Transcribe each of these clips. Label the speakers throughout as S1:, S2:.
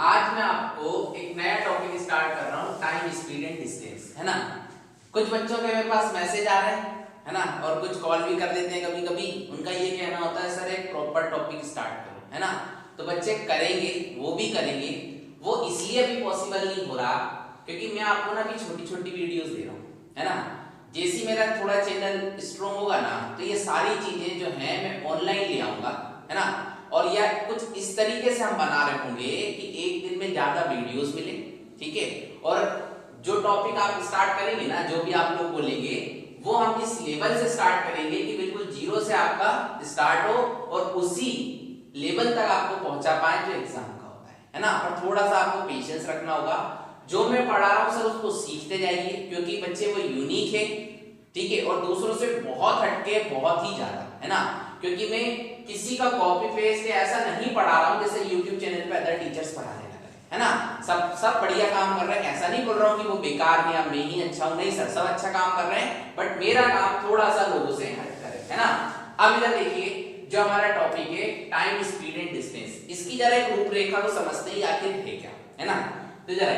S1: आज मैं आपको एक नया टॉपिक स्टार्ट कर रहा हूँ, टाइम स्पीड एंड डिस्टेंस, है ना। कुछ बच्चों के मेरे पास मैसेज आ रहे हैं, है ना, और कुछ कॉल भी कर देते हैं कभी कभी। उनका ये कहना होता है सर एक प्रॉपर टॉपिक स्टार्ट करो, है ना। तो बच्चे करेंगे, वो भी करेंगे। वो इसलिए भी पॉसिबल नहीं हो रहा क्योंकि मैं आपको ना अभी छोटी छोटी वीडियोस दे रहा हूँ, है ना। जैसे मेरा थोड़ा चैनल स्ट्रॉन्ग होगा ना तो ये सारी चीजें जो है मैं ऑनलाइन ले आऊंगा, है ना। और यह कुछ इस तरीके से हम बना रखेंगे कि एक दिन में ज्यादा वीडियोस मिले, ठीक है। और जो टॉपिक आप स्टार्ट करेंगे ना, जो भी आप लोग बोलेंगे वो हम इस लेवल से स्टार्ट करेंगे कि बिल्कुल जीरो से आपका स्टार्ट हो और उसी लेवल तक आपको पहुंचा पाए जो एग्जाम का होता है ना। और थोड़ा सा आपको पेशेंस रखना होगा। जो मैं पढ़ा रहा हूं सर उसको सीखते जाइए क्योंकि बच्चे वो यूनिक है, ठीक है, और दूसरों से बहुत हटके, बहुत ही ज्यादा, है ना। क्योंकि मैं किसी का कॉपी पेस्ट ऐसा नहीं पढ़ा रहा हूं जैसे YouTube चैनल पे अदर टीचर्स पढ़ाने लगे, है ना। सब बढ़िया काम कर रहे हैं, ऐसा नहीं बोल रहा हूं कि वो बेकार है या मैं ही अच्छा हूं, नहीं सर, सब अच्छा काम कर रहे हैं, बट मेरा काम थोड़ा सा लोगों से हट कर है ना। अब इधर देखिए, जो हमारा टॉपिक है टाइम स्पीड एंड डिस्टेंस, इसकी जरा एक रूपरेखा को समझते ही आखिर है क्या, है ना। तो जरा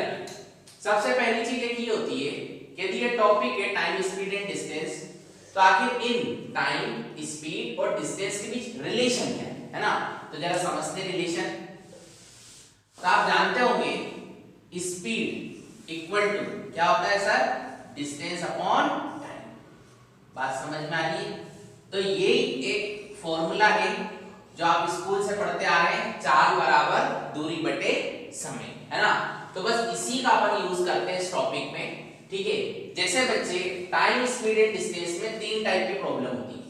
S1: सबसे पहली चीज एक ये होती है कि यदि ये टॉपिक है टाइम स्पीड एंड डिस्टेंस, तो आखिर इन टाइम स्पीड और डिस्टेंस के बीच रिलेशन क्या है ना। तो जरा समझते रिलेशन। तो आप जानते होंगे स्पीड इक्वल टू क्या होता है सर, डिस्टेंस अपॉन टाइम। बात समझ में आ रही है। तो ये एक फॉर्मूला है जो आप स्कूल से पढ़ते आ रहे हैं, चाल बराबर दूरी बटे समय, है ना। तो बस इसी का अपन यूज करते हैं इस टॉपिक में, ठीक है। जैसे बच्चे टाइम स्पीड एंड डिस्टेंस में तीन टाइप की प्रॉब्लम होती है।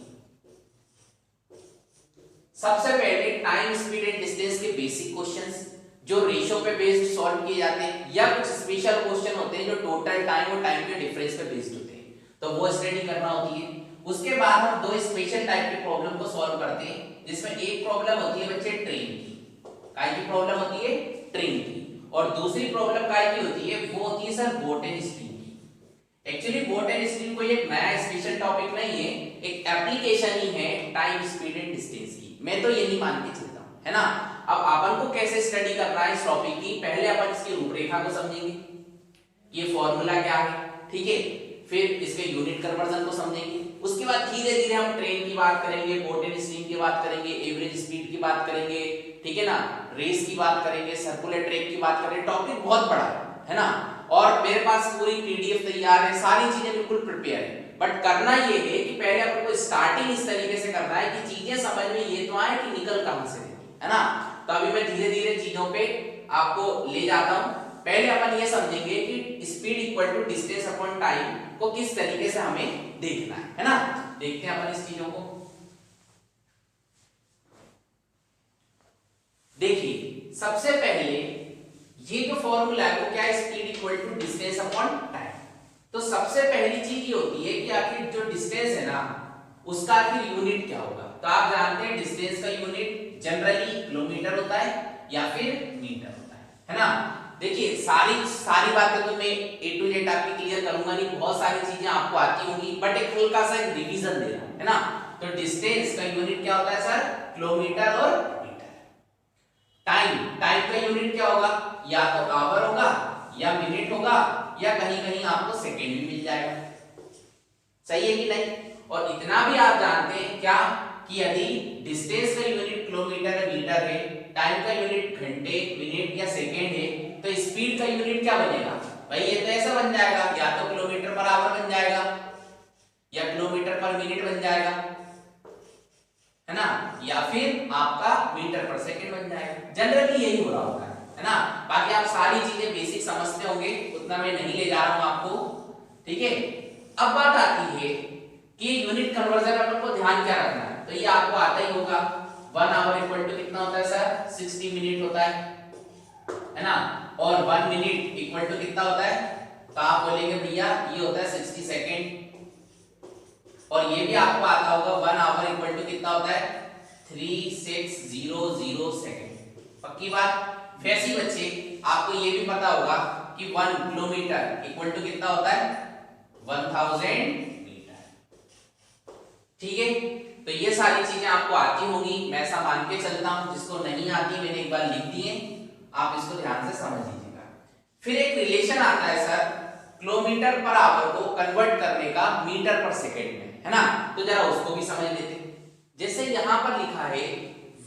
S1: सबसे पहले टाइम स्पीड एंड डिस्टेंस के बेसिक क्वेश्चंस जो रेशो पे बेस्ड सॉल्व किए जाते हैं, या कुछ स्पेशल क्वेश्चन होते हैं जो टोटल टाइम और टाइम के डिफरेंस पे बेस्ड होते हैं, तो वो स्टडी करना होती है। उसके बाद हम दो स्पेशल टाइप की प्रॉब्लम को सॉल्व करते हैं, जिसमें एक प्रॉब्लम होती है बच्चे ट्रेन की, काय की प्रॉब्लम होती है ट्रेन की, और दूसरी प्रॉब्लम काय की होती है, वो होती है सर बोट एंड स्ट्रीम की। एक्चुअली बोट एंड स्ट्रीम कोई एक नया स्पेशल टॉपिक नहीं है, एक एप्लीकेशन ही है टाइम स्पीड एंड डिस्टेंस की। मैं तो यही मान के चलता हूं, है ना। अब अपन को कैसे स्टडी करना है इस टॉपिक की, पहले अपन इसकी रूपरेखा को समझेंगे, ये फॉर्मूला क्या है, ठीक है। फिर इसके यूनिट कन्वर्जन को समझेंगे। उसके बाद धीरे धीरे हम ट्रेन की बात करेंगे, बोट एंड स्ट्रीम की बात करेंगे, एवरेज स्पीड की बात करेंगे, ठीक है ना, रेस की बात करेंगे, सर्कुलर ट्रैक की बात करेंगे। टॉपिक बहुत बड़ा है ना। और मेरे पास पूरी पीडीएफ तैयार है, सारी चीजें बिल्कुल प्रिपेयर है। बट करना ये है कि पहले अपन को स्टार्टिंग इस तरीके से करना है कि चीजें समझ में ये तो आए कि निकल कहां से, है ना। तो अभी मैं धीरे धीरे चीजों पे आपको ले जाता हूं। पहले अपन ये समझेंगे कि speed equal to distance upon time को किस तरीके से हमें देखना है ना। देखते हैं अपन इस चीजों को। देखिए सबसे पहले ये जो फॉर्मूला है वो क्या है, speed equal to distance upon time. तो सबसे पहली चीज ये होती है कि आखिर जो डिस्टेंस है ना उसका आखिर यूनिट क्या होगा। तो आप जानते हैं डिस्टेंस का यूनिट जनरली किलोमीटर होता है या फिर मीटर होता है ना। देखिए सारी बातें तो मैं A to Z आपकी क्लियर करूंगा नहीं, बहुत सारी चीजें आपको आती होंगी, बट एक हल्का सा एक रिवीजन दे रहा हूं, है ना। तो डिस्टेंस का यूनिट क्या होता है सर, किलोमीटर और मीटर। टाइम का यूनिट क्या होगा, या तो आवर होगा या मिनट होगा या कहीं कहीं आपको सेकेंड भी मिल जाएगा, सही है कि नहीं। और इतना भी आप जानते हैं क्या कि यदि डिस्टेंस का यूनिट किलोमीटर या मीटर है, टाइम का यूनिट घंटे, मिनट या सेकेंड है, तो स्पीड का यूनिट क्या बनेगा भाई, ये तो ऐसा बन जाएगा, या तो किलोमीटर पर आवर बन जाएगा या किलोमीटर पर मिनट बन जाएगा, है ना, या फिर आपका मीटर पर सेकंड बन जाएगा। जनरली यही हो रहा होता है ना। बाकी आप सारी चीजें बेसिक समझते होंगे, उतना मैं नहीं ले जा रहा हूं आपको, ठीक है। अब बात आती है कि यूनिट कन्वर्जन अपन को ध्यान क्या रखना है। तो ये आपको आता ही होगा, 1 आवर इक्वल टू कितना होता है सर, 60 मिनट होता है ना। और 1 मिनट इक्वल टू कितना होता है, तो आप बोलेंगे भैया ये होता है 60 सेकेंड। और ये भी आपको आता होगा 1 आवर इक्वल टू कितना होता है, 3600 सेकेंड। पक्की बात। वैसे बच्चे आपको ये भी पता होगा कि 1 किलोमीटर इक्वल टू कितना होता है, 1000 मीटर, ठीक है। तो ये सारी चीजें आपको आती होंगी, मैं ऐसा मान के चलता हूं। जिसको नहीं आती मैंने एक बार लिख दी है, आप इसको ध्यान से समझ लीजिएगा। फिर एक रिलेशन आता है सर किलोमीटर पर आवर को कन्वर्ट करने का मीटर पर सेकेंड में, है ना। तो जरा उसको भी समझ लेते हैं। जैसे यहां पर लिखा है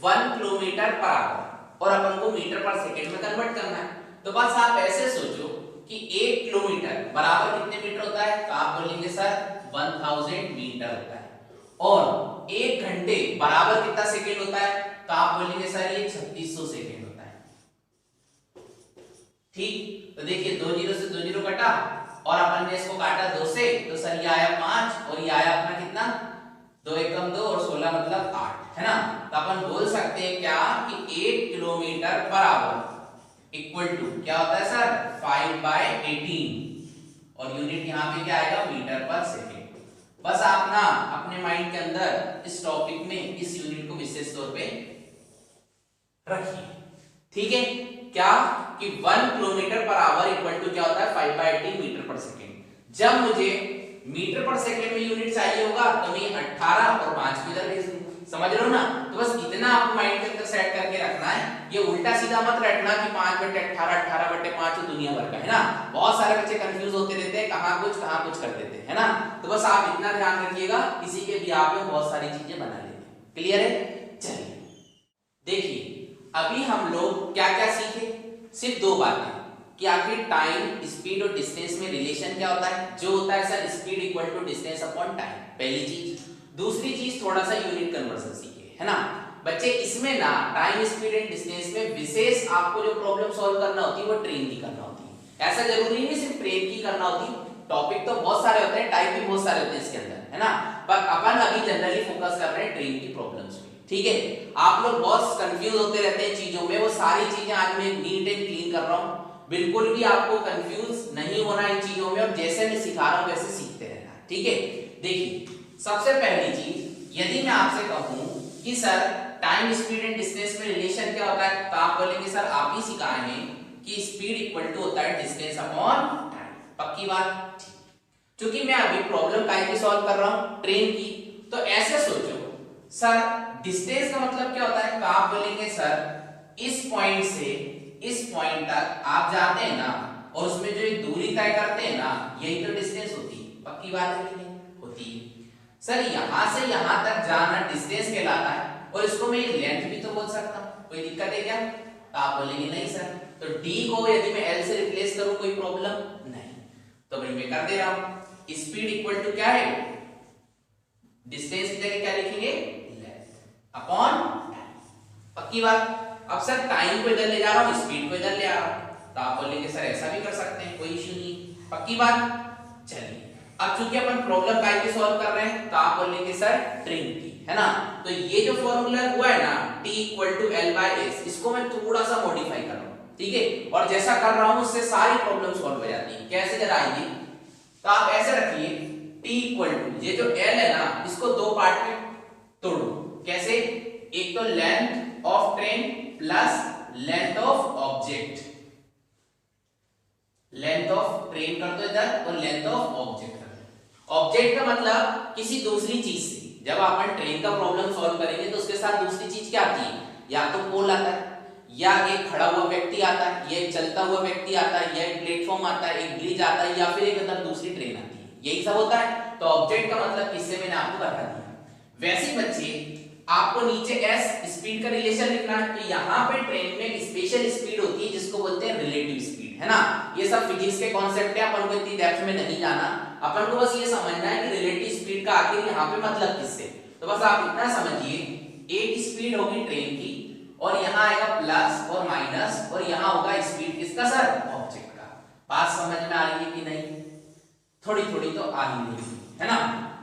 S1: 1 किलोमीटर पर आवर और अपन को मीटर पर सेकेंड में कन्वर्ट करना है, तो बस आप ऐसे सोचो कि 1 किलोमीटर बराबर कितने मीटर होता है, तो आप बोलेंगे सर 1000 मीटर होता है। और 1 घंटे बराबर कितना सेकेंड होता है, तो आप बोलेंगे सर ये 3600 सेकेंड होता है। ठीक, तो देखिए 2 जीरो से 2 जीरो कटा और अपन ने इसको काटा 2 से, तो सर ये आया 5 और ये आया अपना कितना 2 एकम 2 और 16 मतलब 8, है ना। तो अपन बोल सकते हैं क्या कि 1 kilometre per hour equal to क्या होता है सर 5/18 और यूनिट यहाँ पे क्या आएगा मीटर पर सेकेंड। बस आप ना अपने माइंड के अंदर इस टॉपिक में इस यूनिट को विशेष तौर पे रखिए, ठीक है। क्या कि 1 kilometre per hour equal to क्या होता है 5/18 मीटर पर सेकेंड। जब मुझे मीटर पर सेकेंड में यूनिट चाहिए होगा तो मैं 18 और 5 को इधर भेज दूंगा, समझ रहे हो ना। तो बस इतना आपको माइंड के अंदर सेट करके रखना है, ये उल्टा सीधा मत रखना कि 5/18 18/5 दुनिया भर का, है ना। बहुत सारे बच्चे कंफ्यूज होते रहते हैं, कहां कुछ कर देते हैं, है ना। तो बस आप इतना ध्यान रखिएगा, किसी के भी आप बहुत सारी चीजें बना लेते हैं। क्लियर है। चलिए देखिए अभी हम लोग क्या क्या सीखे, सिर्फ 2 बातें कि आखिर टाइम स्पीड और डिस्टेंस में रिलेशन क्या होता है, जो होता है sir speed equal to distance upon time, पहली चीज। दूसरी चीज थोड़ा सा यूनिट कन्वर्जन सीखे, है ना बच्चे। इसमें ना टाइम स्पीड एंड डिस्टेंस में विशेष आपको जो प्रॉब्लम सॉल्व करना होती है वो ट्रेन की करना होती है। ऐसा जरूरी नहीं सिर्फ ट्रेन की करना होती, टॉपिक तो बहुत सारे होते हैं, टाइप भी बहुत सारे होते हैं इसके अंदर, है ना। पर अपन अभी जनरली फोकस कर रहे हैं ट्रेन की प्रॉब्लम्स पे, ठीक है। आप लोग बहुत कंफ्यूज होते रहते हैं चीजों में, वो सारी चीजें आज मैं नीट एंड क्लीन कर रहा हूँ। बिल्कुल भी आपको कंफ्यूज नहीं होना इन चीजों में, और जैसे मैं सिखा रहा हूं वैसे सीखते रहना, ठीक है। देखिए सबसे पहली चीज, यदि मैं आपसे कहूं कि sir time speed and distance में रिलेशन क्या होता है, तो आप बोलेंगे सर आप ही सिखाए हैं कि स्पीड इक्वल टू होता है डिस्टेंस अपॉन टाइम। पक्की बात। क्योंकि मैं अभी प्रॉब्लम काहे की सॉल्व कर रहा हूं, ट्रेन की। तो ऐसे सोचो सर डिस्टेंस का मतलब क्या होता है, तो आप बोलेंगे सर इस पॉइंट से इस पॉइंट तक आप जाते हैं ना, और उसमें जो दूरी तय करते हैं ना, यही तो डिस्टेंस होती है। पक्की बात है कि नहीं होती है। सर यहां से यहां तक जाना डिस्टेंस कहलाता है, और इसको मैं लेंथ भी तो बोल सकता हूं, कोई दिक्कत है क्या, तो आप बोलेंगे नहीं सर। तो d को यदि मैं l से रिप्लेस करूं कोई प्रॉब्लम नहीं, तो भाई मैं कर दे रहा हूं। स्पीड इक्वल टू क्या है, डिस्टेंस की जगह क्या लिखेंगे लेंथ अपॉन टाइम। पक्की बात। अब सर टाइम को इधर ले जा रहा हूं, स्पीड को इधर ले आ रहा हूं, तो आप बोलेंगे सर ऐसा भी कर सकते हैं, कोई इश्यू नहीं। पक्की बात। चलिए अब चूंकि अपन प्रॉब्लम काहे की सॉल्व कर रहे हैं, तो आप बोलेंगे सर ट्रेन की, है ना। तो ये जो फॉर्मूला हुआ है ना t इक्वल टू l/s, इसको मैं थोड़ा सा मॉडिफाई कर रहा हूं, ठीक है। और जैसा कर रहा हूं उससे सारी प्रॉब्लम सॉल्व हो जाती है। कैसे जरा आएगी, तो आप ऐसे रखिए t इक्वल टू ये जो l है ना, इसको 2 पार्ट में तोड़ो। कैसे, एक तो length of train plus length of object. Length of train कर दो इधर और लेंथ ऑफ ऑब्जेक्ट कर दो। ऑब्जेक्ट का मतलब किसी दूसरी चीज से, जब अपन ट्रेन का प्रॉब्लम सॉल्व करेंगे तो उसके साथ दूसरी चीज क्या आती है, या तो पोल आता है, या एक खड़ा हुआ व्यक्ति आता है, या एक चलता हुआ व्यक्ति आता है, या एक प्लेटफॉर्म आता है, एक ब्रिज आता है, या फिर एक अंदर दूसरी ट्रेन आती है, यही सब होता है। तो ऑब्जेक्ट का मतलब किससे मैंने आपको बता दिया। वैसे बच्चे आपको नीचे s स्पीड का रिलेशन लिखना है, तो यहाँ पे ट्रेन में एक स्पेशल स्पीड होती है जिसको बोलते हैं रिलेटिव स्पीड, है ना। ये सब फिजिक्स के कॉन्सेप्ट है, अपन को इतनी डेप्थ में नहीं जाना, अपन को बस ये समझना है कि रिलेटिव स्पीड का आखिर यहाँ पे मतलब किससे। तो बस आप इतना समझिए, एक स्पीड होगी ट्रेन की, और यहाँ आएगा प्लस और माइनस, और यहाँ होगा स्पीड किसका सर, ऑब्जेक्ट का। बात समझ में आ रही है कि नहीं, थोड़ी थोड़ी तो आ ही रही है ना।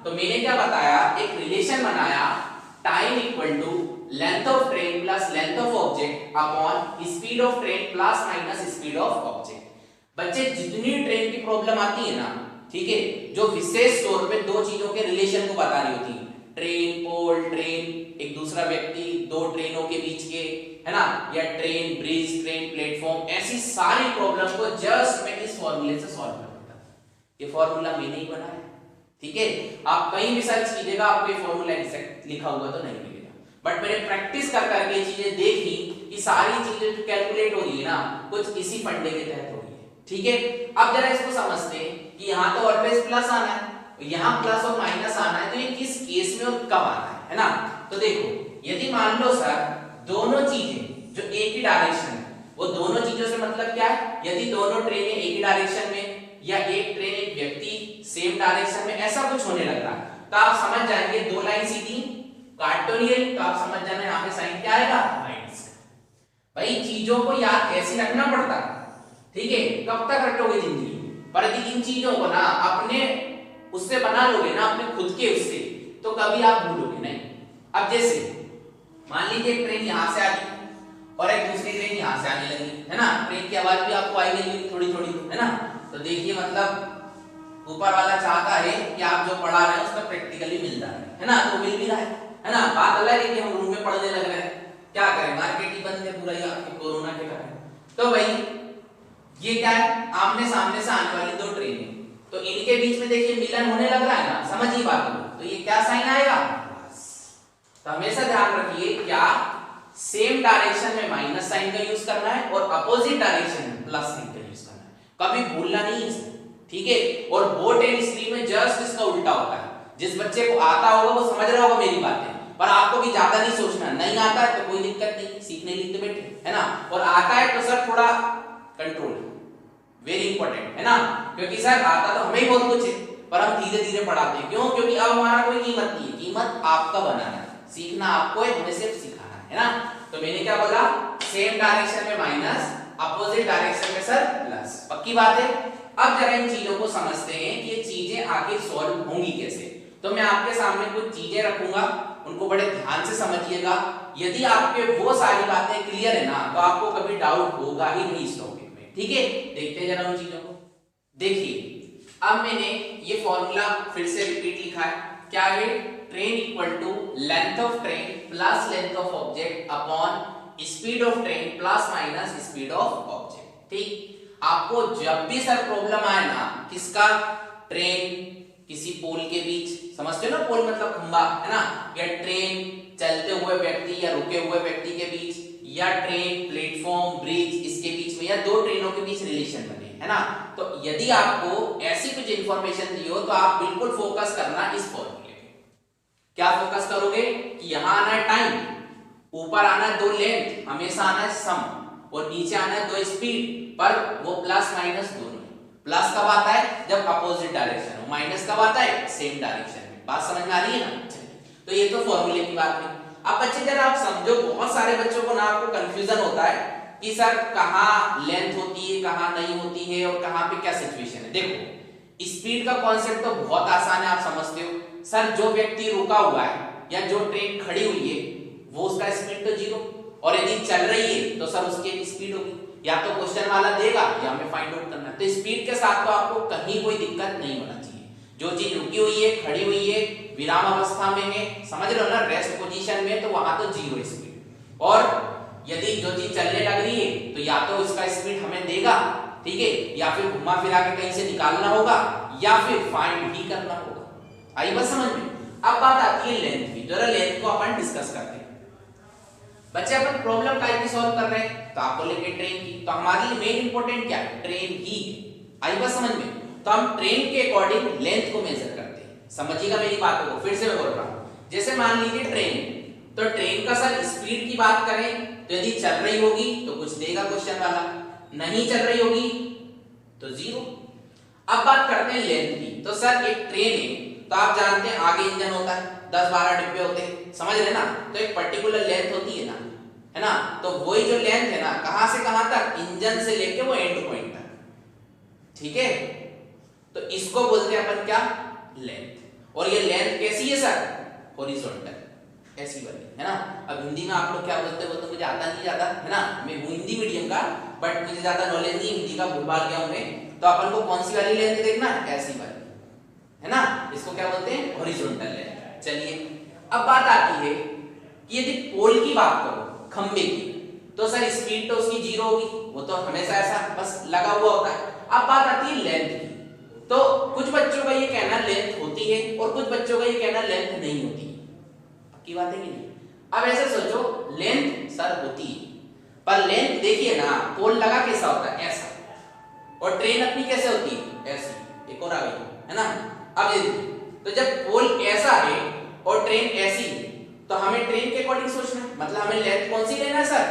S1: तो मैंने क्या बताया, एक रिलेशन बनाया, time equal to length of train plus length of object upon speed of train plus minus speed of object. बच्चे जितनी ट्रेन की प्रॉब्लम आती है ना, ठीक है, जो विशेष तौर पे 2 चीजों के रिलेशन को बता रही होती है, ट्रेन पोल, ट्रेन एक दूसरा व्यक्ति, 2 ट्रेनों के बीच के, है ना, या ट्रेन ब्रिज, ट्रेन प्लेटफॉर्म, ऐसी सारी प्रॉब्लम को जस्ट मैं इस फॉर्मूले से सॉल्व कर देता हूं। ये फॉर्मूला मैंने ही बनाया, ठीक है। आप कहीं भी सर्च कीजिएगा आपको ये फॉर्मूला लिखा हुआ तो नहीं मिलेगा। बट मैंने प्रैक्टिस कर करके चीजें देखी कि सारी चीजें जो कैलकुलेट हो रही है ना कुछ इसी फंडे के तहत हो रही है। ठीक है, अब जरा इसको समझते हैं कि यहाँ तो ऑलवेज प्लस आना है, यहाँ प्लस और माइनस आना है, तो ये किस केस में और कब आना है ना। तो देखो यदि मान लो सर दोनों चीजें जो एक ही डायरेक्शन है, वो दोनों चीजों से मतलब क्या है, यदि दोनों ट्रेनें एक ही डायरेक्शन में या एक ट्रेन एक व्यक्ति सेम डायरेक्शन में ऐसा कुछ होने लग रहा है, तो आप समझ जाएंगे दो लाइन सीधी काट तो नहीं रही, तो आप समझ जाना यहाँ पे साइन क्या आएगा, माइनस। भाई चीजों को याद ऐसे रखना पड़ता, ठीक है, कब तक रखोगे जिंदगी, पर यदि इन चीजों को ना अपने उससे बना लोगे ना, अपने खुद के उससे, तो कभी आप भूलोगे नहीं। अब जैसे मान लीजिए एक ट्रेन यहाँ से आ गई और एक दूसरी ट्रेन यहाँ से आने लगी, है ना, ट्रेन की आवाज भी आपको आई गई थोड़ी थोड़ी, है ना। तो देखिए मतलब ऊपर वाला चाहता है कि आप जो पढ़ा रहे हैं उसका प्रैक्टिकली मिल रहा है ना, तो मिल भी रहा है ना। बात अलग है कि हम रूम में पढ़ने लग रहे हैं, क्या करें, मार्केट ही बंद है पूरा ही आपके कोरोना के कारण। तो भाई ये क्या है, आमने सामने से आने वाली दो ट्रेनें, तो इनके बीच में देखिए मिलन होने लग रहा है ना, समझिए बात को, तो ये क्या साइन आएगा, तो हमेशा ध्यान रखिए क्या सेम डायरेक्शन में माइनस साइन का यूज करना है और अपोजिट डायरेक्शन में प्लस साइन का यूज करना है, कभी भूलना नहीं है इसे, ठीक है। और बोट एंड स्ट्रीम में जस्ट इसका उल्टा होता है, जिस बच्चे को आता होगा वो समझ रहा होगा मेरी बातें, पर आपको भी ज्यादा नहीं सोचना, नहीं आता है तो कोई दिक्कत नहीं, सीखने लिए तो बैठे, है ना, और आता है तो सर थोड़ा कंट्रोल, वेरी इंपॉर्टेंट, है ना, क्योंकि सर आता तो हमें बहुत कुछ है पर हम धीरे धीरे पढ़ाते हैं, क्यों, क्योंकि अब हमारा कोई कीमत नहीं है, कीमत आपका बनाना है, सीखना आपको है, हमें सिर्फ सिखाना है ना। तो मैंने क्या बोला, सेम डायरेक्शन में माइनस, अपोजिट डायरेक्शन में सर प्लस, पक्की बात है। अब जरा इन चीजों को समझते हैं कि ये चीजें आखिर सॉल्व होंगी कैसे। तो मैं आपके सामने कुछ चीजें रखूंगा, उनको बड़े ध्यान से समझिएगा, यदि आपके वो सारी बातें क्लियर है ना तो आपको कभी डाउट होगा ही नहीं इस टॉपिक में, ठीक है। देखते हैं जरा उन चीजों को। देखिए अब मैंने ये फॉर्मूला फिर से रिपीट लिखा है, क्या है, train equal to length of train plus length of object upon speed of train plus minus speed of object. ठीक, आपको जब भी सर प्रॉब्लम आए ना, किसका, ट्रेन किसी पोल के बीच, समझते हो ना, पोल मतलब खंबा, है ना, या ट्रेन चलते हुए व्यक्ति या रुके हुए व्यक्ति के बीच, या ट्रेन प्लेटफॉर्म ब्रिज इसके बीच में, या दो ट्रेनों के बीच रिलेशन बने, है ना। तो यदि आपको ऐसी कुछ इंफॉर्मेशन दी हो तो आप बिल्कुल फोकस करना इस फॉर्मूले पे। क्या फोकस करोगे कि यहां आना है टाइम, ऊपर आना है दो लेंथ, हमेशा आना है सम, और नीचे आना है दो स्पीड, पर वो प्लस माइनस दोनों। प्लस कब आता है, जब अपोजिट डायरेक्शन हो, माइनस कब आता है, सेम डायरेक्शन में। बात समझ में आ रही है ना। तो ये तो फॉर्मूले की बात है। अब बच्चे जरा आप समझो, बहुत सारे बच्चों को ना आपको कंफ्यूजन होता है कि सर कहाँ लेंथ होती है, कहाँ नहीं होती है, और कहाँ पे क्या सिचुएशन है। देखो स्पीड का कॉन्सेप्ट तो बहुत आसान है, आप समझते हो। सर जो व्यक्ति रुका हुआ है या जो ट्रेन खड़ी हुई है वो उसका स्पीड तो जीरो, और यदि चल रही है तो सर उसकी एक स्पीड होगी, या तो क्वेश्चन वाला देगा या हमें फाइंड आउट करना है। तो स्पीड के साथ तो आपको कहीं कोई दिक्कत नहीं होना चाहिए। जो चीज रुकी हुई है, खड़ी हुई है, विराम अवस्था में है, समझ रहे हो ना, रेस्ट पोजीशन में, तो वहां तो जीरो स्पीड। और यदि जो चीज चलने लग रही है तो या तो इसका स्पीड हमें देगा, ठीक है, या फिर घुमा फिरा के कहीं से निकालना होगा, या फिर फाइंड ही करना होगा। आई बात समझ में। अब बात आती है लेंथ की, जरा लेंथ को अपन डिस्कस करते हैं। बच्चे अपन प्रॉब्लम टाइप की सॉल्व कर रहे हैं, तो आपको लेके ट्रेन की, तो हमारे लिए मेन इंपॉर्टेंट क्या है, ट्रेन ही। आई बात समझ में। तो हम ट्रेन के अकॉर्डिंग लेंथ को मेजर करते हैं। समझिएगा मेरी बातों को, फिर से मैं बोल रहा हूं। जैसे मान लीजिए ट्रेन, तो ट्रेन का सर स्पीड की बात करें तो यदि चल रही होगी तो कुछ देगा क्वेश्चन वाला, नहीं चल रही होगी तो जीरो। अब बात करते हैं लेंथ की। तो सर एक ट्रेन है, तो आप जानते हैं आगे इंजन होता है, 10-12 डिब्बे होते हैं, समझ रहे ना। तो एक पर्टिकुलर लेंथ होती है ना, है ना। तो वही जो लेंथ है ना, कहां से कहां तक, इंजन से लेके वो एंड पॉइंट तक, ठीक है। तो इसको बोलते हैं अपन क्या, लेंथ। और ये लेंथ कैसी है सर, हॉरिजॉन्टल, ऐसी वाली, है ना। अब हिंदी में आप लोग क्या बोलते हो तो मुझे आता नहीं जाता, है ना, मैं हूं हिंदी मीडियम का, बट मुझे ज्यादा नॉलेज नहीं हिंदी का, भूल-भाल गया हूं मैं। तो अपन को कौन सी वाली लेंथ देखना है, ऐसी वाली, है ना। इसको क्या बोलते हैं, हॉरिजॉन्टल लेंथ। चलिए अब बात आती है कि यदि पोल की बात करो, खंबे की, तो सर स्पीड तो उसकी जीरो होगी, वो तो हमेशा ऐसा बस लगा हुआ होता है। अब बात आती है लेंथ की। तो कुछ बच्चों का ये कहना लेंथ होती है और कुछ बच्चों का ये कहना लेंथ नहीं होती है। पक्की बात है कि नहीं। अब ऐसे सोचो, लेंथ सर होती है, पर लेंथ देखिए ना, पोल लगा कैसा होता है, ऐसा, और ट्रेन अपनी कैसे होती है, ऐसी। एक और आ गई, है ना। अब देखिए, तो जब पोल ऐसा है और ट्रेन ऐसी, तो हमें ट्रेन के अकॉर्डिंग सोचना है, मतलब हमें लेंथ कौन सी लेना है सर,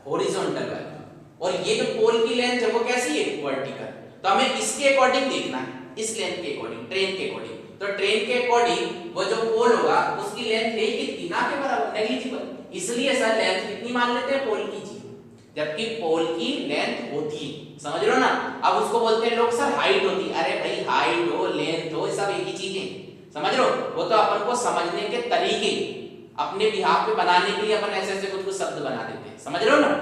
S1: हॉरिजॉन्टल वाली, और ये जो पोल की लेंथ है वो कैसी है, वर्टिकल। तो हमें इसके अकॉर्डिंग देखना है, इस लेंथ के अकॉर्डिंग, ट्रेन के अकॉर्डिंग। तो ट्रेन के अकॉर्डिंग वो जो पोल होगा उसकी लेंथ है कितनी, ना के बराबर, नेग्लिजिबल, इसलिए सर लेंथ कितनी मान लेते हैं, पोल की, जबकि पोल की लेंथ होती है, समझ रहे हो ना। अब उसको बोलते हैं लोग सर हाइट होती है, अरे भाई हाइट हो लेंथ हो सब एक ही चीजें, समझ रहे हो। वो तो अपन को समझने के तरीके अपने बिहाफ पे बनाने के लिए अपन ऐसे ऐसे कुछ कुछ शब्द बना देते हैं, समझ रहे हो ना।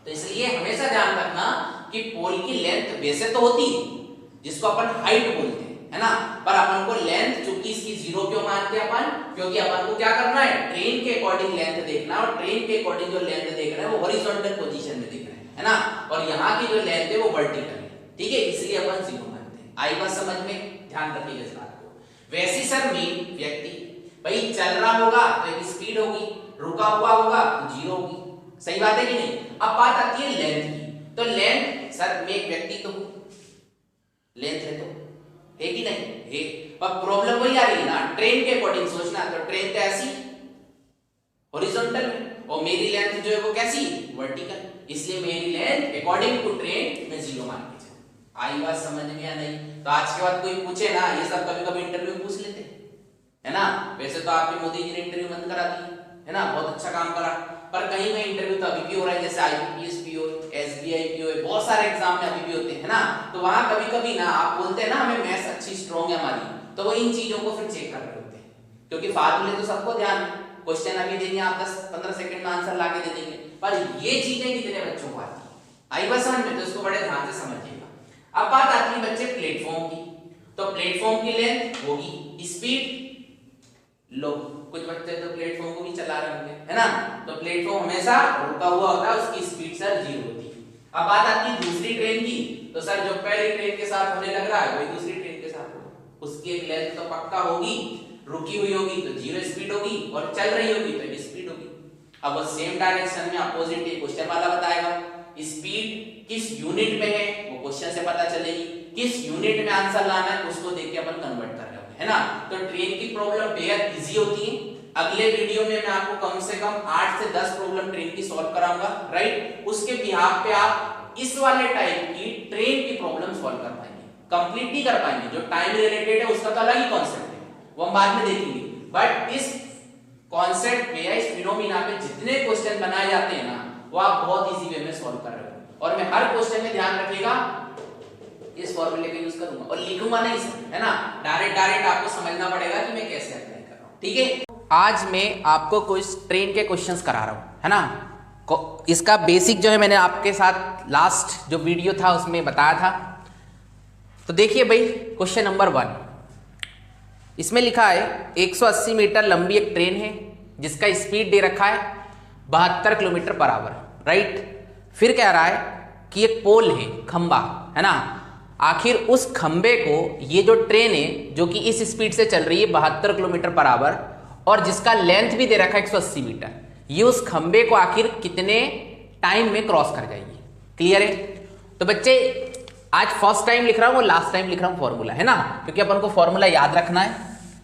S1: तो इसलिए हमेशा ध्यान रखना कि पोल की लेंथ वैसे तो होती है जिसको अपन हाइट बोलते हैं, है ना, पर अपन को लेंथ चूंकि इसकी जीरो क्यों मानते हैं अपन, क्योंकि अपन को क्या करना है, ट्रेन के अकॉर्डिंग लेंथ देखना, और ट्रेन के अकॉर्डिंग जो लेंथ देख रहे हैं वो हॉरिजॉन्टल पोजीशन में देख रहे हैं, है ना, और यहाँ की जो लेंथ है वो वर्टिकल है, ठीक है, इसलिए अपन जीरो मानते हैं। आई बात समझ में, ध्यान रखिएगा इस बात को। वैसे सर मेन व्यक्ति भाई चल रहा होगा तो एक स्पीड होगी, रुका हुआ होगा तो जीरो होगी, सही बात है कि नहीं। अब बात आती है लेंथ की, तो लेंथ सर में एक व्यक्ति तो लेंथ है, तो है कि नहीं है, पर प्रॉब्लम वही आ रही है ना, ट्रेन के अकॉर्डिंग सोचना, तो ट्रेन तो ऐसी हॉरिजॉन्टल में, और मेरी लेंथ जो है वो कैसी, वर्टिकल, इसलिए मेरी लेंथ अकॉर्डिंग टू ट्रेन में जीरो मान के चलो। आई बात समझ में या नहीं। तो आज के बाद कोई पूछे ना, ये सब कभी कभी इंटरव्यू पूछ लेते है ना, वैसे तो आपके मोदी जी ने इंटरव्यू बंद करा दी है ना, बहुत अच्छा काम करा, पर कहीं कहीं इंटरव्यू तो अभी भी हो रहा है, जैसे आईपीपीएस पीओ, एसबीआई पीओ, बहुत सारे एग्जाम में अभी भी होते हैं ना। तो वहां कभी कभी ना आप बोलते हैं ना हमें मैथ्स अच्छी स्ट्रांग है हमारी, तो वो इन चीजों को फिर चेक कर रहे होते हैं, क्योंकि फार्मूले तो सबको ध्यान, क्वेश्चन अभी देंगे आप 10-15 सेकंड में आंसर लाके दे देंगे, पर ये चीजें कितने बच्चों को आती है, आई बात समझ में, तो इसको बड़े ध्यान से समझिएगा। अब बात आती है बच्चे प्लेटफॉर्म की, तो प्लेटफॉर्म की लेंथ होगी स्पीड, लो कुछ बच्चे तो प्लेटफॉर्म को भी चला रहे होंगे, है ना, तो प्लेटफॉर्म हमेशा रुका हुआ होता है, उसकी स्पीड सर जीरो होती है। अब बात आती है दूसरी ट्रेन की, तो सर जो पहली ट्रेन के साथ होने लग रहा है वही दूसरी ट्रेन के साथ होगा, उसकी एक लेंथ तो पक्का होगी, रुकी हुई होगी तो जीरो स्पीड होगी, और चल रही होगी तो एक स्पीड होगी। अब वो सेम डायरेक्शन में अपोजिट क्वेश्चन वाला बताएगा, स्पीड किस यूनिट में है वो क्वेश्चन से पता चलेगी, किस यूनिट में आंसर लाना है उसको देख के अपन कन्वर्ट कर रहे होंगे, है ना। तो ट्रेन की प्रॉब्लम बेहद इजी होती है। अगले वीडियो में मैं आपको कम से कम 8 से 10 प्रॉब्लम ट्रेन की सॉल्व कराऊंगा, राइट। उसके बिहाफ पे आप इस वाले टाइप की ट्रेन की प्रॉब्लम सॉल्व कर पाएंगे, कंप्लीट नहीं कर पाएंगे, जो टाइम रिलेटेड है उसका तो अलग ही कॉन्सेप्ट है, वो हम बाद में देखेंगे, बट इस कॉन्सेप्ट पे या इस फिनोमिना पे जितने क्वेश्चन बनाए जाते हैं ना वो आप बहुत इजी वे में सॉल्व कर रहे हो। और मैं हर क्वेश्चन में ध्यान रखिएगा इस फॉर्मूले का यूज करूंगा और लिखूंगा नहीं सर, है ना, डायरेक्ट आपको समझना पड़ेगा कि मैं कैसे अप्लाई कर रहा हूं, ठीक है। आज मैं आपको कुछ ट्रेन के क्वेश्चंस करा रहा हूं, है ना। इसका बेसिक जो है मैंने आपके साथ लास्ट जो वीडियो था उसमें बताया था। तो देखिए भाई, क्वेश्चन नंबर 1 इसमें लिखा है 180 मीटर लंबी एक ट्रेन है जिसका स्पीड दे रखा है 72 किलोमीटर पर आवर, राइट। फिर कह रहा है कि एक पोल है, खंबा, है ना, आखिर उस खंबे को ये जो ट्रेन है जो कि इस स्पीड से चल रही है 72 किलोमीटर पर आवर और जिसका लेंथ भी दे रखा है 180 मीटर, ये उस खंबे को आखिर कितने टाइम में क्रॉस कर जाएगी। क्लियर है। तो बच्चे आज फर्स्ट टाइम लिख रहा हूं, लास्ट टाइम लिख रहा हूं फॉर्मूला, है ना, क्योंकि अपन को फॉर्मूला याद रखना है।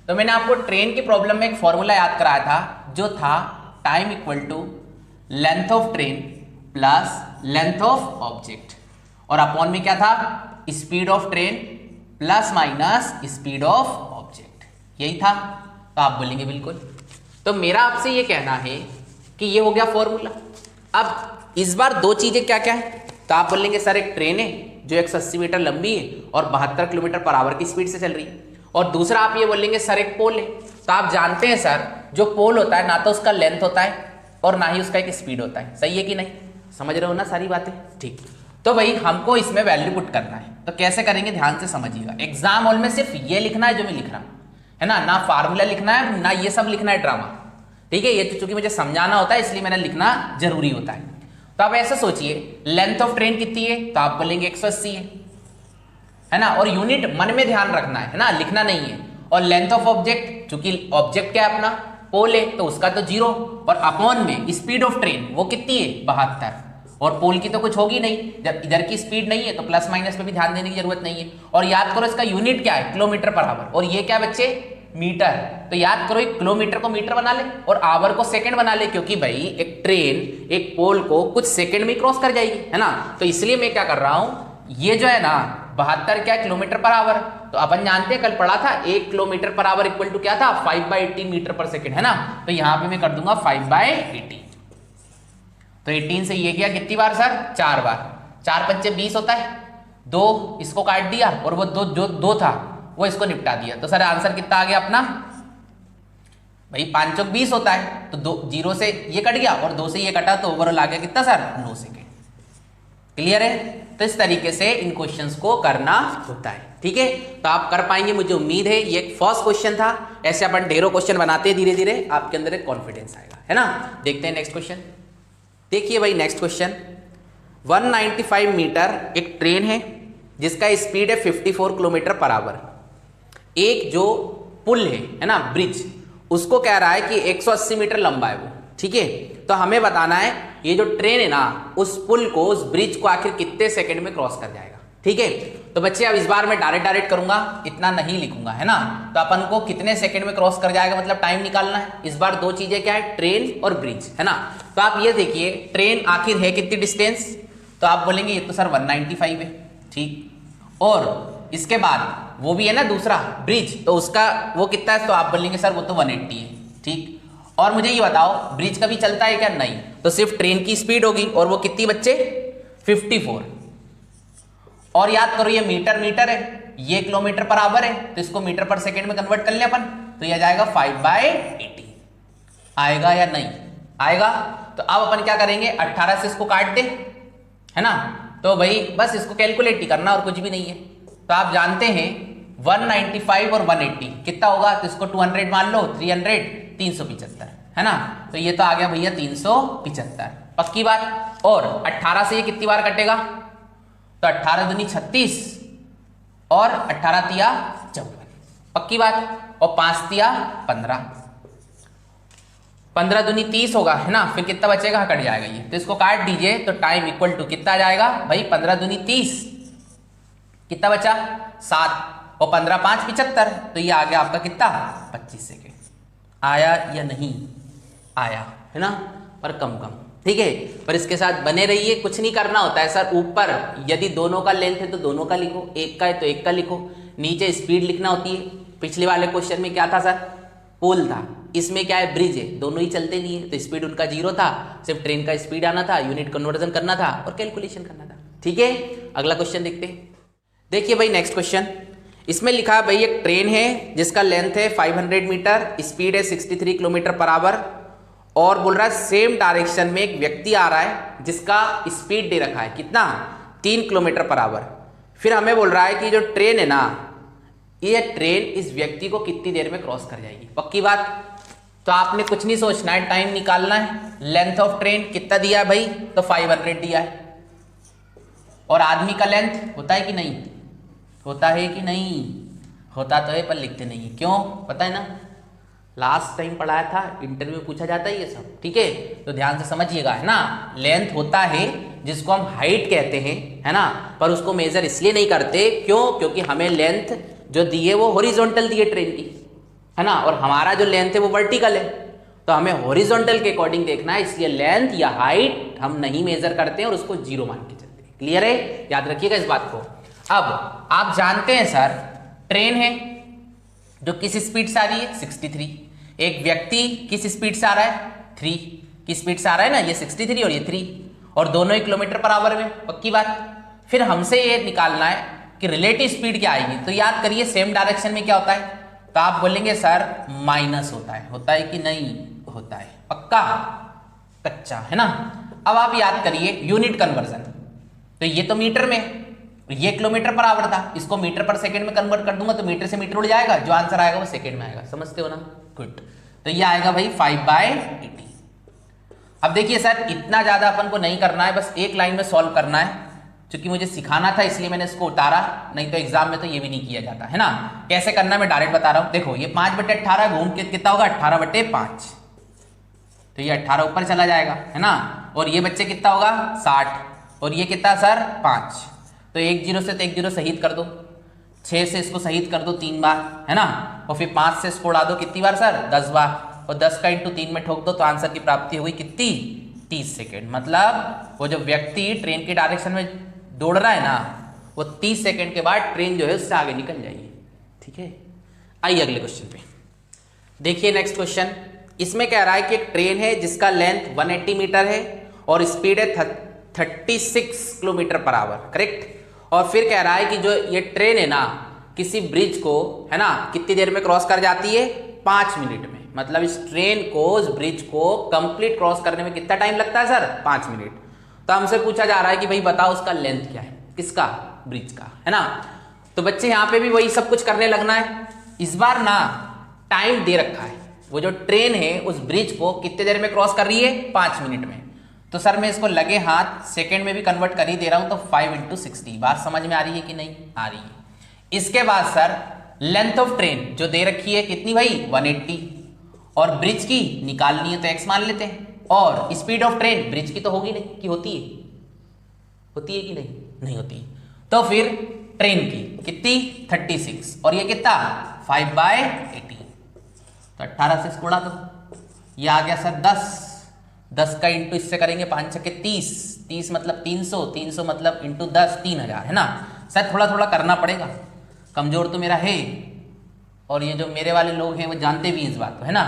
S1: तो मैंने आपको ट्रेन की प्रॉब्लम में एक फॉर्मूला याद कराया था जो था time equal to length of train plus length of object, और अपॉन में क्या था, speed of train plus minus speed of object, यही था। तो आप बोलेंगे बिल्कुल। तो मेरा आपसे ये कहना है कि ये हो गया फॉर्मूला। अब इस बार दो चीजें क्या क्या है, तो आप बोलेंगे सर एक ट्रेन है जो 180 मीटर लंबी है और 72 किलोमीटर पर आवर की स्पीड से चल रही है, और दूसरा आप ये बोलेंगे सर एक पोल है। तो आप जानते हैं सर जो पोल होता है ना तो उसका लेंथ होता है और ना ही उसका एक स्पीड होता है, सही है कि नहीं, समझ रहे हो ना सारी बातें, ठीक। तो भाई हमको इसमें वैल्यू पुट करना है, तो कैसे करेंगे ध्यान से समझिएगा। एग्जाम हॉल में सिर्फ ये लिखना है जो मैं लिख रहा हूं, है ना फार्मूला लिखना है ना ये सब लिखना है ड्रामा, ठीक है। ये तो चूंकि मुझे समझाना होता है इसलिए मैंने लिखना जरूरी होता है। तो आप ऐसे सोचिए लेंथ ऑफ ट्रेन कितनी है, तो आप बोलेंगे 180 है ना, और यूनिट मन में ध्यान रखना है ना, लिखना नहीं है। और लेंथ ऑफ ऑब्जेक्ट, चूंकि ऑब्जेक्ट क्या है अपना पोल है तो उसका तो 0, और अपॉन में स्पीड ऑफ ट्रेन वो कितनी है 72, और पोल की तो कुछ होगी नहीं, जब इधर की स्पीड नहीं है तो प्लस माइनस पे भी ध्यान देने की जरूरत नहीं है। और याद करो इसका यूनिट क्या है, किलोमीटर पर आवर, और ये क्या बच्चे मीटर, तो याद करो एक किलोमीटर को मीटर बना ले और आवर को सेकंड बना ले, क्योंकि भाई एक ट्रेन एक पोल को कुछ सेकंड में क्रॉस कर जाएगी, है ना। तो इसलिए मैं क्या कर रहा हूं, ये जो है ना 72 क्या किलोमीटर पर आवर, तो अपन जानते हैं कल पढ़ा था 1 kilometre per hour equal to क्या था 5/18 मीटर पर सेकंड, है ना। तो यहां पे मैं कर दूंगा 5/18, तो 18 से ये किया कितनी बार सर 4 बार, 4 पंचे 20 होता है, 2 इसको काट दिया और वो दो था वो इसको निपटा दिया, तो सर आंसर कितना आ गया अपना भाई 5 चौक 20 होता है, तो 0 से ये कट गया और 2 से ये कटा, तो ओवरऑल आ गया कितना सर 9 सेकेंड। क्लियर है, तो इस तरीके से इन क्वेश्चंस को करना होता है, ठीक है। तो आप कर पाएंगे मुझे उम्मीद है। ये एक फर्स्ट क्वेश्चन था, ऐसे अपन ढेरों क्वेश्चन बनाते हैं, धीरे धीरे आपके अंदर एक कॉन्फिडेंस आएगा, है ना। देखते हैं नेक्स्ट क्वेश्चन। देखिए भाई नेक्स्ट क्वेश्चन, 195 मीटर एक ट्रेन है जिसका स्पीड है 54 किलोमीटर पर आवर, एक जो पुल है ना ब्रिज, उसको कह रहा है कि 180 मीटर लंबा है वो, ठीक है। तो हमें बताना है ये जो ट्रेन है ना उस पुल को उस ब्रिज को आखिर कितने सेकंड में क्रॉस कर जाएगा, ठीक है। तो बच्चे अब इस बार मैं डायरेक्ट करूंगा, इतना नहीं लिखूंगा, है ना। तो अपन को कितने सेकंड में क्रॉस कर जाएगा मतलब टाइम निकालना है। इस बार दो चीजें क्या है, ट्रेन और ब्रिज, है ना। तो आप ये देखिए ट्रेन आखिर है कितनी डिस्टेंस, तो आप बोलेंगे ये तो सर 195 है, ठीक। और इसके बाद वो भी है ना दूसरा ब्रिज, तो उसका वो कितना है, तो आप बोलेंगे सर वो तो 180 है, ठीक। और मुझे ये बताओ ब्रिज कभी चलता है क्या, नहीं, तो सिर्फ ट्रेन की स्पीड होगी, और वो कितनी बच्चे 54। और याद करो ये मीटर है, ये किलोमीटर पर आवर है, तो इसको मीटर पर सेकंड में कन्वर्ट कर ले अपन, तो ये आ जाएगा 5/80। आएगा या नहीं आएगा। तो अब अपन क्या करेंगे, 18 से इसको काट दे, है ना। तो भाई बस इसको कैलकुलेट ही करना और कुछ भी नहीं है। तो आप जानते हैं 195 और 180 कितना होगा, तो इसको 200 मान लो, 300 375, है ना। तो ये तो आ गया भैया 375, पक्की बात। और 18 से ये कितनी बार कटेगा, तो 18 दूनी 36 और 18 तिया 54, पक्की बात। और 5 तिया 15, 15 दूनी 30 होगा, है ना। फिर कितना बचेगा, कट जाएगा ये, तो इसको काट दीजिए, तो टाइम इक्वल टू कितना आ जाएगा भाई 15 दूनी 30, कितना बचा 7, और 15 5 75, तो ये आ गया आपका कितना 25 सेकेंड। आया या नहीं आया, है ना, पर कम, ठीक है। पर इसके साथ बने रहिए, कुछ नहीं करना होता है सर। ऊपर यदि दोनों का लेंथ है तो दोनों का लिखो, एक का है तो एक का लिखो, नीचे स्पीड लिखना होती है। पिछले वाले क्वेश्चन में क्या था सर, पोल था, इसमें क्या है ब्रिज है, दोनों ही चलते नहीं है, तो स्पीड उनका 0 था, सिर्फ ट्रेन का स्पीड आना था, यूनिट कन्वर्जन करना था और कैलकुलेशन करना था, ठीक है। अगला क्वेश्चन देखते हैं। देखिए भाई नेक्स्ट क्वेश्चन, इसमें लिखा है भाई एक ट्रेन है जिसका लेंथ है 500 मीटर, स्पीड है 63 किलोमीटर पर आवर, और बोल रहा है सेम डायरेक्शन में एक व्यक्ति आ रहा है जिसका स्पीड दे रखा है कितना 3 किलोमीटर पर आवर। फिर हमें बोल रहा है कि जो ट्रेन है ना, ये ट्रेन इस व्यक्ति को कितनी देर में क्रॉस कर जाएगी, पक्की बात। तो आपने कुछ नहीं सोचना है, टाइम निकालना है। लेंथ ऑफ ट्रेन कितना दिया है भाई, तो 500 दिया है। और आदमी का लेंथ होता है कि नहीं, होता है कि नहीं, होता तो है पर लिखते नहीं है, क्यों पता है ना, लास्ट टाइम पढ़ाया था, इंटरव्यू में पूछा जाता है ये सब, ठीक है। तो ध्यान से समझिएगा, है ना। लेंथ होता है जिसको हम हाइट कहते हैं, है ना, पर उसको मेजर इसलिए नहीं करते, क्यों, क्योंकि हमें लेंथ जो दी है वो हॉरिजॉन्टल दी है ट्रेन की, है ना, और हमारा जो लेंथ है वो वर्टिकल है, तो हमें हॉरिजॉन्टल के अकॉर्डिंग देखना है, इसलिए लेंथ या हाइट हम नहीं मेजर करते हैं और उसको 0 मान के चलते हैं। क्लियर है, याद रखिएगा इस बात को। अब आप जानते हैं सर ट्रेन है जो किस स्पीड से आ रही है 63, एक व्यक्ति किस स्पीड से आ रहा है 3 की स्पीड से आ रहा है ना, ये 63 और ये 3, और दोनों ही किलोमीटर पर आवर में, पक्की बात। फिर हमसे ये निकालना है कि रिलेटिव स्पीड क्या आएगी, तो याद करिए सेम डायरेक्शन में क्या होता है, तो आप बोलेंगे सर माइनस होता है कि नहीं होता है, पक्का कच्चा, है ना। अब आप याद करिए यूनिट कन्वर्जन, तो ये तो मीटर में, ये किलोमीटर पर आवर था, इसको मीटर पर सेकंड में कन्वर्ट कर दूंगा तो मीटर से मीटर उड़ जाएगा, जो आंसर आएगा वो सेकंड में आएगा, समझते हो ना, गुड। तो ये आएगा भाई 5/80। अब देखिए सर इतना ज्यादा अपन को नहीं करना है, बस एक लाइन में सॉल्व करना है, क्योंकि मुझे सिखाना था इसलिए मैंने इसको उतारा, नहीं तो एग्जाम में तो ये भी नहीं किया जाता है ना। कैसे करना मैं डायरेक्ट बता रहा हूं। देखो ये 5/18 घूम के कितना होगा 18/5, तो ये 18 ऊपर चला जाएगा है ना। और ये बच्चे कितना होगा 60, और ये कितना सर 5, तो 1 0 से तो 1 0 शहीद कर दो, 6 से इसको शहीद कर दो 3 बार है ना, और फिर 5 से इसको उड़ा दो कितनी बार सर 10 बार, और 10 का इंटू 3 में ठोक दो तो आंसर की प्राप्ति हुई कितनी 30 सेकेंड। मतलब वो जो व्यक्ति ट्रेन के डायरेक्शन में दौड़ रहा है ना, वो 30 सेकेंड के बाद ट्रेन जो है उससे आगे निकल जाएगी। ठीक है, आइए अगले क्वेश्चन पे देखिए। नेक्स्ट क्वेश्चन इसमें कह रहा है कि एक ट्रेन है जिसका लेंथ 180 मीटर है और स्पीड है 36 किलोमीटर पर आवर, करेक्ट। और फिर कह रहा है कि जो ये ट्रेन है ना किसी ब्रिज को है ना कितनी देर में क्रॉस कर जाती है 5 मिनट में। मतलब इस ट्रेन को उस ब्रिज को कंप्लीट क्रॉस करने में कितना टाइम लगता है सर 5 मिनट। तो हमसे पूछा जा रहा है कि भाई बताओ उसका लेंथ क्या है, किसका, ब्रिज का, है ना। तो बच्चे यहाँ पे भी वही सब कुछ करने लगना है। इस बार ना टाइम दे रखा है, वो जो ट्रेन है उस ब्रिज को कितने देर में क्रॉस कर रही है 5 मिनट में। तो सर मैं इसको लगे हाथ सेकंड में भी कन्वर्ट कर ही दे रहा हूं, तो 5 × 60। बात समझ में आ रही है कि नहीं आ रही है। इसके बाद सर लेंथ ऑफ ट्रेन जो दे रखी है कितनी भाई 180, और ब्रिज की निकालनी है तो x मान लेते हैं, और स्पीड ऑफ ट्रेन ब्रिज की तो होगी नहीं कि होती है, होती है कि नहीं होती। तो फिर ट्रेन की कितनी 36, और ये कितना 5/80, तो 18 से उड़ा दो, ये आ गया सर 10 का इंटू इससे करेंगे 5 छक्के 30 मतलब 300, 300 मतलब इंटू 10 3000 है ना। सर थोड़ा थोड़ा करना पड़ेगा, कमजोर तो मेरा है, और ये जो मेरे वाले लोग हैं वो जानते भी इस बात को है ना,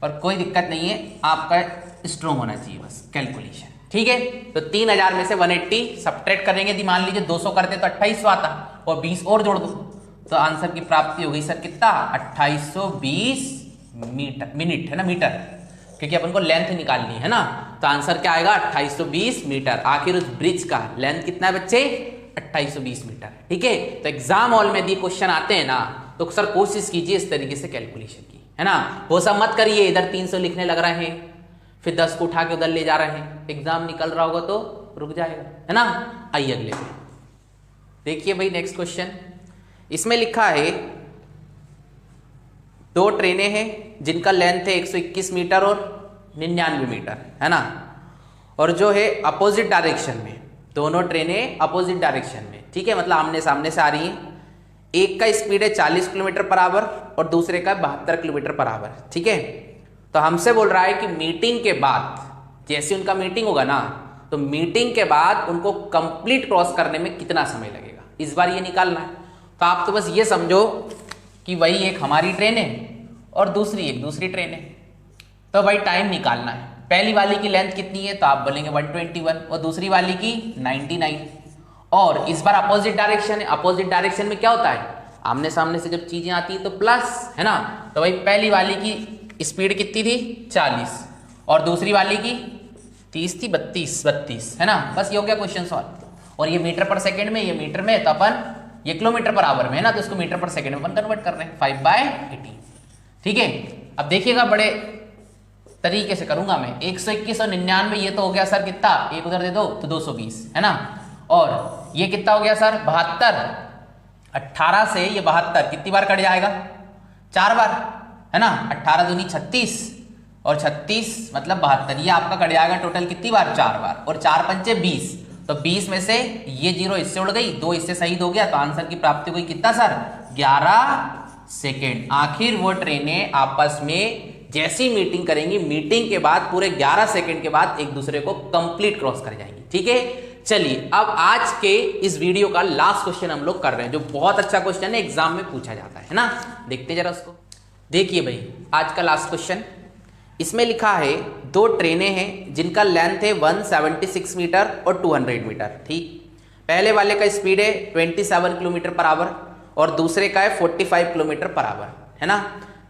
S1: पर कोई दिक्कत नहीं है, आपका स्ट्रॉन्ग होना चाहिए बस कैलकुलेशन। ठीक है, तो 3000 में से 180 सब्ट्रैक्ट करेंगे, यदि मान लीजिए 200 करते तो 2800 आता, और 20 और जोड़ दो, तो आंसर की प्राप्ति हो गई सर कितना 2820 मिनट है ना, मीटर, क्योंकि अपन को लेंथ निकालनी है ना। तो आंसर क्या आएगा 2820 मीटर। आखिर उस ब्रिज का लेंथ कितना है बच्चे 2820 मीटर। ठीक है, तो एग्जाम हॉल में यदि क्वेश्चन आते हैं ना तो सर कोशिश कीजिए इस तरीके से कैलकुलेशन की, है ना। वो सब मत करिए इधर 300 लिखने लग रहे हैं फिर 10 को उठा के उधर ले जा रहे हैं, एग्जाम निकल रहा होगा तो रुक जाएगा, है ना। आइए अगले पे देखिए भाई। नेक्स्ट क्वेश्चन इसमें लिखा है 2 ट्रेनें हैं जिनका लेंथ है 121 मीटर और 99 मीटर, है ना। और जो है अपोजिट डायरेक्शन में, दोनों ट्रेनें अपोजिट डायरेक्शन में, ठीक है, मतलब आमने सामने से आ रही हैं। एक का स्पीड है 40 किलोमीटर पर आवर और दूसरे का 72 किलोमीटर पर आवर। ठीक है, तो हमसे बोल रहा है कि मीटिंग के बाद, जैसे उनका मीटिंग होगा ना, तो मीटिंग के बाद उनको कंप्लीट क्रॉस करने में कितना समय लगेगा, इस बार ये निकालना है। तो आप तो बस ये समझो कि वही एक हमारी ट्रेन है और दूसरी एक दूसरी ट्रेन है, तो भाई टाइम निकालना है। पहली वाली की लेंथ कितनी है तो आप बोलेंगे 121 और दूसरी वाली की 99, और इस बार अपोजिट डायरेक्शन है। अपोजिट डायरेक्शन में क्या होता है, आमने सामने से जब चीजें आती है तो प्लस, है ना। तो भाई पहली वाली की स्पीड कितनी थी 40 और दूसरी वाली की 30 थी 32 है ना। बस ये हो गया क्वेश्चन सॉल्व। और ये मीटर पर सेकंड में, ये मीटर में, तो अपन ये किलोमीटर पर आवर में है ना, तो इसको मीटर पर सेकंड में अपन कन्वर्ट कर रहे हैं 5/80। ठीक है, अब देखिएगा बड़े तरीके से करूंगा मैं। 121 और 99 ये तो हो गया सर कितना, एक उधर दे दो तो 220 है ना। और ये कितना हो गया सर 72, 18 से ये 72 कितनी बार कट जाएगा 4 बार, है ना। 18 दूनी 36 और 36 मतलब 72, ये आपका कट जाएगा टोटल कितनी बार 4 बार, और 4 पंचे 20, तो 20 में से ये 0 इससे उड़ गई, 2 इससे शहीद हो गया, तो आंसर की प्राप्ति हुई कितना सर 11 सेकेंड। आखिर वो ट्रेनें आपस में जैसी मीटिंग करेंगी, मीटिंग के बाद पूरे 11 सेकेंड के बाद एक दूसरे को कंप्लीट क्रॉस कर जाएंगी। ठीक है, चलिए अब आज के इस वीडियो का लास्ट क्वेश्चन हम लोग कर रहे हैं, जो बहुत अच्छा क्वेश्चन है, एग्जाम में पूछा जाता है ना। देखते जरा उसको। देखिए भाई आज का लास्ट क्वेश्चन, इसमें लिखा है 2 ट्रेनें हैं जिनका लेंथ है 176 मीटर और 200 मीटर। ठीक, पहले वाले का स्पीड है 27 किलोमीटर पर आवर और दूसरे का है 45 किलोमीटर पर आवर, है ना।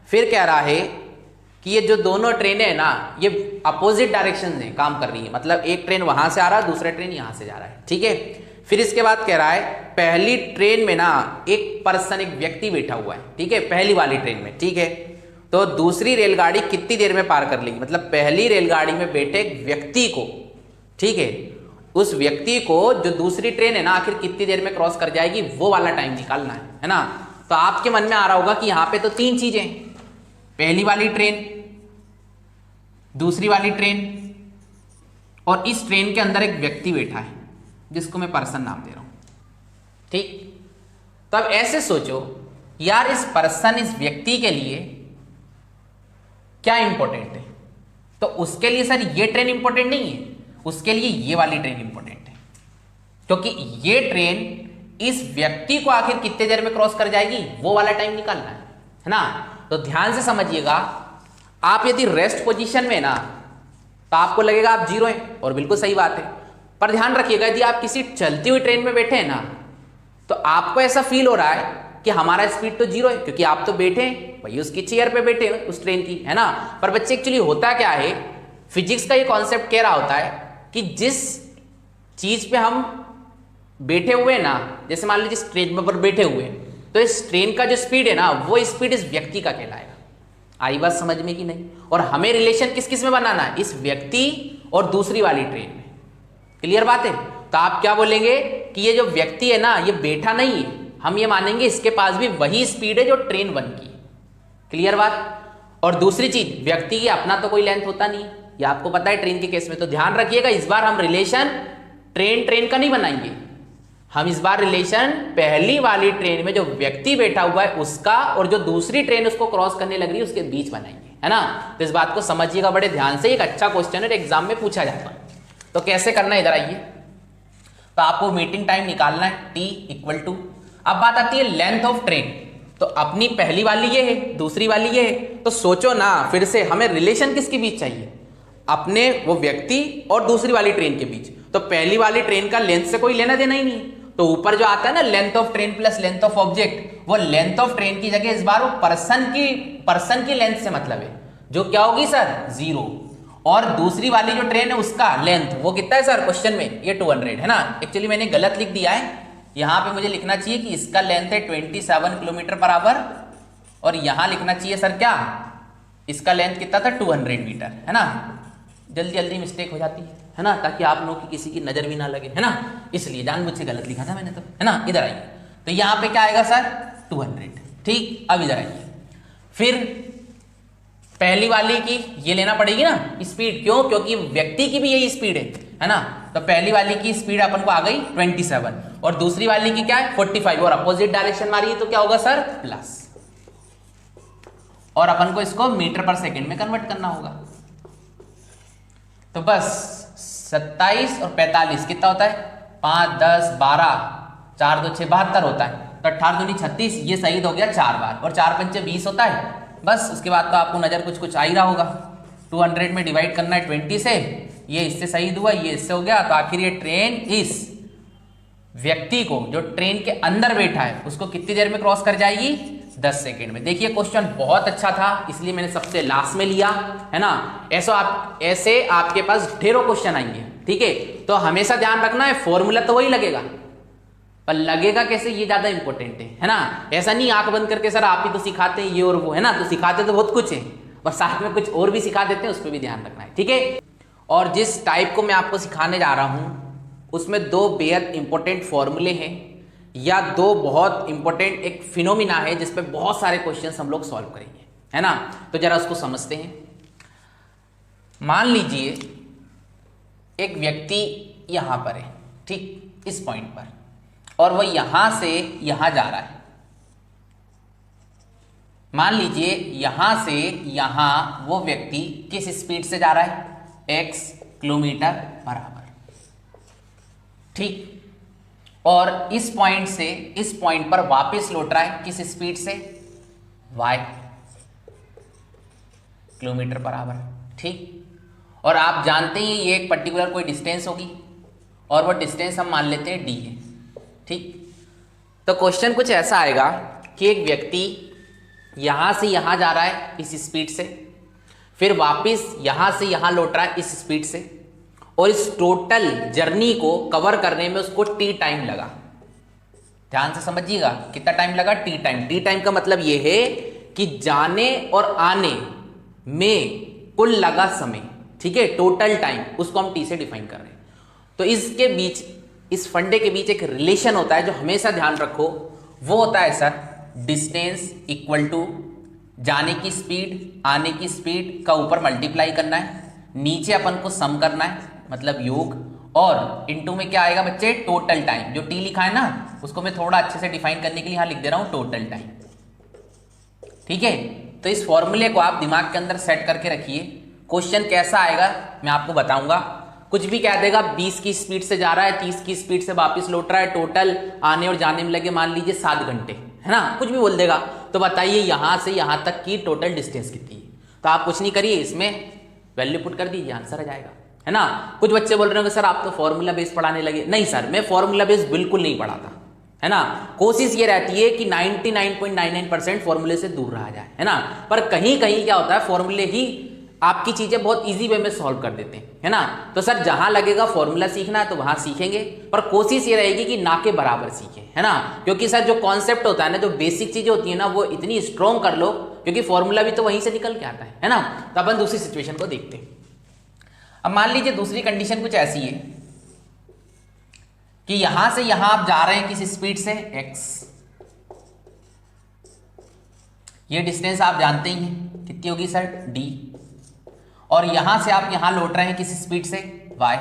S1: फिर कह रहा है कि ये जो दोनों ट्रेनें हैं ना, ये अपोजिट डायरेक्शन में काम कर रही है, मतलब एक ट्रेन वहां से आ रहा है, दूसरा ट्रेन यहां से जा रहा है। ठीक है, फिर इसके बाद कह रहा है पहली ट्रेन में ना एक पर्सन, एक व्यक्ति बैठा हुआ है, ठीक है, पहली वाली ट्रेन में। ठीक है, तो दूसरी रेलगाड़ी कितनी देर में पार कर लेगी, मतलब पहली रेलगाड़ी में बैठे एक व्यक्ति को, ठीक है, उस व्यक्ति को जो दूसरी ट्रेन है ना आखिर कितनी देर में क्रॉस कर जाएगी वो वाला टाइम निकालना है ना। तो आपके मन में आ रहा होगा कि यहां पे तो तीन चीजें, पहली वाली ट्रेन, दूसरी वाली ट्रेन और इस ट्रेन के अंदर एक व्यक्ति बैठा है जिसको मैं पर्सन नाम दे रहा हूं। ठीक, तो अब ऐसे सोचो यार इस पर्सन, इस व्यक्ति के लिए क्या इंपॉर्टेंट है, तो उसके लिए सर ये ट्रेन इंपॉर्टेंट नहीं है, उसके लिए ये वाली ट्रेन इंपॉर्टेंट है, क्योंकि ये ट्रेन इस व्यक्ति को आखिर कितने देर में क्रॉस कर जाएगी वो वाला टाइम निकालना है ना। तो ध्यान से समझिएगा, आप यदि रेस्ट पोजीशन में ना तो आपको लगेगा आप जीरो हैं और बिल्कुल सही बात है, पर ध्यान रखिएगा यदि आप किसी चलती हुई ट्रेन में बैठे हैं ना तो आपको ऐसा फील हो रहा है कि हमारा स्पीड तो जीरो है, क्योंकि आप तो बैठे हैं भाई उसकी चेयर पे बैठे हैं उस ट्रेन की, है ना। पर बच्चे एक्चुअली होता क्या है, फिजिक्स का ये कॉन्सेप्ट कह रहा होता है कि जिस चीज पे हम बैठे हुए हैं ना, जैसे मान लीजिए जिस ट्रेन पर बैठे हुए हैं तो इस ट्रेन का जो स्पीड है ना वो स्पीड इस व्यक्ति का कहलाएगा। आई बात समझ में कि नहीं? और हमें रिलेशन किस किस में बनाना है, इस व्यक्ति और दूसरी वाली ट्रेन में। क्लियर बात है? तो आप क्या बोलेंगे कि ये जो व्यक्ति है ना ये बैठा नहीं है, हम ये मानेंगे इसके पास भी वही स्पीड है जो ट्रेन 1 की। क्लियर बात? और दूसरी चीज, व्यक्ति की अपना तो कोई लेंथ होता नहीं, ये आपको पता है ट्रेन के केस में। तो ध्यान रखिएगा इस बार हम रिलेशन ट्रेन का नहीं बनाएंगे, हम इस बार रिलेशन पहली वाली ट्रेन में जो व्यक्ति बैठा हुआ है उसका और जो दूसरी ट्रेन उसको क्रॉस करने लग रही है उसके बीच बनाएंगे, है ना। तो इस बात को समझिएगा बड़े ध्यान से, एक अच्छा क्वेश्चन है एग्जाम में पूछा जाता है। तो कैसे करना है इधर आइए, तो आपको मीटिंग टाइम निकालना है t इक्वल टू, अब बात आती है लेंथ ऑफ ट्रेन। तो अपनी पहली वाली ये है, दूसरी वाली ये है, तो सोचो ना फिर से हमें रिलेशन किसके बीच चाहिए, अपने वो व्यक्ति और दूसरी वाली ट्रेन के बीच। तो पहली वाली ट्रेन का लेंथ से कोई लेना देना ही नहीं, तो ऊपर जो आता है ना length of train plus length of object, वो लेंथ ऑफ ट्रेन की जगह इस बार वो पर्सन की लेंथ से मतलब है, जो क्या होगी सर 0। और दूसरी वाली जो ट्रेन है उसका लेंथ वो कितना है सर क्वेश्चन में, ये 200 है ना। एक्चुअली मैंने गलत लिख दिया है, यहां पे मुझे लिखना चाहिए कि इसका लेंथ है 27 किलोमीटर पर आवर, और यहां लिखना चाहिए सर क्या, इसका लेंथ कितना था 200 मीटर, है ना। जल्दी जल्दी मिस्टेक हो जाती है ना, ताकि आप लोगों की किसी की नजर भी ना लगे, है ना, इसलिए जानबूझ के गलत लिखा था मैंने तो, है ना। इधर आइए, तो यहां पे क्या आएगा सर 200। ठीक, अब इधर आइए, फिर पहली वाली की ये लेना पड़ेगी ना स्पीड, क्यों, क्योंकि व्यक्ति की भी यही स्पीड है ना। तो पहली वाली की स्पीड अपन को आ गई 27 और दूसरी वाली की क्या है 45, और अपोजिट डायरेक्शन मारी तो क्या होगा सर प्लस, और अपन को इसको मीटर पर सेकंड में कन्वर्ट करना होगा। तो बस 27 और 45 कितना होता है 5 10 12 4 2 6 72 होता है, तो 18 दूनी 36, ये शहीद हो गया 4 बार, और 4 पंचे 20 होता है। बस उसके बाद तो आपको नजर कुछ आ ही रहा होगा, 200 में डिवाइड करना है 20 से, ये इससे शहीद हुआ, ये इससे हो गया, तो आखिर ये ट्रेन इस व्यक्ति को जो ट्रेन के अंदर बैठा है उसको कितनी देर में क्रॉस कर जाएगी 10 सेकेंड में। देखिए क्वेश्चन बहुत अच्छा था इसलिए मैंने सबसे लास्ट में लिया, है ना। ऐसे आपके पास ढेरों क्वेश्चन आएंगे, ठीक है। तो हमेशा ध्यान रखना है फॉर्मूला तो वही लगेगा, पर लगेगा कैसे ये ज्यादा इंपॉर्टेंट है ना। ऐसा नहीं आंख बंद करके सर आप ही तो सिखाते हैं ये और वो, है ना, तो सिखाते तो बहुत कुछ है और साथ में कुछ और भी सिखा देते हैं, उस पर भी ध्यान रखना है, ठीक है। और जिस टाइप को मैं आपको सिखाने जा रहा हूं उसमें 2 बेहद इंपॉर्टेंट फॉर्मूले हैं, या 2 बहुत इंपॉर्टेंट एक फिनोमिना है जिसपे बहुत सारे क्वेश्चंस हम लोग सॉल्व करेंगे, है ना। तो जरा उसको समझते हैं। मान लीजिए एक व्यक्ति यहां पर है, ठीक, इस पॉइंट पर, और वो यहां से यहां जा रहा है। मान लीजिए यहां से यहां वो व्यक्ति किस स्पीड से जा रहा है x किलोमीटर पर आवर, ठीक। और इस पॉइंट से इस पॉइंट पर वापस लौट रहा है किस स्पीड से y किलोमीटर पर आवर, ठीक। और आप जानते हैं ये एक पर्टिकुलर कोई डिस्टेंस होगी और वो डिस्टेंस हम मान लेते हैं d है, ठीक। तो क्वेश्चन कुछ ऐसा आएगा कि एक व्यक्ति यहां से यहां जा रहा है इस स्पीड से, फिर वापस यहां से यहां लौट रहा है इस स्पीड से, और इस टोटल जर्नी को कवर करने में उसको t टाइम लगा। ध्यान से समझिएगा कितना टाइम लगा, t टाइम। t टाइम का मतलब यह है कि जाने और आने में कुल लगा समय, ठीक है, टोटल टाइम, उसको हम t से डिफाइन कर रहे हैं। तो इसके बीच, इस फंडे के बीच एक रिलेशन होता है जो हमेशा ध्यान रखो, वो होता है सर डिस्टेंस इक्वल टू जाने की स्पीड आने की स्पीड का ऊपर मल्टीप्लाई करना है, नीचे अपन को सम करना है मतलब योग, और इनटू में क्या आएगा बच्चे, टोटल टाइम। जो टी लिखा है ना उसको मैं थोड़ा अच्छे से डिफाइन करने के लिए यहां लिख दे रहा हूं टोटल टाइम। ठीक है, तो इस फॉर्मूले को आप दिमाग के अंदर सेट करके रखिए। क्वेश्चन कैसा आएगा मैं आपको बताऊंगा। कुछ भी कह देगा 20 की स्पीड से जा रहा है, 30 की स्पीड से वापस लौट रहा है, टोटल आने और जाने में लगे मान लीजिए 7 घंटे, है ना, कुछ भी बोल देगा। तो बताइए यहां से यहां तक की टोटल डिस्टेंस कितनी है। तो आप कुछ नहीं करिए, इसमें वैल्यू पुट कर दीजिए, आंसर आ जाएगा, है ना। कुछ बच्चे बोल रहे होंगे सर आप तो फॉर्मूला बेस पढ़ाने लगे। नहीं सर, मैं फॉर्मूला बेस बिल्कुल नहीं पढ़ाता, है ना। कोशिश ये रहती है कि 99.99% फॉर्मूले से दूर रहा जाए, है ना। पर कहीं कहीं क्या होता है, फॉर्मूले ही आपकी चीजें बहुत इजी वे में सॉल्व कर देते हैं, है ना। तो सर जहां लगेगा फॉर्मूला सीखना है तो वहां सीखेंगे, पर कोशिश ये रहेगी कि ना के बराबर सीखें, है ना। क्योंकि सर जो कॉन्सेप्ट होता है ना, जो बेसिक चीजें होती है ना, वो इतनी स्ट्रॉन्ग कर लो, क्योंकि फॉर्मूला भी तो वहीं से निकल के आता है ना। तो अपन दूसरी सिचुएशन को देखते हैं। अब मान लीजिए दूसरी कंडीशन कुछ ऐसी है कि यहां से यहां आप जा रहे हैं किस स्पीड से, x, ये डिस्टेंस आप जानते ही हैं कितनी होगी सर, d, और यहां से आप यहां लौट रहे हैं किस स्पीड से, y।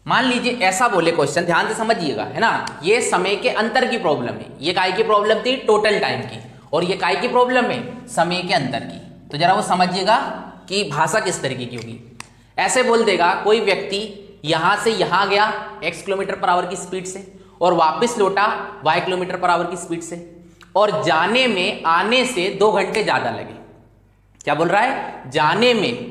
S1: मान लीजिए ऐसा बोले क्वेश्चन, ध्यान से समझिएगा, है ना। ये समय के अंतर की प्रॉब्लम है, ये काय की प्रॉब्लम थी, टोटल टाइम की, और ये काय की प्रॉब्लम है, समय के अंतर की। तो जरा वो समझिएगा कि भाषा किस तरीके की होगी। ऐसे बोल देगा कोई व्यक्ति यहां से यहां गया x किलोमीटर पर आवर की स्पीड से और वापस लौटा y किलोमीटर पर आवर की स्पीड से, और जाने में आने से 2 घंटे ज्यादा लगे। क्या बोल रहा है, जाने में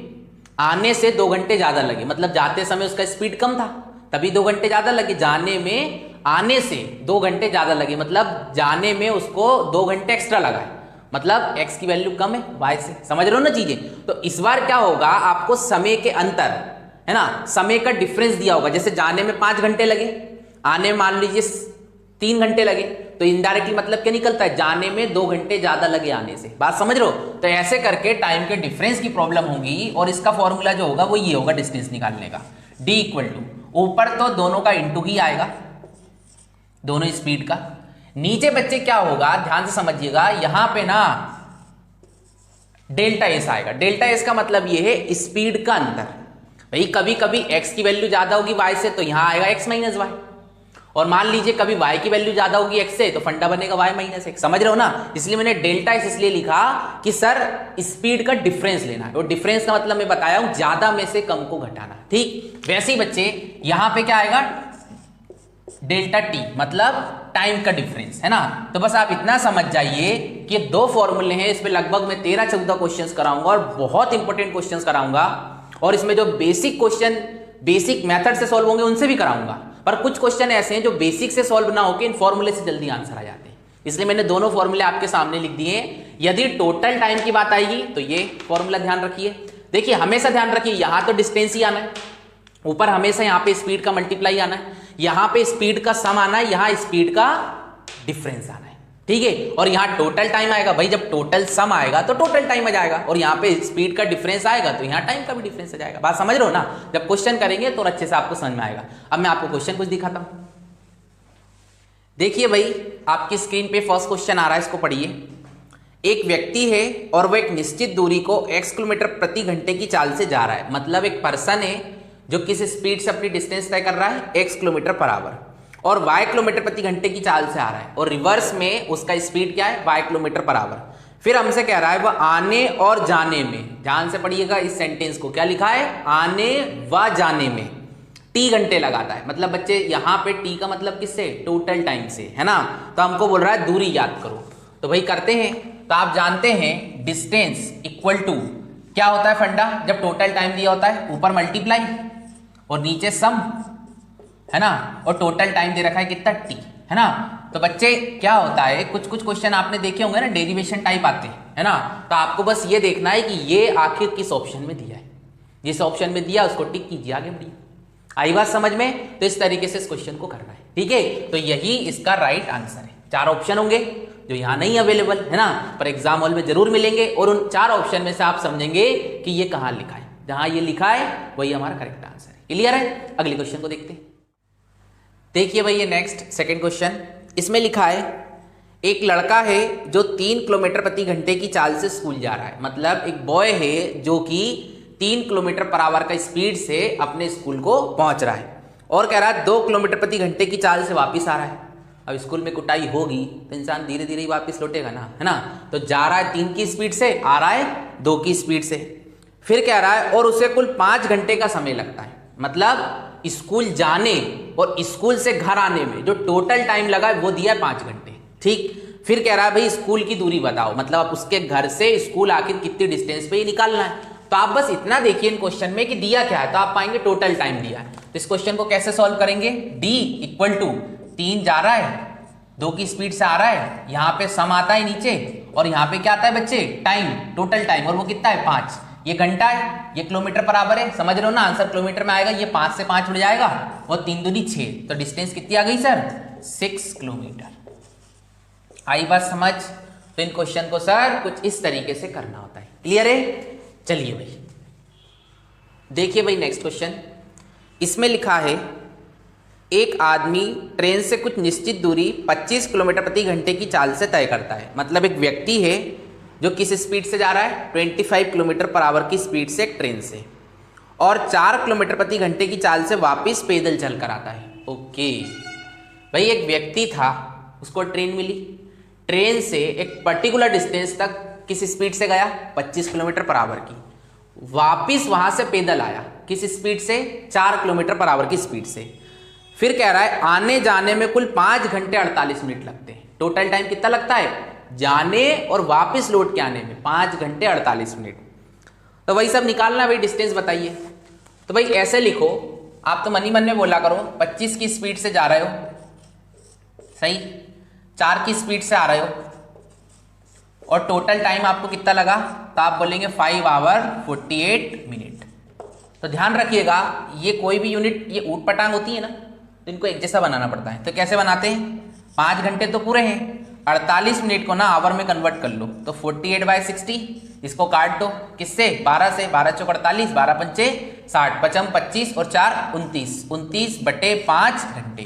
S1: आने से 2 घंटे ज्यादा लगे, मतलब जाते समय उसका स्पीड कम था तभी 2 घंटे ज्यादा लगे, जाने में आने से 2 घंटे ज्यादा लगे, मतलब जाने में उसको 2 घंटे एक्स्ट्रा लगा है, मतलब x की वैल्यू कम है y से। समझ रहे हो ना चीजें। तो इस बार क्या होगा, आपको समय के अंतर, है ना, समय का डिफरेंस दिया होगा। जैसे जाने में 5 घंटे लगे, आने में मान लीजिए 3 घंटे लगे, तो इनडायरेक्टली मतलब क्या निकलता है, जाने में 2 घंटे ज्यादा लगे आने से। बात समझ रहे हो। तो ऐसे करके टाइम के डिफरेंस की प्रॉब्लम होगी, और इसका फॉर्मूला जो होगा वो ये होगा डिस्टेंस निकालने का, d इक्वल टू, ऊपर तो दोनों का इंटू ही आएगा, दोनों स्पीड का। नीचे बच्चे क्या होगा, ध्यान से समझिएगा, यहां पे ना डेल्टा एस आएगा। डेल्टा एस का मतलब ये है स्पीड का अंतर। भाई कभी कभी x की वैल्यू ज्यादा होगी y से, तो यहां आएगा x माइनस वाई, और मान लीजिए कभी y की वैल्यू ज्यादा होगी x से, तो फंडा बनेगा y माइनस x। समझ रहे हो ना। इसलिए मैंने डेल्टा एस इसलिए लिखा कि सर स्पीड का डिफरेंस लेना है, और डिफरेंस का मतलब मैं बताया हूं ज्यादा में से कम को घटाना। ठीक वैसे ही बच्चे यहां पे क्या आएगा, डेल्टा टी, मतलब टाइम का डिफरेंस, है ना। तो बस आप इतना समझ जाइए कि 2 फॉर्मूले हैं, इस पे लगभग मैं 13-14 क्वेश्चंस कराऊंगा, और बहुत इंपॉर्टेंट क्वेश्चंस कराऊंगा, और इसमें जो बेसिक क्वेश्चन बेसिक मेथड से सॉल्व होंगे उनसे भी कराऊंगा। पर कुछ क्वेश्चन ऐसे हैं जो बेसिक से सॉल्व ना होकर इन फॉर्मूले से जल्दी आंसर आ जाते हैं, इसलिए मैंने दोनों फॉर्मूले आपके सामने लिख दिए। यदि टोटल टाइम की बात आएगी तो ये फॉर्मूला ध्यान रखिए। देखिए हमेशा ध्यान रखिए, यहां तो डिस्टेंस ही आना है, ऊपर हमेशा यहां पे स्पीड का मल्टीप्लाई आना है, यहां पे स्पीड का सम आना है, यहां स्पीड का डिफरेंस आना है। ठीक है, और यहां टोटल टाइम आएगा। भाई जब टोटल सम आएगा तो टोटल टाइम आ जाएगा, और यहां पे स्पीड का डिफरेंस आएगा तो यहां टाइम का भी डिफरेंस आ जाएगा। बात समझ रहे हो ना। जब क्वेश्चन करेंगे तो अच्छे से आपको समझ में आएगा। अब मैं आपको क्वेश्चन कुछ दिखाता हूं। देखिए भाई आपकी स्क्रीन पे फर्स्ट क्वेश्चन आ रहा है, इसको पढ़िए। एक व्यक्ति है और वह एक निश्चित दूरी को x किलोमीटर प्रति घंटे की चाल से जा रहा है, मतलब एक पर्सन है जो किस स्पीड से अपनी डिस्टेंस तय कर रहा है, x किलोमीटर पर आवर, और y किलोमीटर प्रति घंटे की चाल से आ रहा है, और रिवर्स में उसका स्पीड क्या है, y किलोमीटर पर आवर। फिर हमसे कह रहा है वह आने और जाने में, ध्यान से पढ़िएगा इस सेंटेंस को, क्या लिखा है, आने व जाने में t घंटे लगाता है। मतलब बच्चे यहाँ पे t का मतलब किससे, टोटल टाइम से, है ना। तो हमको बोल रहा है दूरी याद करो, तो भाई करते हैं। तो आप जानते हैं डिस्टेंस इक्वल टू क्या होता है फंडा, जब टोटल टाइम दिया होता है ऊपर मल्टीप्लाई और नीचे सम, है ना, और टोटल टाइम दे रखा है कितना, t, है ना। तो बच्चे क्या होता है, कुछ कुछ क्वेश्चन आपने देखे होंगे ना, डेरिवेशन टाइप आते हैं, है ना। तो आपको बस ये देखना है कि ये आखिर किस ऑप्शन में दिया है, जिस ऑप्शन में दिया उसको टिक कीजिए, आगे बढ़िए। आई बात समझ में। तो इस तरीके से इस क्वेश्चन को करना है, ठीक है। तो यही इसका राइट आंसर है। 4 ऑप्शन होंगे जो यहाँ नहीं अवेलेबल, है ना, पर एग्जाम हॉल में जरूर मिलेंगे, और उन 4 ऑप्शन में से आप समझेंगे कि ये कहाँ लिखा है। जहां ये लिखा है वही हमारा करेक्ट आंसर है। क्लियर है? अगले क्वेश्चन को देखते हैं। देखिए भाई ये नेक्स्ट सेकंड क्वेश्चन, इसमें लिखा है एक लड़का है जो 3 किलोमीटर प्रति घंटे की चाल से स्कूल जा रहा है। मतलब एक बॉय है जो कि 3 किलोमीटर पर आवर का स्पीड से अपने स्कूल को पहुंच रहा है और कह रहा है 2 किलोमीटर प्रति घंटे की चाल से वापस आ रहा है। अब स्कूल में कुटाई होगी तो इंसान धीरे धीरे ही वापस लौटेगा ना, है ना। तो जा रहा है 3 की स्पीड से, आ रहा है 2 की स्पीड से। फिर कह रहा है और उसे कुल 5 घंटे का समय लगता है। मतलब स्कूल जाने और स्कूल से घर आने में जो टोटल टाइम लगा है वो दिया है 5 घंटे। ठीक। फिर कह रहा है भाई स्कूल की दूरी बताओ, मतलब आप उसके घर से स्कूल आखिर कितनी डिस्टेंस पे ही निकालना है। तो आप बस इतना देखिए इन क्वेश्चन में कि दिया क्या है, तो आप पाएंगे टोटल टाइम दिया है। तो इस क्वेश्चन को कैसे सॉल्व करेंगे? d इक्वल टू 3 जा रहा है 2 की स्पीड से आ रहा है, यहाँ पे सम आता है नीचे और यहाँ पे क्या आता है बच्चे? टाइम, टोटल टाइम, और वो कितना है? 5। ये घंटा है, ये किलोमीटर पर आवर है, समझ रहे हो ना। आंसर किलोमीटर में आएगा, ये 5 से 5 उड़ जाएगा और 3 दूनी 6, तो डिस्टेंस कितनी आ गई सर? 6 किलोमीटर। आई बात समझ? तो इन क्वेश्चन को सर कुछ इस तरीके से करना होता है। क्लियर है? चलिए भाई देखिए भाई नेक्स्ट क्वेश्चन, इसमें लिखा है एक आदमी ट्रेन से कुछ निश्चित दूरी 25 किलोमीटर प्रति घंटे की चाल से तय करता है। मतलब एक व्यक्ति है जो किस स्पीड से जा रहा है? 25 किलोमीटर पर आवर की स्पीड से एक ट्रेन से, और 4 किलोमीटर प्रति घंटे की चाल से वापस पैदल चल कर आता है। ओके भाई एक व्यक्ति था, उसको ट्रेन मिली, ट्रेन से एक पर्टिकुलर डिस्टेंस तक किस स्पीड से गया? 25 किलोमीटर पर आवर की, वापिस वहां से पैदल आया किस स्पीड से? 4 किलोमीटर पर आवर की स्पीड से। फिर कह रहा है आने जाने में कुल 5 घंटे 48 मिनट लगते हैं। टोटल टाइम कितना लगता है? जाने और वापस लौट के आने में 5 घंटे 48 मिनट। तो वही सब निकालना भाई, डिस्टेंस बताइए। तो भाई ऐसे लिखो, आप तो मन ही मन में बोला करो, 25 की स्पीड से जा रहे हो, सही, 4 की स्पीड से आ रहे हो और टोटल टाइम आपको कितना लगा? तो आप बोलेंगे 5 आवर 48 मिनट। तो ध्यान रखिएगा ये कोई भी यूनिट ये ऊट पटांग होती है ना, तो इनको एक जैसा बनाना पड़ता है। तो कैसे बनाते हैं? 5 घंटे तो पूरे हैं, 48 मिनट को ना आवर में कन्वर्ट कर लो। तो 48/60, इसको काट दो किससे? 12 से। 12 चौक 48, 12 पंचे 60, 55 25 और 4 29, 29/5 घंटे।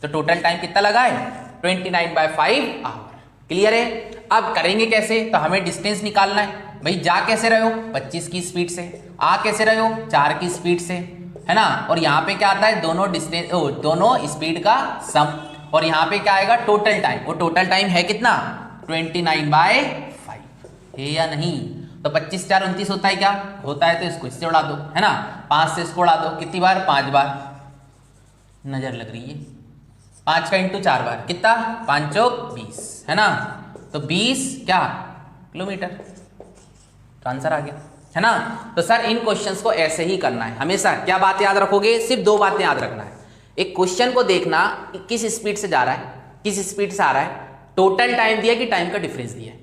S1: तो टोटल टाइम कितना लगा है? 29/5 आवर। क्लियर है? अब करेंगे कैसे? तो हमें डिस्टेंस निकालना है भाई। जा कैसे रहे हो? 25 की स्पीड से। आ कैसे रहे हो? 4 की स्पीड से, है ना। और यहाँ पे क्या आता है? दोनों डिस्टेंस, दोनों स्पीड का सम। और यहाँ पे क्या आएगा? Total time. वो टोटल टाइम है कितना? 29/5 है या नहीं? तो 25 4 29 होता है क्या? होता है। तो इसको इससे उड़ा दो, है ना। 5 से इसको उड़ा दो, कितनी बार? 5 बार। नजर लग रही है? 5 का इंटू 4 बार कितना? 5 चौक 20, है ना। तो 20 क्या? किलोमीटर। तो आंसर आ गया, है ना। तो सर इन क्वेश्चंस को ऐसे ही करना है हमेशा। क्या बात याद रखोगे? सिर्फ 2 बातें याद रखना है। एक क्वेश्चन को देखना किस स्पीड से जा रहा है, किस स्पीड से आ रहा है, टोटल टाइम दिया कि टाइम का डिफरेंस दिया है।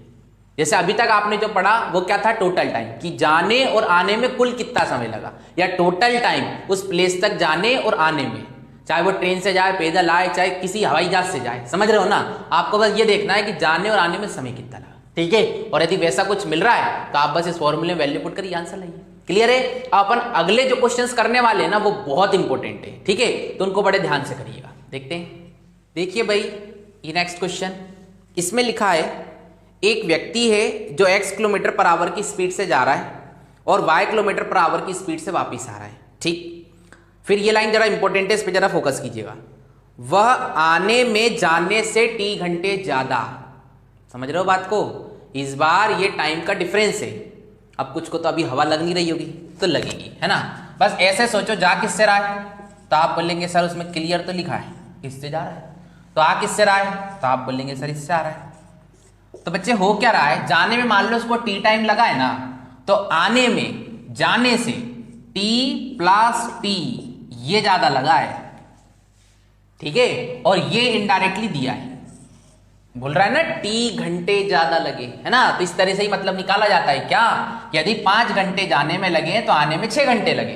S1: जैसे अभी तक आपने जो पढ़ा वो क्या था? टोटल टाइम, कि जाने और आने में कुल कितना समय लगा, या टोटल टाइम उस प्लेस तक जाने और आने में, चाहे वो ट्रेन से जाए, पैदल आए, चाहे किसी हवाई जहाज से जाए। समझ रहे हो ना। आपको बस ये देखना है कि जाने और आने में समय कितना लगा, ठीक है। और यदि वैसा कुछ मिल रहा है तो आप बस इस फॉर्मूले में वैल्यू पुट करिए, आंसर लाइए। क्लियर है? अपन अगले जो क्वेश्चंस करने वाले हैं ना वो बहुत इंपॉर्टेंट है, ठीक है। तो उनको बड़े ध्यान से करिएगा। देखते हैं, देखिए भाई ये नेक्स्ट क्वेश्चन, इसमें लिखा है एक व्यक्ति है जो x किलोमीटर पर आवर की स्पीड से जा रहा है और y किलोमीटर पर आवर की स्पीड से वापस आ रहा है, ठीक। फिर ये लाइन जरा इंपॉर्टेंट है, इस पर जरा फोकस कीजिएगा। वह आने में जाने से t घंटे ज्यादा, समझ रहे हो बात को। इस बार ये टाइम का डिफरेंस है। अब कुछ को तो अभी हवा लग नहीं रही होगी, तो लगेगी, है ना। बस ऐसे सोचो, जा किससे रहा है? तो आप बोलेंगे सर उसमें क्लियर तो लिखा है किससे जा रहा है। तो आ किससे रहा है? तो आप बोलेंगे सर इससे आ रहा है। तो बच्चे हो क्या रहा है? जाने में मान लो उसको टी टाइम लगा है ना, तो आने में जाने से टी प्लस टी ये ज्यादा लगा है, ठीक है। और ये इनडायरेक्टली दिया है, बोल रहा है ना टी घंटे ज्यादा लगे, है ना। तो इस तरह से ही मतलब निकाला जाता है क्या? यदि 5 घंटे जाने में लगे तो आने में 6 घंटे लगे,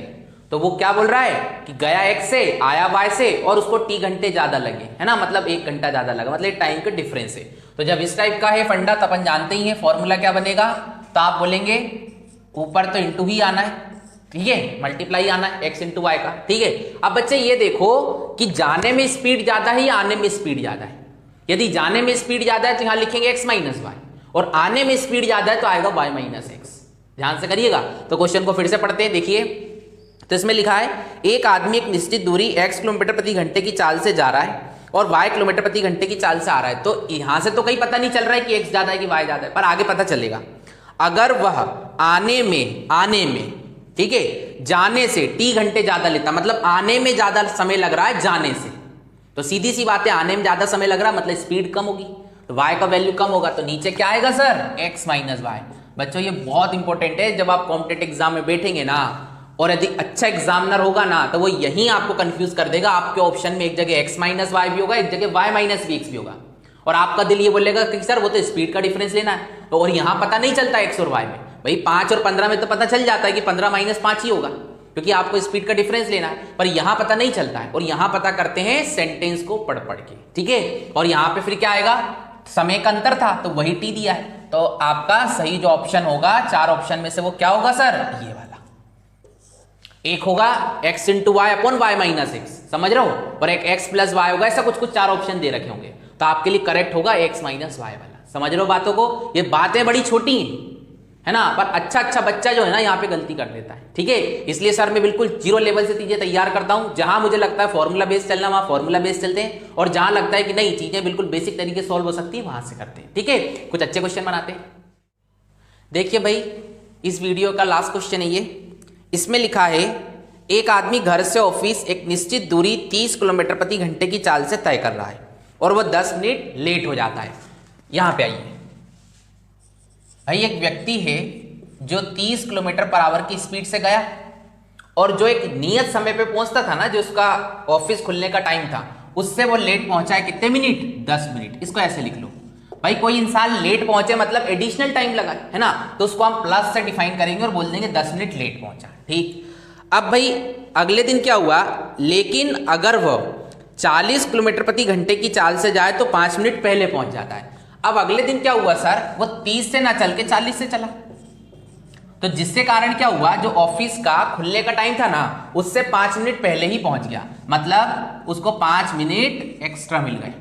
S1: तो वो क्या बोल रहा है कि गया x से, आया y से, और उसको t घंटे ज्यादा लगे, है ना। मतलब 1 घंटा ज्यादा लगा, मतलब टाइम का डिफरेंस है। तो जब इस टाइप का है फंडा तो अपन जानते ही है फॉर्मूला क्या बनेगा। तो आप बोलेंगे ऊपर तो इंटू ही आना है, ठीक है, मल्टीप्लाई आना है x इंटू वाई का। ठीक है, अब बच्चे ये देखो कि जाने में स्पीड ज्यादा है या आने में स्पीड ज्यादा है। यदि जाने में स्पीड ज्यादा है तो यहां लिखेंगे x माइनस वाई, और आने में स्पीड ज्यादा है तो आएगा y माइनस एक्स। ध्यान से करिएगा। तो क्वेश्चन को फिर से पढ़ते हैं, देखिए। तो इसमें लिखा है एक आदमी एक निश्चित दूरी x किलोमीटर प्रति घंटे की चाल से जा रहा है और y किलोमीटर प्रति घंटे की चाल से आ रहा है। तो यहां से तो कहीं पता नहीं चल रहा है कि x ज्यादा है कि y ज्यादा है, पर आगे पता चलेगा। अगर वह आने में ठीक है जाने से t घंटे ज्यादा लेता, मतलब आने में ज्यादा समय लग रहा है जाने से, तो सीधी सी बात है आने में ज्यादा समय लग रहा है मतलब स्पीड कम होगी, तो y का वैल्यू कम होगा, तो नीचे क्या आएगा सर, x माइनस वाई। बच्चों ये बहुत इंपॉर्टेंट है, जब आप कॉम्पिटेटिव एग्जाम में बैठेंगे ना और यदि अच्छा एग्जामिनर होगा ना तो वो यही आपको कंफ्यूज कर देगा। आपके ऑप्शन में एक जगह x माइनस वाई भी होगा, एक जगह y माइनस वी एक्स भी होगा, और आपका दिल ये बोलेगा कि सर वो तो स्पीड का डिफरेंस लेना है, और यहाँ पता नहीं चलता x और y में। भाई 5 और 15 में तो पता चल जाता है कि 15 माइनस 5 ही होगा, क्योंकि आपको स्पीड का डिफरेंस लेना है, पर यहां पता नहीं चलता है, और यहां पता करते हैं सेंटेंस को पढ़ के। ठीक है, और यहां पे फिर क्या आएगा, समय का अंतर था तो वही टी दिया है, तो आपका सही जो ऑप्शन होगा 4 ऑप्शन में से वो क्या होगा सर, ये वाला। एक होगा x into Y upon Y minus X, समझ रहे हो, और एक x प्लस वाई होगा, ऐसा कुछ कुछ 4 ऑप्शन दे रखे होंगे, तो आपके लिए करेक्ट होगा x माइनस वाई वाला। समझ रहे हो बातों को, ये बातें बड़ी छोटी हैं है ना, पर अच्छा बच्चा जो है ना यहाँ पे गलती कर देता है। ठीक है, इसलिए सर मैं बिल्कुल 0 लेवल से चीजें तैयार करता हूँ। जहां मुझे लगता है फॉर्मूला बेस चलना वहां फॉर्मूला बेस चलते हैं, और जहां लगता है कि नहीं चीजें बिल्कुल बेसिक तरीके से सॉल्व हो सकती है वहां से करते हैं। ठीक है, कुछ अच्छे क्वेश्चन बनाते हैं। देखिए भाई, इस वीडियो का लास्ट क्वेश्चन है ये। इसमें लिखा है एक आदमी घर से ऑफिस एक निश्चित दूरी 30 किलोमीटर प्रति घंटे की चाल से तय कर रहा है और वह 10 मिनट लेट हो जाता है। यहां पे आइए भाई, एक व्यक्ति है जो 30 किलोमीटर पर आवर की स्पीड से गया, और जो एक नियत समय पे पहुंचता था ना, जो उसका ऑफिस खुलने का टाइम था, उससे वो लेट पहुंचा है कितने मिनट, 10 मिनट। इसको ऐसे लिख लो भाई, कोई इंसान लेट पहुंचे मतलब एडिशनल टाइम लगा है ना, तो उसको हम प्लस से डिफाइन करेंगे और बोल देंगे 10 मिनट लेट पहुंचा। ठीक, अब भाई अगले दिन क्या हुआ, लेकिन अगर वह 40 किलोमीटर प्रति घंटे की चाल से जाए तो 5 मिनट पहले पहुंच जाता है। अब अगले दिन क्या हुआ सर, वो 30 से ना चल के 40 से चला, तो जिससे कारण क्या हुआ, जो ऑफिस का खुलने का टाइम था ना उससे 5 मिनट पहले ही पहुंच गया, मतलब उसको 5 मिनट एक्स्ट्रा मिल गए।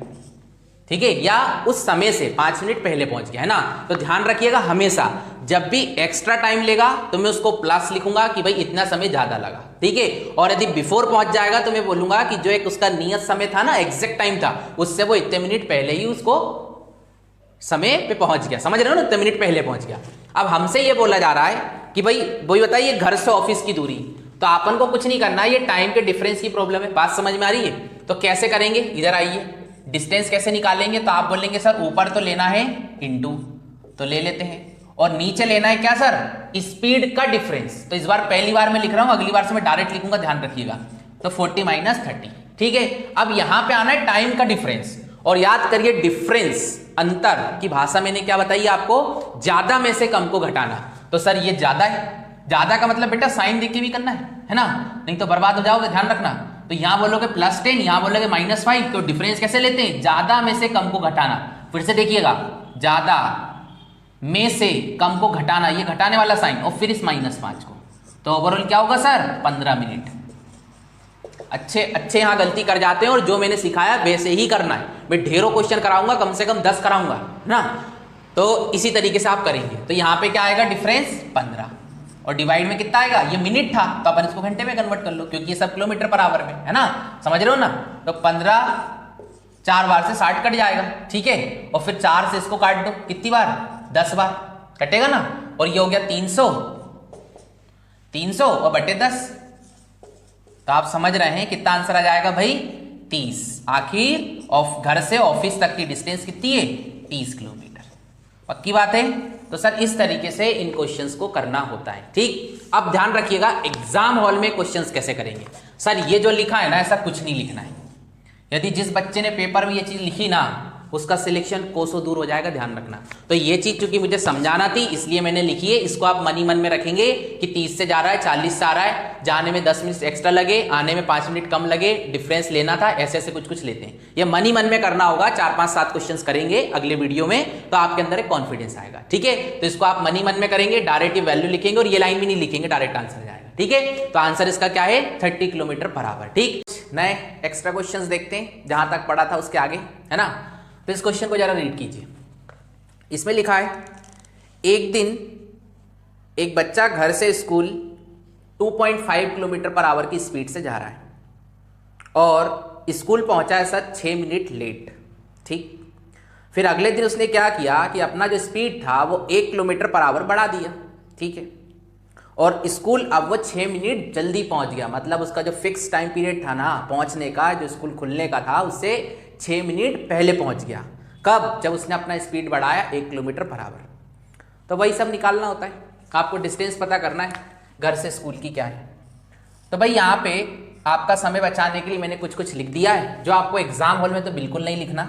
S1: ठीक है, या उस समय से 5 मिनट पहले पहुंच गया है ना। तो ध्यान रखिएगा, हमेशा जब भी एक्स्ट्रा टाइम लेगा तो मैं उसको प्लस लिखूंगा कि भाई इतना समय ज्यादा लगा। ठीक है, और यदि बिफोर पहुंच जाएगा तो मैं बोलूंगा कि जो एक उसका नियत समय था ना, एग्जैक्ट टाइम था, उससे वो इतने मिनट पहले ही उसको समय पे पहुंच गया। समझ रहे हो ना, इतने मिनट पहले पहुंच गया। अब हमसे ये बोला जा रहा है कि भाई वही बताइए घर से ऑफिस की दूरी, तो अपन को कुछ नहीं करना है, ये टाइम के डिफरेंस की प्रॉब्लम है। बात समझ में आ रही है? तो कैसे करेंगे, इधर आइए, डिस्टेंस कैसे निकालेंगे, तो आप बोलेंगे सर ऊपर तो लेना है इंटू, तो ले लेते हैं, और नीचे लेना है क्या सर, स्पीड का डिफरेंस। तो इस बार पहली बार मैं लिख रहा हूं, अगली बार से मैं डायरेक्ट लिखूंगा, ध्यान रखिएगा। तो 40 माइनस 30। ठीक है, अब यहां पे आना है टाइम का डिफरेंस, और याद करिए डिफरेंस अंतर की भाषा मैंने क्या बताई आपको, ज्यादा में से कम को घटाना। तो सर ये ज्यादा है, ज्यादा का मतलब बेटा साइन देख के भी करना है ना, नहीं तो बर्बाद हो जाओगे, ध्यान रखना। तो यहां बोलोगे +10, यहां बोलोगे -5, तो डिफरेंस कैसे लेते हैं, ज्यादा में से कम को घटाना। फिर से देखिएगा, ज्यादा में से कम को घटाना, ये घटाने वाला साइन, और फिर इस -5 को, तो ओवरऑल क्या होगा सर, 15 मिनट। अच्छे यहाँ गलती कर जाते हैं, और जो मैंने सिखाया वैसे ही करना है। मैं ढेरों क्वेश्चन कराऊंगा, कम से कम 10 कराऊंगा ना, तो इसी तरीके से आप करेंगे। तो यहाँ पे क्या आएगा डिफरेंस 15, और डिवाइड में कितना आएगा, ये मिनट था तो अपन इसको घंटे में कन्वर्ट कर लो, क्योंकि ये सब किलोमीटर पर आवर में है ना, समझ रहे हो ना। तो 15 4 बार से 60 कट जाएगा। ठीक है, और फिर 4 से इसको काट दो, कितनी बार, 10 बार कटेगा ना, और ये हो गया 300 और बटे 10, तो आप समझ रहे हैं कितना आंसर आ जाएगा भाई, 30। आखिर घर से ऑफिस तक की डिस्टेंस कितनी है, 30 किलोमीटर। पक्की बात है? तो सर इस तरीके से इन क्वेश्चंस को करना होता है। ठीक, अब ध्यान रखिएगा एग्जाम हॉल में क्वेश्चंस कैसे करेंगे। सर ये जो लिखा है ना, ऐसा कुछ नहीं लिखना है। यदि जिस बच्चे ने पेपर में ये चीज लिखी ना, उसका सिलेक्शन कोसों दूर हो जाएगा, ध्यान रखना। तो ये चीज चूंकि मुझे समझाना थी इसलिए मैंने लिखी है, इसको आप मनी मन में रखेंगे कि 30 से जा रहा है, 40 से आ रहा है, जाने में 10 मिनट एक्स्ट्रा लगे, आने में 5 मिनट कम लगे, डिफरेंस लेना था, ऐसे ऐसे कुछ कुछ लेते हैं। ये मनी मन में करना होगा, 4 5 7 क्वेश्चंस करेंगे अगले वीडियो में, तो आपके अंदर एक कॉन्फिडेंस आएगा। ठीक है, तो इसको आप मनी मन में करेंगे, डायरेक्ट वैल्यू लिखेंगे, और ये लाइन भी नहीं लिखेंगे, डायरेक्ट आंसर जाएगा। ठीक है, तो आंसर इसका क्या है 30 किलोमीटर पर आवर। ठीक, नए एक्स्ट्रा क्वेश्चंस देखते हैं जहां तक पढ़ा था उसके आगे, है ना। तो इस क्वेश्चन को जरा रीड कीजिए। इसमें लिखा है एक दिन एक बच्चा घर से स्कूल 2.5 किलोमीटर पर आवर की स्पीड से जा रहा है और स्कूल पहुंचा है सर 6 मिनट लेट। ठीक, फिर अगले दिन उसने क्या किया कि अपना जो स्पीड था वो 1 किलोमीटर पर आवर बढ़ा दिया। ठीक है, और स्कूल अब वो 6 मिनट जल्दी पहुंच गया, मतलब उसका जो फिक्स टाइम पीरियड था ना पहुंचने का, जो स्कूल खुलने का था, उससे 6 मिनट पहले पहुंच गया। कब? जब उसने अपना स्पीड बढ़ाया 1 किलोमीटर पर आवर। तो वही सब निकालना होता है, आपको डिस्टेंस पता करना है घर से स्कूल की क्या है। तो भाई यहाँ पे आपका समय बचाने के लिए मैंने कुछ कुछ लिख दिया है, जो आपको एग्जाम हॉल में तो बिल्कुल नहीं लिखना,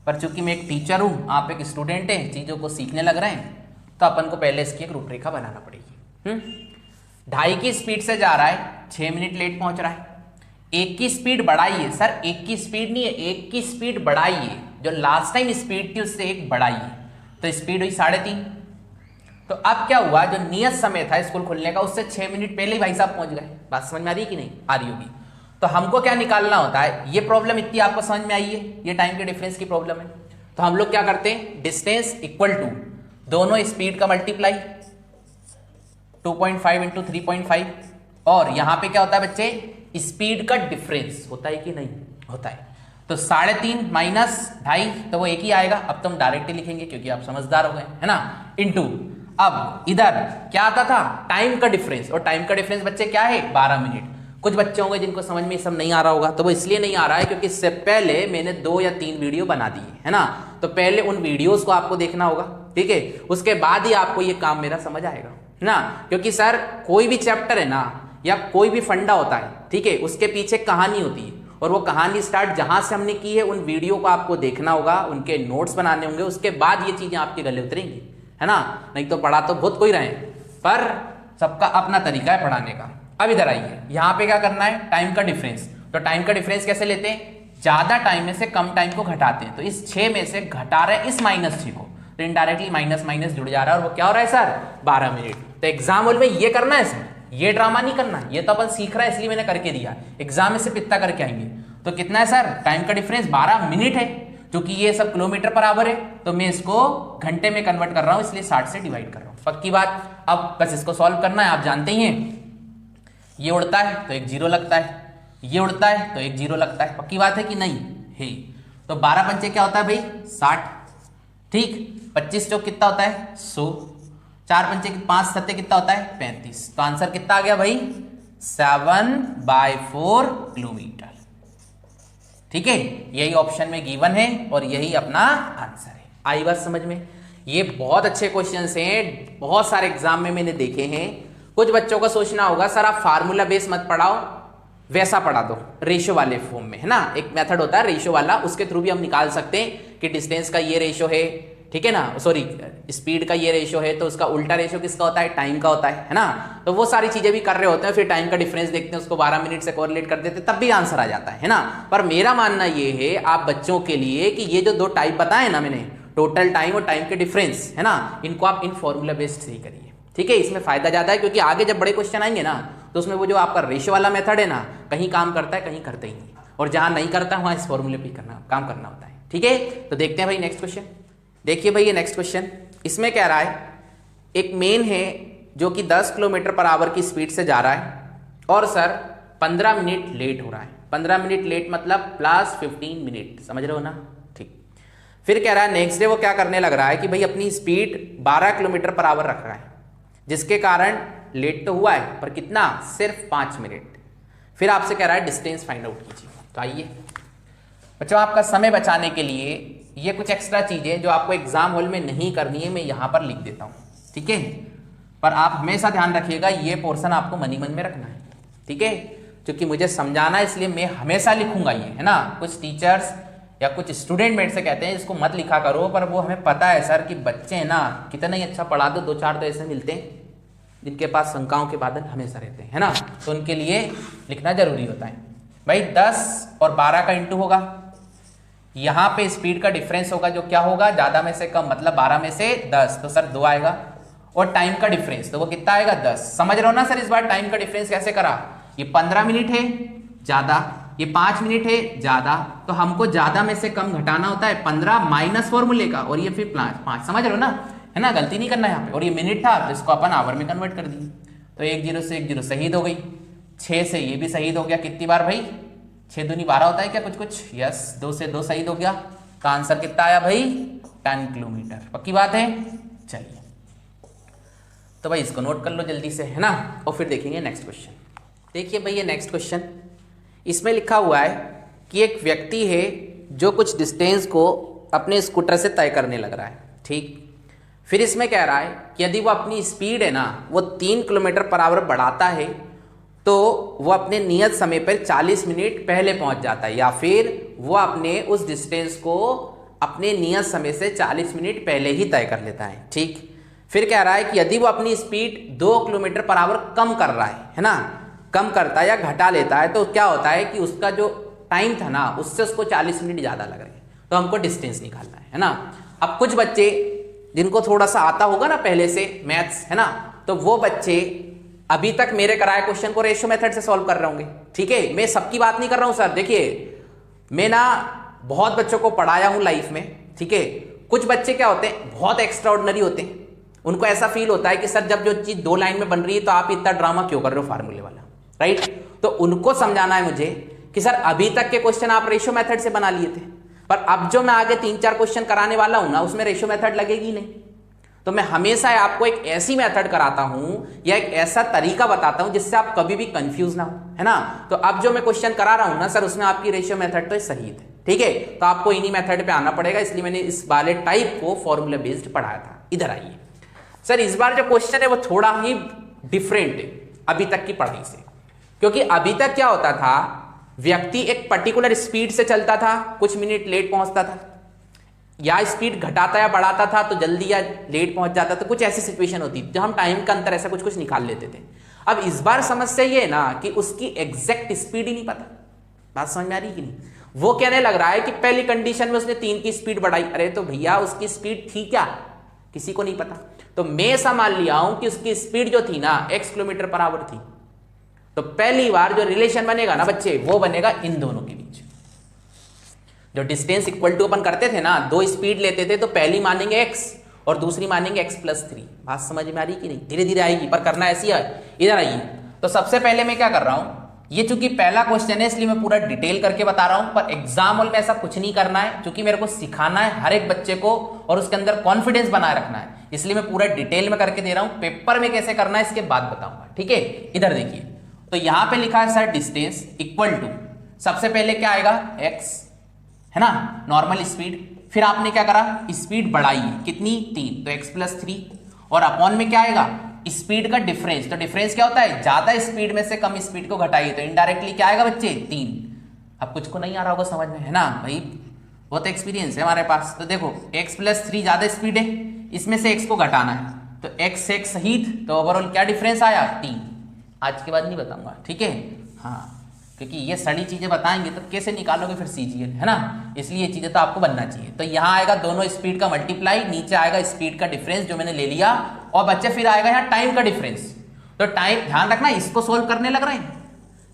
S1: पर चूंकि मैं एक टीचर हूँ, आप एक स्टूडेंट हैं, चीज़ों को सीखने लग रहे हैं, तो अपन को पहले इसकी एक रूपरेखा बनाना पड़ेगी। 2.5 की स्पीड से जा रहा है, 6 मिनट लेट पहुंच रहा है। 1 की स्पीड बढ़ाइए सर, 1 की स्पीड नहीं है, 1 की स्पीड बढ़ाइए, जो लास्ट टाइम स्पीड थी उससे 1 बढ़ाइए, तो स्पीड हुई 3.5। तो अब क्या हुआ, जो नियत समय था स्कूल खुलने का उससे 6 मिनट पहले ही भाई साहब पहुंच गए। बात समझ में आ रही है कि नहीं आ रही होगी। तो हमको क्या निकालना होता है, ये प्रॉब्लम इतनी आपको समझ में आई है, ये टाइम के डिफरेंस की प्रॉब्लम है। तो हम लोग क्या करते हैं, डिस्टेंस इक्वल टू दोनों स्पीड का मल्टीप्लाई 2.5 इंटू 3.5, और यहां पे क्या होता है बच्चे, स्पीड का डिफरेंस होता है कि नहीं होता है। तो 3.5 माइनस 2.5 तो वो एक ही आएगा। अब तुम डायरेक्ट लिखेंगे क्योंकि आप समझदार हो गए, है ना, इनटू अब इधर क्या आता था, टाइम का डिफरेंस, और टाइम का डिफरेंस बच्चे क्या है 12 मिनट। कुछ बच्चे होंगे जिनको समझ में सब नहीं आ रहा होगा, तो वो इसलिए नहीं आ रहा है क्योंकि इससे पहले मैंने 2 या 3 वीडियो बना दी है ना, तो पहले उन वीडियोस को आपको देखना होगा। ठीक है, उसके बाद ही आपको ये काम मेरा समझ आएगा ना, क्योंकि सर कोई भी चैप्टर है ना या कोई भी फंडा होता है, ठीक है, उसके पीछे कहानी होती है, और वो कहानी स्टार्ट जहां से हमने की है उन वीडियो को आपको देखना होगा, उनके नोट्स बनाने होंगे, उसके बाद ये चीजें आपके गले उतरेंगी, है ना। नहीं तो पढ़ा तो बहुत कोई रहे, पर सबका अपना तरीका है पढ़ाने का। अब इधर आइए, यहाँ पे क्या करना है, टाइम का डिफरेंस। तो टाइम का डिफरेंस कैसे लेते हैं, ज्यादा टाइम में से कम टाइम को घटाते हैं। तो इस 6 में से घटा रहे हैं इस -6 को, तो इनडायरेक्टली माइनस माइनस जुड़ जा रहा है, और वो क्या हो रहा है सर 12 मिनट। तो एग्जाम हॉल में ये करना है सर, ये ड्रामा नहीं करना, ये तो अपन सीख रहा है इसलिए मैंने करके दिया। एग्जाम में सिर्फ इतना करके आएंगे। तो कितना है सर, टाइम का डिफरेंस 12 मिनट है, क्योंकि ये सब किलोमीटर पर आवर है, तो मैं इसको घंटे में कन्वर्ट कर रहा हूं, इसलिए 60 से डिवाइड कर रहा हूं। पक्की बात। अब बस इसको सॉल्व करना है, आप जानते ही हैं, ये उड़ता है तो एक 0 लगता है, ये उड़ता है तो एक 0 लगता है। पक्की बात है कि नहीं है। तो 12 पंचे क्या होता है भाई 60, ठीक। 25 चौक कितना होता है 100, 4 पंचे 5 सत्ते कितना होता है 35। तो आंसर कितना आ गया भाई 7/4 किलोमीटर। ठीक है, यही ऑप्शन में गिवन है और यही अपना आंसर है। आई बात समझ में। ये बहुत अच्छे क्वेश्चंस हैं, बहुत सारे एग्जाम में मैंने देखे हैं। कुछ बच्चों का सोचना होगा सर आप फार्मूला बेस मत पढ़ाओ, वैसा पढ़ा दो रेशो वाले फॉर्म में, है ना। एक मेथड होता है रेशो वाला, उसके थ्रू भी हम निकाल सकते हैं कि डिस्टेंस का ये रेशो है, ठीक है ना, सॉरी स्पीड का ये रेशो है, तो उसका उल्टा रेशो किसका होता है, टाइम का होता है ना। तो वो सारी चीजें भी कर रहे होते हैं, फिर टाइम का डिफरेंस देखते हैं, उसको 12 मिनट से कोरिलेट कर देते हैं, तब भी आंसर आ जाता है ना। पर मेरा मानना ये है आप बच्चों के लिए कि ये जो 2 टाइप बताए ना मैंने, टोटल टाइम और टाइम के डिफरेंस, है ना, इनको आप इन फॉर्मूला बेस्ड से ही करिए। ठीक है, इसमें फायदा ज्यादा है, क्योंकि आगे जब बड़े क्वेश्चन आएंगे ना, तो उसमें वो जो आपका रेशो वाला मेथड है ना, कहीं काम करता है कहीं करता ही नहीं, और जहां नहीं करता वहां इस फॉर्मूले पे काम करना होता है। ठीक है, तो देखते हैं भाई नेक्स्ट क्वेश्चन। देखिए भाई ये नेक्स्ट क्वेश्चन, इसमें कह रहा है एक मेन है जो कि 10 किलोमीटर पर आवर की स्पीड से जा रहा है, और सर 15 मिनट लेट हो रहा है। 15 मिनट लेट मतलब प्लस 15 मिनट, समझ रहे हो ना। ठीक, फिर कह रहा है नेक्स्ट डे वो क्या करने लग रहा है कि भाई अपनी स्पीड 12 किलोमीटर पर आवर रख रहा है, जिसके कारण लेट तो हुआ है पर कितना, सिर्फ 5 मिनट। फिर आपसे कह रहा है डिस्टेंस फाइंड आउट कीजिए। तो आइए बच्चों, आपका समय बचाने के लिए ये कुछ एक्स्ट्रा चीजें जो आपको एग्जाम हॉल में नहीं करनी है, मैं यहां पर लिख देता हूं, ठीक है। पर आप हमेशा ध्यान रखिएगा ये पोर्शन आपको मन ही मन में रखना है, ठीक है, क्योंकि मुझे समझाना है इसलिए मैं हमेशा लिखूंगा ये, है ना। कुछ टीचर्स या कुछ स्टूडेंट मेरे से कहते हैं इसको मत लिखा करो, पर वो हमें पता है सर कि बच्चे हैं ना, कितना ही अच्छा पढ़ा दो, 2-4 तो ऐसे मिलते हैं जिनके पास शंकाओं के बादल हमेशा रहते हैं, है ना। तो उनके लिए लिखना जरूरी होता है भाई। 10 और 12 का इंटू होगा, यहां पे स्पीड का डिफरेंस होगा जो क्या होगा, ज्यादा में से कम, मतलब 12 में से 10, तो सर 2 आएगा, और टाइम का डिफरेंस, तो वो कितना आएगा 10। समझ रहे हो ना सर इस बार टाइम का डिफरेंस कैसे करा? ये 15 मिनट है ज्यादा, ये 5 मिनट है ज्यादा, तो हमको ज्यादा में से कम घटाना होता है 15 माइनस फॉर्मूले का, और ये फिर 5। समझ रहे हो ना, है ना, गलती नहीं करना यहाँ पे। और ये मिनट था तो इसको अपन आवर में कन्वर्ट कर दिए, तो 1 0 से 1 0 शहीद हो गई, 6 से ये भी शहीद हो गया। कितनी बार भाई? 6 दूनी 12 होता है क्या? कुछ यस, 2 से 2 शहीद हो गया, तो आंसर कितना आया भाई? 10 किलोमीटर। पक्की बात है? चलिए तो भाई इसको नोट कर लो जल्दी से, है ना, और फिर देखेंगे नेक्स्ट क्वेश्चन। देखिए भाई ये नेक्स्ट क्वेश्चन, इसमें लिखा हुआ है कि एक व्यक्ति है जो कुछ डिस्टेंस को अपने स्कूटर से तय करने लग रहा है, ठीक। फिर इसमें कह रहा है कि यदि वो अपनी स्पीड है ना वो 3 किलोमीटर पर आवर बढ़ाता है तो वो अपने नियत समय पर 40 मिनट पहले पहुंच जाता है, या फिर वो अपने उस डिस्टेंस को अपने नियत समय से 40 मिनट पहले ही तय कर लेता है, ठीक। फिर कह रहा है कि यदि वो अपनी स्पीड 2 किलोमीटर पर आवर कम कर रहा है ना, कम करता है या घटा लेता है, तो क्या होता है कि उसका जो टाइम था ना उससे उसको 40 मिनट ज़्यादा लग रहे हैं, तो हमको डिस्टेंस निकालना है ना। अब कुछ बच्चे जिनको थोड़ा सा आता होगा ना पहले से मैथ्स, है ना, तो वो बच्चे अभी तक मेरे कराए क्वेश्चन को रेशियो मेथड से सॉल्व कर रहे होंगे, ठीक है। मैं सबकी बात नहीं कर रहा हूं सर, देखिए मैं ना बहुत बच्चों को पढ़ाया हूं लाइफ में, ठीक है। कुछ बच्चे क्या होते हैं, बहुत एक्स्ट्रा ऑर्डिनरी होते हैं, उनको ऐसा फील होता है कि सर जब जो चीज 2 लाइन में बन रही है तो आप इतना ड्रामा क्यों कर रहे हो फार्मूले वाला, राइट। तो उनको समझाना है मुझे कि सर अभी तक के क्वेश्चन आप रेशियो मेथड से बना लिए थे, पर अब जो मैं आगे 3-4 क्वेश्चन कराने वाला हूं ना उसमें रेशियो मेथड लगेगी नहीं। तो मैं हमेशा आपको एक ऐसी मेथड कराता हूं या एक ऐसा तरीका बताता हूं जिससे आप कभी भी कंफ्यूज ना हो, है ना। तो अब जो मैं क्वेश्चन करा रहा हूं ना सर उसमें आपकी रेशियो मेथड तो सही थे, ठीक है। तो आपको इन्हीं मेथड पे आना पड़ेगा, इसलिए मैंने इस वाले टाइप को फॉर्मूला बेस्ड पढ़ाया था। इधर आइए सर, इस बार जो क्वेश्चन है वो थोड़ा ही डिफरेंट है अभी तक की पढ़ाई से, क्योंकि अभी तक क्या होता था, व्यक्ति एक पर्टिकुलर स्पीड से चलता था, कुछ मिनट लेट पहुंचता था, या स्पीड घटाता या बढ़ाता था तो जल्दी या लेट पहुंच जाता, तो कुछ ऐसी सिचुएशन होती थी जो हम टाइम का अंतर ऐसा कुछ निकाल लेते थे। अब इस बार समस्या ये है ना कि उसकी एग्जैक्ट स्पीड ही नहीं पता। बात समझ में आ रही कि नहीं? वो कहने लग रहा है कि पहली कंडीशन में उसने 3 की स्पीड बढ़ाई, अरे तो भैया उसकी स्पीड थी क्या, किसी को नहीं पता। तो मैं ऐसा मान लिया हूं कि उसकी स्पीड जो थी ना x किलोमीटर पर आवर थी, तो पहली बार जो रिलेशन बनेगा ना बच्चे वो बनेगा इन दोनों के बीच। जो डिस्टेंस इक्वल टू अपन करते थे ना, 2 स्पीड लेते थे तो पहली मानेंगे x और दूसरी मानेंगे x+3। बात समझ में आ रही कि नहीं? धीरे धीरे आएगी, पर करना ऐसी है। इधर आइए, तो सबसे पहले मैं क्या कर रहा हूं, ये चूंकि पहला क्वेश्चन है इसलिए मैं पूरा डिटेल करके बता रहा हूं, पर एग्जाम हॉल में ऐसा कुछ नहीं करना है, क्योंकि मेरे को सिखाना है हर एक बच्चे को और उसके अंदर कॉन्फिडेंस बनाए रखना है, इसलिए मैं पूरा डिटेल में करके दे रहा हूं। पेपर में कैसे करना है इसके बाद बताऊंगा, ठीक है। इधर देखिए, तो यहां पे लिखा है सर डिस्टेंस इक्वल टू, सबसे पहले क्या आएगा x, है ना, नॉर्मल स्पीड। फिर आपने क्या करा, स्पीड बढ़ाई कितनी, 3, तो x+3, और अपॉन में क्या आएगा, स्पीड का डिफरेंस। तो डिफरेंस क्या होता है, ज्यादा स्पीड में से कम स्पीड को घटाइए, तो इनडायरेक्टली क्या आएगा बच्चे, 3। अब कुछ को नहीं आ रहा होगा समझ में, है ना भाई, बहुत एक्सपीरियंस है हमारे पास। तो देखो x+3 ज्यादा स्पीड है, इसमें से x को घटाना है, तो x से x सहित, तो ओवरऑल क्या डिफरेंस आया, 3। आज के बाद नहीं बताऊंगा, ठीक है, हाँ, क्योंकि ये सारी चीजें बताएंगे तो कैसे निकालोगे फिर CGL, है ना, इसलिए ये चीजें तो आपको बनना चाहिए। तो यहाँ आएगा दोनों स्पीड का मल्टीप्लाई, नीचे आएगा स्पीड का डिफरेंस जो मैंने ले लिया, और बच्चे फिर आएगा यहाँ टाइम का डिफरेंस। तो टाइम ध्यान रखना, इसको सोल्व करने लग रहे हैं,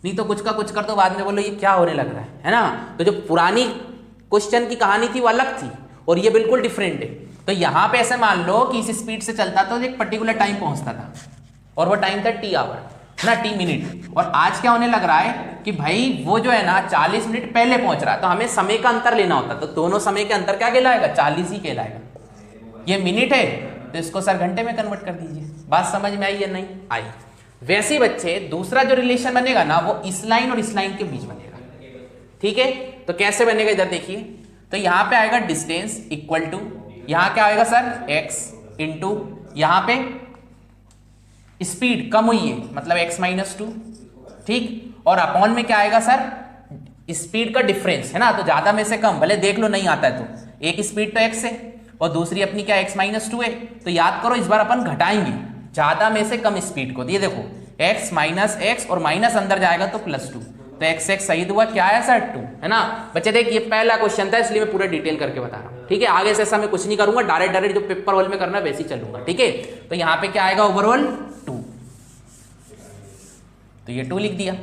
S1: नहीं तो कुछ का कुछ कर दो बाद में बोलो ये क्या होने लग रहा है ना। तो जो पुरानी क्वेश्चन की कहानी थी वो अलग थी और ये बिल्कुल डिफरेंट है। तो यहाँ पे ऐसे मान लो कि इस स्पीड से चलता तो एक पर्टिकुलर टाइम पहुंचता था, और वो टाइम था t आवर ना, t मिनट। और आज क्या होने लग रहा है कि भाई वो जो है ना 40 मिनट पहले पहुंच रहा है, तो हमें समय का अंतर लेना होता, तो दोनों समय के अंतर क्या कहलाएगा, 40 ही कहलाएगा। ये मिनट है तो इसको सर घंटे में कन्वर्ट कर दीजिए। बात समझ में आई या नहीं आई? वैसे बच्चे दूसरा जो रिलेशन बनेगा ना वो इस लाइन और इस लाइन के बीच बनेगा, ठीक है। तो कैसे बनेगा, इधर देखिए, तो यहाँ पे आएगा डिस्टेंस इक्वल टू, यहाँ क्या आएगा सर, x इंटू यहाँ पे स्पीड कम हुई है मतलब x-2, ठीक, और अपॉन में क्या आएगा सर, स्पीड का डिफरेंस, है ना, तो ज्यादा में से कम, भले देख लो नहीं आता है तो एक स्पीड तो x है और दूसरी अपनी क्या x-2 है, तो याद करो इस बार अपन घटाएंगे ज्यादा में से कम स्पीड को। ये देखो x - x और माइनस अंदर जाएगा तो +2, तो एक्स एक्स सही हुआ, क्या है सर 2, है ना बच्चे। देखिए पहला क्वेश्चन था इसलिए मैं पूरा डिटेल करके बता रहा हूँ, ठीक है। आगे से ऐसा मैं कुछ नहीं करूंगा, डायरेक्ट जो पेपर हॉल में करना है वैसे ही चलूंगा, ठीक है। तो यहाँ पे क्या आएगा ओवरऑल 2, तो ये 2 लिख दिया,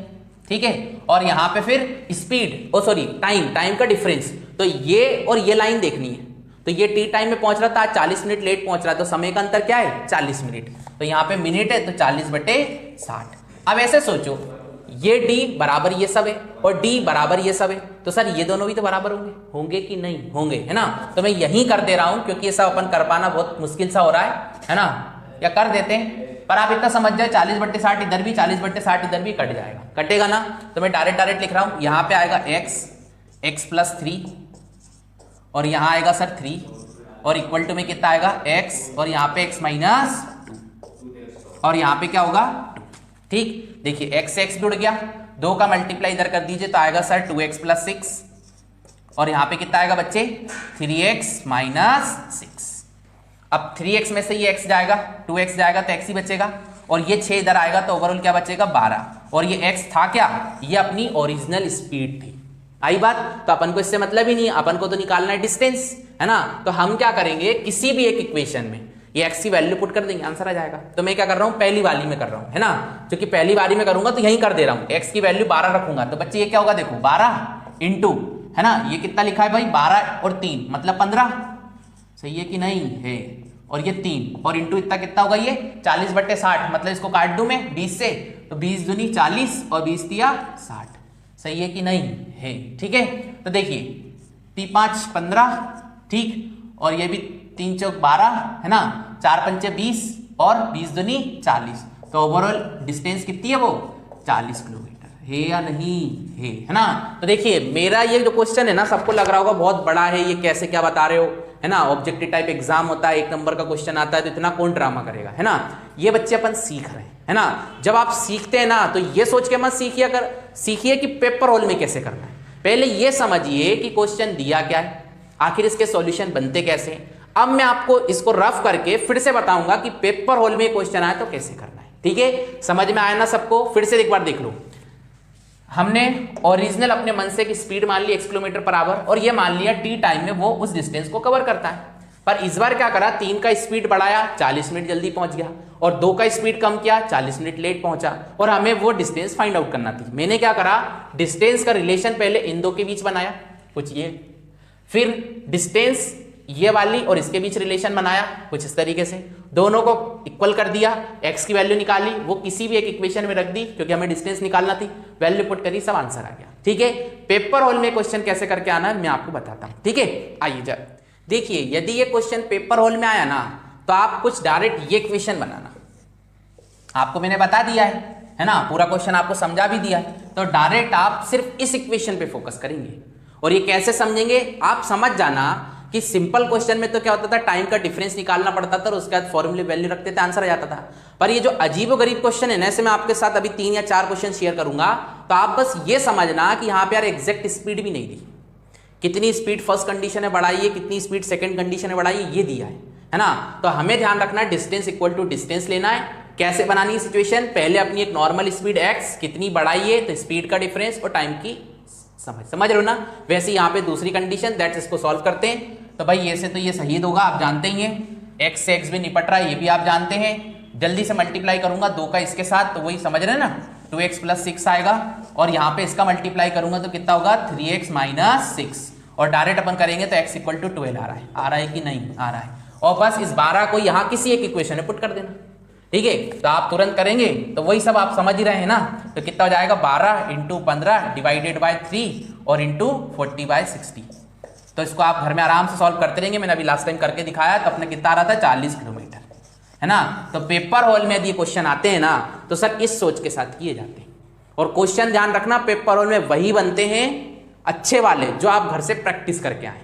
S1: ठीक है। और यहाँ पे फिर स्पीड टाइम का डिफरेंस, तो ये और ये लाइन देखनी है। तो ये टी टाइम में पहुंच रहा था, 40 मिनट लेट पहुंच रहा है, तो समय का अंतर क्या है 40 मिनट। तो यहाँ पे मिनट है तो 40/60। अब ऐसे सोचो ये d बराबर ये सब है और d बराबर ये सब है, तो सर ये दोनों भी तो बराबर होंगे कि नहीं होंगे, है ना। तो मैं यही कर दे रहा हूं क्योंकि ये सब अपन कर पाना बहुत मुश्किल सा हो रहा है ना। या कर देते हैं, पर आप इतना समझ जाए 40/60 इधर भी 40/60 इधर भी कट जाएगा, कटेगा ना। तो मैं डायरेक्ट लिख रहा हूं, यहाँ पे आएगा x + 3 और यहाँ आएगा सर 3 और इक्वल टू में कितना आएगा x और यहाँ पे x - 2 और यहाँ पे क्या होगा 2, ठीक। देखिए x जुड़ गया, 2 का मल्टीप्लाई इधर कर दीजिए तो आएगा सर 2x + 6 और यहाँ पे कितना आएगा बच्चे 3x - 6। अब 3x में से ये x जाएगा, 2x जाएगा तो x ही बचेगा और ये 6 इधर आएगा तो ओवरऑल क्या बचेगा 12। और ये x था क्या, ये अपनी ओरिजिनल स्पीड थी। आई बात। तो अपन को इससे मतलब ही नहीं है, अपन को तो निकालना है डिस्टेंस, है ना। तो हम क्या करेंगे, किसी भी एक इक्वेशन में ये x की वैल्यू पुट कर देंगे, आंसर आ जाएगा। तो मैं क्या कर रहा हूं, पहली वाली में कर रहा हूं, है ना। क्योंकि पहली वाली में करूंगा तो यहीं कर दे रहा हूं, x की वैल्यू 12 रखूंगा। तो बच्चे ये क्या होगा, देखो 12 इंटू, है ना, ये कितना लिखा है भाई 12 और 3 मतलब 15, सही है कि नहीं है। और ये 3 और इंटू इतना कितना होगा ये 40/60, मतलब इसको काट दूं मैं 20 से, तो 20 दूनी 40 और 20 दिया 60, सही है कि नहीं है, ठीक है। तो देखिए 3 5 15, ठीक। और ये भी 3 चौक 12, है ना, 4 पंचे 20 और 20 दूनी 40। तो ओवरऑल डिस्टेंस कितनी है वो 40 किलोमीटर है या नहीं है ना। तो देखिए मेरा ये जो क्वेश्चन है ना, सबको लग रहा होगा बहुत बड़ा है, ये कैसे क्या बता रहे हो, है ना। ऑब्जेक्टिव टाइप एग्जाम होता है, 1 नंबर का क्वेश्चन आता है, तो इतना कौन ड्रामा करेगा, है ना। ये बच्चे अपन सीख रहे हैं, है ना। जब आप सीखते हैं ना तो ये सोच के मत सीखिए कि पेपर हॉल में कैसे करना है। पहले ये समझिए कि क्वेश्चन दिया क्या है, आखिर इसके सॉल्यूशन बनते कैसे। अब मैं आपको इसको रफ करके फिर से बताऊंगा कि पेपर हॉल में क्वेश्चन आए तो कैसे करना है, ठीक है। समझ में आया ना सबको, फिर से एक बार देख लो। हमने ओरिजिनल अपने मन से की स्पीड मान ली x किलोमीटर/आवर और ये मान लिया टी टाइम में वो उस डिस्टेंस को कवर करता है। पर इस बार क्या करा, 3 का स्पीड बढ़ाया 40 मिनट जल्दी पहुंच गया और 2 का स्पीड कम किया 40 मिनट लेट पहुंचा और हमें वो डिस्टेंस फाइंड आउट करना थी। मैंने क्या करा, डिस्टेंस का रिलेशन पहले इन दो के बीच बनाया कुछ ये, फिर डिस्टेंस ये वाली और इसके बीच रिलेशन बनाया कुछ इस तरीके से, दोनों को इक्वल कर दिया, x की वैल्यू निकाली, वो किसी भी एक इक्वेशन में रख दी क्योंकि हमें डिस्टेंस निकालना थी, वैल्यू पुट करी, सब आंसर आ गया, ठीक है। पेपर हॉल में क्वेश्चन कैसे करके आना है मैं आपको बताता हूं, ठीक है। आइए जरा देखिए, यदि ये क्वेश्चन पेपर हॉल में आया ना तो आप कुछ डायरेक्ट ये इक्वेशन बनाना, आपको मैंने बता दिया है ना, पूरा क्वेश्चन आपको समझा भी दिया है। तो डायरेक्ट आप सिर्फ इस इक्वेशन पे फोकस करेंगे और ये कैसे समझेंगे आप समझ जाना कि सिंपल क्वेश्चन में तो क्या होता था, टाइम का डिफरेंस निकालना पड़ता था और उसके बाद फॉर्मूले वैल्यू रखते थे, आंसर आ जाता था। पर ये जो अजीबोगरीब क्वेश्चन है ना, ऐसे मैं आपके साथ अभी 3 या 4 क्वेश्चन शेयर करूंगा, तो आप बस ये समझना कि यहाँ पे यार एग्जैक्ट स्पीड भी नहीं दी, कितनी स्पीड फर्स्ट कंडीशन है बढ़ाई है, कितनी स्पीड सेकंड कंडीशन है बढ़ाई है, ये दिया है ना। तो हमें ध्यान रखना है डिस्टेंस इक्वल टू डिस्टेंस लेना है। कैसे बनानी है सिचुएशन, पहले अपनी एक नॉर्मल स्पीड x कितनी बढ़ाई है, तो स्पीड का डिफरेंस और टाइम की समझ रहे हो ना। वैसे यहाँ पे दूसरी कंडीशन दैट्स, इसको सॉल्व करते हैं। तो भाई ये से तो ये शहीद होगा, आप जानते ही हैं, x से x भी निपट रहा है, ये भी आप जानते हैं। जल्दी से मल्टीप्लाई करूंगा 2 का इसके साथ, तो वही समझ रहे हैं ना, 2x + 6 आएगा और यहाँ पे इसका मल्टीप्लाई करूंगा तो कितना होगा 3x - 6 और डायरेक्ट अपन करेंगे तो x = 12 आ रहा है कि नहीं आ रहा है। और बस इस 12 को यहाँ किसी एक इक्वेशन में पुट कर देना, ठीक है। तो आप तुरंत करेंगे तो वही सब आप समझ ही रहे हैं ना। तो कितना हो जाएगा 12 × 15 / 3 और × 40/60। तो इसको आप घर में आराम से सॉल्व करते रहेंगे। मैंने अभी लास्ट टाइम करके दिखाया तो अपने कितना आ रहा था 40 किलोमीटर, है ना। तो पेपर हॉल में यदि क्वेश्चन आते हैं ना तो सर इस सोच के साथ किए जाते हैं। और क्वेश्चन ध्यान रखना, पेपर हॉल में वही बनते हैं अच्छे वाले जो आप घर से प्रैक्टिस करके आए,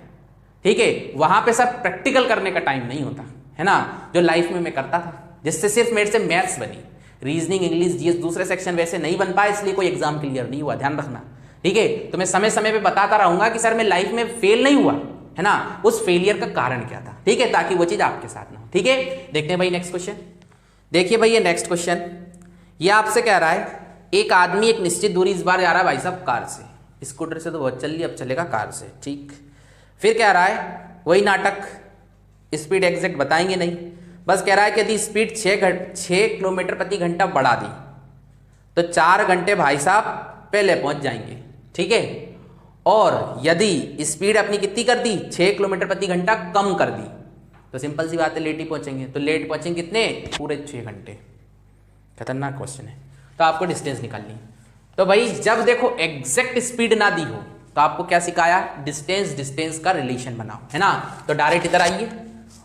S1: ठीक है। वहां पे सर प्रैक्टिकल करने का टाइम नहीं होता, है ना, जो लाइफ में मैं करता था, जिससे सिर्फ मेरे से मैथ्स बनी, रीजनिंग इंग्लिश जीएस दूसरे सेक्शन वैसे नहीं बन पाए, इसलिए कोई एग्जाम क्लियर नहीं हुआ, ध्यान रखना, ठीक है। तो मैं समय समय पे बताता रहूंगा कि सर मैं लाइफ में फेल नहीं हुआ, है ना, उस फेलियर का कारण क्या था, ठीक है, ताकि वो चीज आपके साथ ना हो, ठीक है। देखते हैं भाई नेक्स्ट क्वेश्चन। देखिए भाई ये नेक्स्ट क्वेश्चन, ये आपसे कह रहा है एक आदमी एक निश्चित दूरी इस बार जा रहा है भाई साहब कार से, स्कूटर से तो बहुत चल रही, अब चलेगा कार से, ठीक। फिर कह रहा है वही नाटक, स्पीड एग्जैक्ट बताएंगे नहीं, बस कह रहा है कि यदि स्पीड 6 किलोमीटर प्रति घंटा बढ़ा दी तो 4 घंटे भाई साहब पहले पहुंच जाएंगे, ठीक है। और यदि स्पीड अपनी कितनी कर दी, 6 किलोमीटर प्रति घंटा कम कर दी, तो सिंपल सी बात है लेट ही पहुंचेंगे। तो लेट पहुंचेंगे कितने, पूरे 6 घंटे। खतरनाक क्वेश्चन है। तो आपको डिस्टेंस निकालनी। तो भाई जब देखो एग्जैक्ट स्पीड ना दी हो तो आपको क्या सिखाया, डिस्टेंस का रिलेशन बनाओ, है ना। तो डायरेक्ट इधर आइए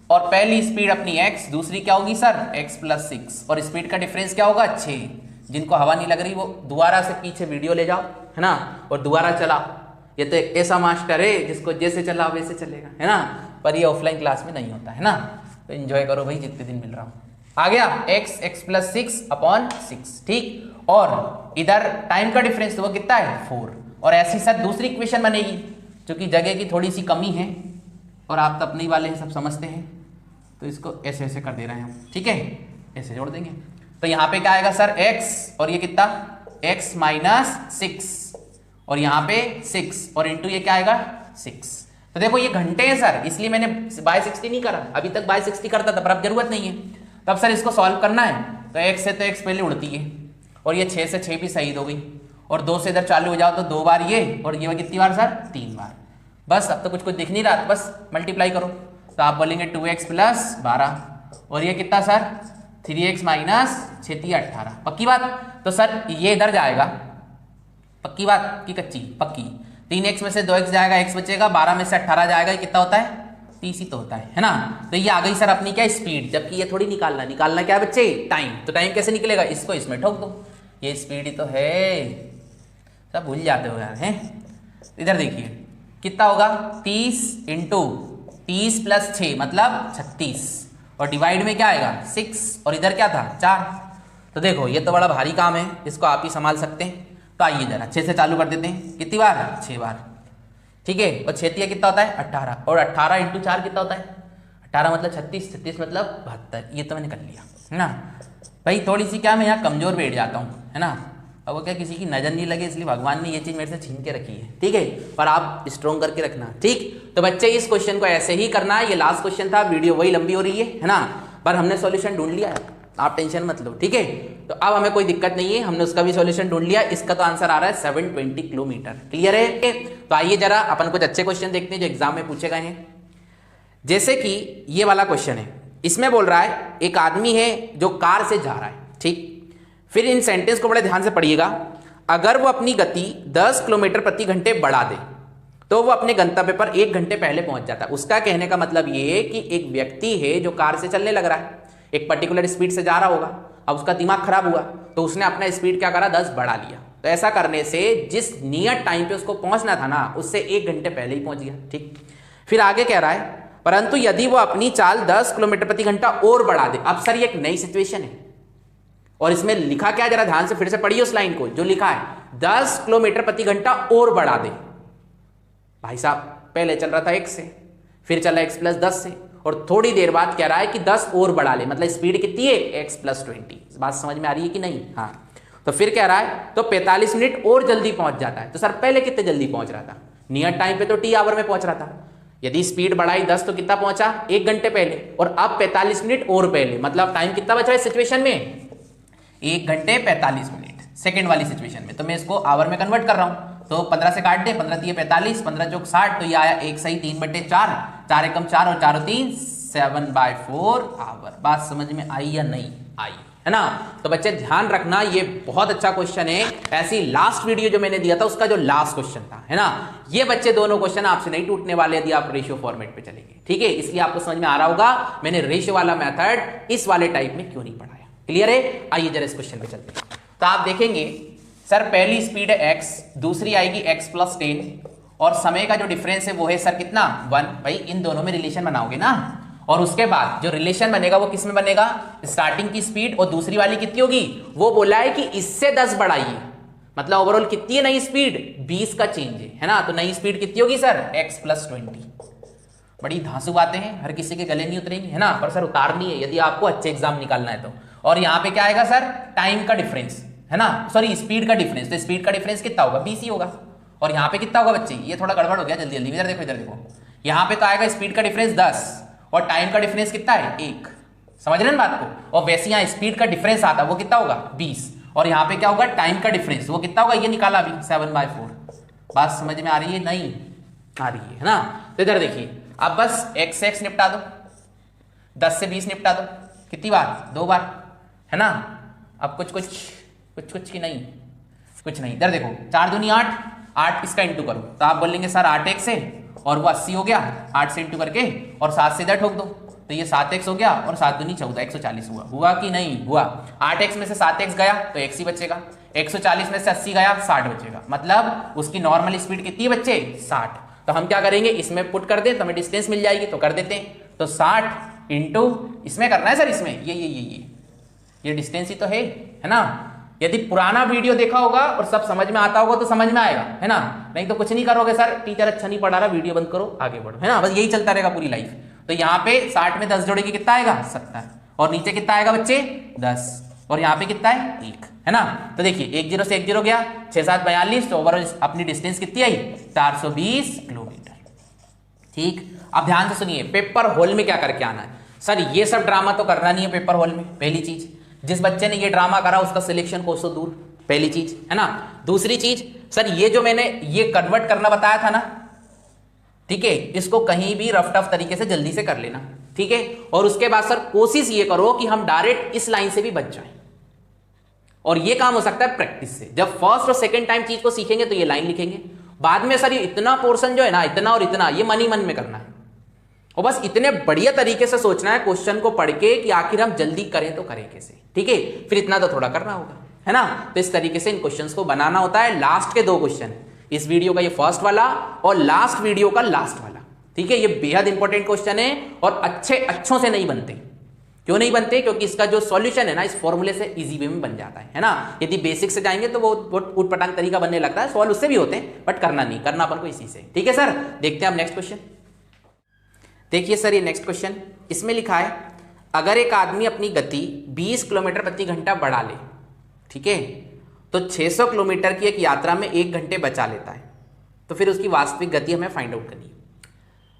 S1: और पहली स्पीड अपनी x, दूसरी क्या होगी सर x + 6, और स्पीड का डिफरेंस क्या होगा 6। जिनको हवा नहीं लग रही वो दोबारा से पीछे वीडियो ले जाओ, है ना, और दोबारा चलाओ। ये तो एक ऐसा मास्टर है जिसको जैसे चलाओ वैसे चलेगा, है ना, पर ये ऑफलाइन क्लास में नहीं होता, है ना। तो एंजॉय करो भाई जितने दिन मिल रहा हो। आ गया x + 6/6, ठीक। और इधर टाइम का डिफरेंस तो वो कितना है 4। और ऐसी सर दूसरी इक्वेशन बनेगी, क्योंकि जगह की थोड़ी सी कमी है और आप तो अपने वाले हैं, सब समझते हैं, तो इसको ऐसे ऐसे कर दे रहे हैं हम, ठीक है, ऐसे जोड़ देंगे। तो यहाँ पे क्या आएगा सर x, और ये कितना x - 6, और यहाँ पे 6, और इंटू ये क्या आएगा 6। तो देखो ये घंटे हैं सर, इसलिए मैंने बाय 60 नहीं करा, अभी तक बाय 60 करता था, पर अब जरूरत नहीं है। तब सर इसको सॉल्व करना है तो x से तो x पहले उड़ती है, और ये 6 से 6 भी शहीद हो गई, और 2 से इधर चालू हो जाओ तो 2 बार ये, और ये कितनी बार सर 3 बार। बस अब तो कुछ दिख नहीं रहा, बस मल्टीप्लाई करो तो आप बोलेंगे 2x + 12, और ये कितना सर 3x - 6 × 18। पक्की बात। तो सर ये इधर जाएगा, पक्की बात की कच्ची पक्की। 3x में से 2x जाएगा, x बचेगा, 12 में से 18 जाएगा, कितना होता है 30 ही तो होता है ना। तो ये आ गई सर अपनी क्या स्पीड, जबकि ये थोड़ी निकालना क्या बच्चे टाइम। तो टाइम कैसे निकलेगा, इसको इसमें ठोक दो, ये स्पीड ही तो है, सब भूल जाते हो यार, हैं। इधर देखिए कितना होगा 30 × 30 + 6 मतलब 36, और डिवाइड में क्या आएगा 6, और इधर क्या था 4। तो देखो ये तो बड़ा भारी काम है, इसको आप ही संभाल सकते हैं। तो आइए जरा 6 से चालू कर देते हैं, कितनी बार 6 बार, ठीक है। और 6 कितना होता है 18, और 18 × 4 कितना होता है 18 मतलब 36, 36 मतलब 72। ये तो मैंने कर लिया, है ना भाई। थोड़ी सी क्या मैं यहाँ कमजोर बैठ जाता हूँ, है ना। अब वो क्या किसी की नज़र नहीं लगे इसलिए भगवान ने ये चीज़ मेरे से छीन के रखी है, ठीक है, पर आप स्ट्रॉन्ग करके रखना, ठीक। तो बच्चे इस क्वेश्चन को ऐसे ही करना है, ये लास्ट क्वेश्चन था, वीडियो वही लंबी हो रही है ना, पर हमने सॉल्यूशन ढूंढ लिया है, आप टेंशन मत लो, ठीक है। तो अब हमें कोई दिक्कत नहीं है, हमने उसका भी सॉल्यूशन ढूंढ लिया। इसका तो आंसर आ रहा है 720 किलोमीटर, क्लियर है। तो आइए जरा अपन कुछ अच्छे क्वेश्चन देखते हैं जो एग्जाम में पूछे गए हैं। जैसे कि ये वाला क्वेश्चन है, इसमें बोल रहा है एक आदमी है जो कार से जा रहा है, ठीक। फिर इन सेंटेंस को बड़े ध्यान से पढ़िएगा। अगर वो अपनी गति 10 किलोमीटर प्रति घंटे बढ़ा दे तो वो अपने गंतव्य पर 1 घंटे पहले पहुंच जाता है। उसका कहने का मतलब ये है कि एक व्यक्ति है जो कार से चलने लग रहा है, एक पर्टिकुलर स्पीड से जा रहा होगा, अब उसका दिमाग खराब हुआ तो उसने अपना स्पीड क्या करा 10 बढ़ा लिया। तो ऐसा करने से जिस नियत टाइम पे उसको पहुंचना था ना, उससे 1 घंटे पहले ही पहुंच गया, ठीक। फिर आगे कह रहा है परंतु यदि वो अपनी चाल 10 किलोमीटर प्रति घंटा और बढ़ा दे। अब सर ये एक नई सिचुएशन है, और इसमें लिखा क्या, जरा ध्यान से फिर से पढ़िए उस लाइन को जो लिखा है 10 किलोमीटर प्रति घंटा और बढ़ा दे। भाई साहब पहले चल रहा था 1 से, फिर चला x + 10 से, और थोड़ी देर बाद कह रहा है कि 10 और बढ़ा ले, मतलब स्पीड कितनी है x + 20। बात समझ में आ रही है कि नहीं, हाँ। तो फिर कह रहा है तो 45 मिनट और जल्दी पहुंच जाता है। तो सर पहले कितने जल्दी पहुंच रहा था, नियत टाइम पे तो t आवर में पहुंच रहा था। यदि स्पीड बढ़ाई 10 तो कितना पहुंचा 1 घंटे पहले, और अब 45 मिनट और पहले, मतलब टाइम कितना बचा है इस सिचुएशन में 1 घंटे 45 मिनट सेकेंड वाली सिचुएशन में। तो मैं इसको आवर में कन्वर्ट कर रहा हूं, तो 15 से काट दे, 15 × 45, 15 × 60, तो ये आया 1 सही 3/4, 4 एकम 4 और 4 और 3 7/4 आवर। बात समझ में आई या नहीं आई, है ना। तो बच्चे ध्यान रखना, ये बहुत अच्छा क्वेश्चन है। ऐसी लास्ट वीडियो जो मैंने दिया था उसका जो लास्ट क्वेश्चन था, है ना, ये बच्चे दोनों क्वेश्चन आपसे नहीं टूटने वाले यदि आप रेशियो फॉर्मेट पे चलेंगे, ठीक है। इसलिए आपको समझ में आ रहा होगा मैंने रेशियो वाला मेथड इस वाले टाइप में क्यों नहीं पढ़ाया, क्लियर है। आइए जरा इस क्वेश्चन पे चलते हैं। तो आप देखेंगे सर पहली स्पीड है x, दूसरी आएगी x + 10, और समय का जो डिफरेंस है वो है सर कितना 1। भाई इन दोनों में रिलेशन बनाओगे ना, और उसके बाद जो रिलेशन बनेगा वो किस में बनेगा, स्टार्टिंग की स्पीड और दूसरी वाली कितनी होगी, वो बोला है कि इससे 10 बढ़ाइए, मतलब ओवरऑल कितनी है नई स्पीड 20 का चेंज है ना। तो नई स्पीड कितनी होगी सर x + 20। बड़ी धांसू बातें हैं, हर किसी के गले नहीं उतरेंगी, है ना, पर सर उतारनी है यदि आपको अच्छे एग्जाम निकालना है तो। और यहाँ पे क्या आएगा सर टाइम का डिफरेंस, है ना, सॉरी स्पीड का डिफरेंस, तो स्पीड का डिफरेंस कितना होगा 20 ही होगा। और यहाँ पे कितना होगा बच्चे, ये थोड़ा गड़बड़ हो गया, जल्दी जल्दी इधर देखो, इधर देखो, यहाँ पे तो आएगा स्पीड का डिफरेंस 10 और टाइम का डिफरेंस कितना है 1, समझ रहे हैं बात को। और वैसे यहाँ स्पीड का डिफरेंस आता है वो कितना होगा 20 और यहाँ पे क्या होगा टाइम का डिफरेंस वो कितना होगा, ये निकाला अभी 7/4। बात समझ में आ रही है, नहीं आ रही है ना। तो इधर देखिए अब बस x से x निपटा दो, 10 से 20 निपटा दो, कितनी बार 2 बार, है ना। अब कुछ की नहीं, कुछ नहीं, इधर देखो 4 दूनी 8, 8 इसका इंटू करो तो आप बोलेंगे सर 8x से और वो 80 हो गया, 8 से इंटू करके और 7 से इधर ठोक दो तो ये 7x हो गया और 7 दूनी 14, 140 हुआ। हुआ कि नहीं हुआ, 8x में से 7x गया तो x ही बचेगा, 140 में से 80 गया 60 बचेगा, मतलब उसकी नॉर्मल स्पीड कितनी है बच्चे 60। तो हम क्या करेंगे इसमें पुट कर दें तो हमें डिस्टेंस मिल जाएगी, तो कर देते हैं। तो 60 इंटू इसमें करना है सर, इसमें ये डिस्टेंस ही तो है ना। यदि पुराना वीडियो देखा होगा और सब समझ में आता होगा तो समझ में आएगा, है ना। नहीं तो कुछ नहीं करोगे सर, टीचर अच्छा नहीं पढ़ा रहा, वीडियो बंद करो आगे बढ़ो, है ना, बस यही चलता रहेगा पूरी लाइफ। तो यहाँ पे 60 में 10 जोड़ेंगे कितना आएगा 70 और नीचे कितना आएगा बच्चे 10 और यहाँ पे कितना है 1, है ना। तो देखिए 1 0 से 1 0 गया, 6 7 42, तो ओवरऑल अपनी डिस्टेंस कितनी आई 420 किलोमीटर। ठीक, अब ध्यान से सुनिए, पेपर हॉल में क्या करके आना है सर, ये सब ड्रामा तो करना नहीं है पेपर हॉल में, पहली चीज। जिस बच्चे ने ये ड्रामा करा उसका सिलेक्शन कोसों दूर, पहली चीज, है ना। दूसरी चीज सर, ये जो मैंने ये कन्वर्ट करना बताया था ना, ठीक है, इसको कहीं भी रफ टफ तरीके से जल्दी से कर लेना, ठीक है। और उसके बाद सर कोशिश ये करो कि हम डायरेक्ट इस लाइन से भी बच जाएं, और ये काम हो सकता है प्रैक्टिस से। जब फर्स्ट और सेकंड टाइम चीज को सीखेंगे तो ये लाइन लिखेंगे, बाद में सर ये इतना पोर्शन जो है ना, इतना और इतना, ये मन ही मन में करना है और बस इतने बढ़िया तरीके से सोचना है क्वेश्चन को पढ़ के कि आखिर हम जल्दी करें तो करें कैसे, ठीक है। फिर इतना तो थोड़ा करना होगा, है ना। तो इस तरीके से इन क्वेश्चंस को बनाना होता है। लास्ट के 2 क्वेश्चन, इस वीडियो का ये फर्स्ट वाला और लास्ट वीडियो का लास्ट वाला, ठीक है, ये बेहद इंपॉर्टेंट क्वेश्चन है और अच्छों से नहीं बनते। क्यों नहीं बनते, क्योंकि इसका जो सॉल्यूशन है ना इस फॉर्मूले से इजी वे में बन जाता है ना। यदि बेसिक से जाएंगे तो वो उटपटांग तरीका बनने लगता है, सॉल्व उससे भी होते हैं बट करना नहीं, करना अपन को इसी से, ठीक है सर। देखते हैं अब नेक्स्ट क्वेश्चन। देखिए सर ये नेक्स्ट क्वेश्चन, इसमें लिखा है अगर एक आदमी अपनी गति 20 किलोमीटर प्रति घंटा बढ़ा ले, ठीक है, तो 600 किलोमीटर की एक यात्रा में 1 घंटे बचा लेता है, तो फिर उसकी वास्तविक गति हमें फाइंड आउट करनी है।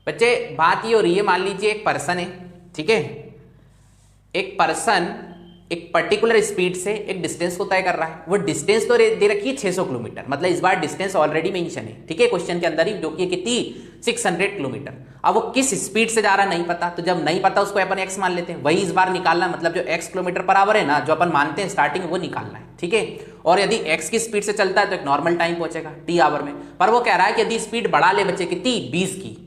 S1: बच्चे बात ये हो रही है, मान लीजिए एक पर्सन है, ठीक है, एक पर्सन एक पर्टिकुलर स्पीड से एक डिस्टेंस को तय कर रहा है। वो डिस्टेंस तो दे रखी है 600 किलोमीटर, मतलब इस बार डिस्टेंस ऑलरेडी मेंशन है, ठीक है, क्वेश्चन के अंदर ही, जो कि कितनी 600 किलोमीटर। अब वो किस स्पीड से जा रहा है नहीं पता, तो जब नहीं पता उसको अपन x मान लेते हैं, वही इस बार निकालना है, मतलब जो x किलोमीटर पर आवर है ना, जो अपन मानते हैं स्टार्टिंग वो निकालना है, ठीक है। और यदि x की स्पीड से चलता है तो एक नॉर्मल टाइम पहुंचेगा t आवर में, पर वो कह रहा है कि यदि स्पीड बढ़ा ले बच्चे कितनी 20 की,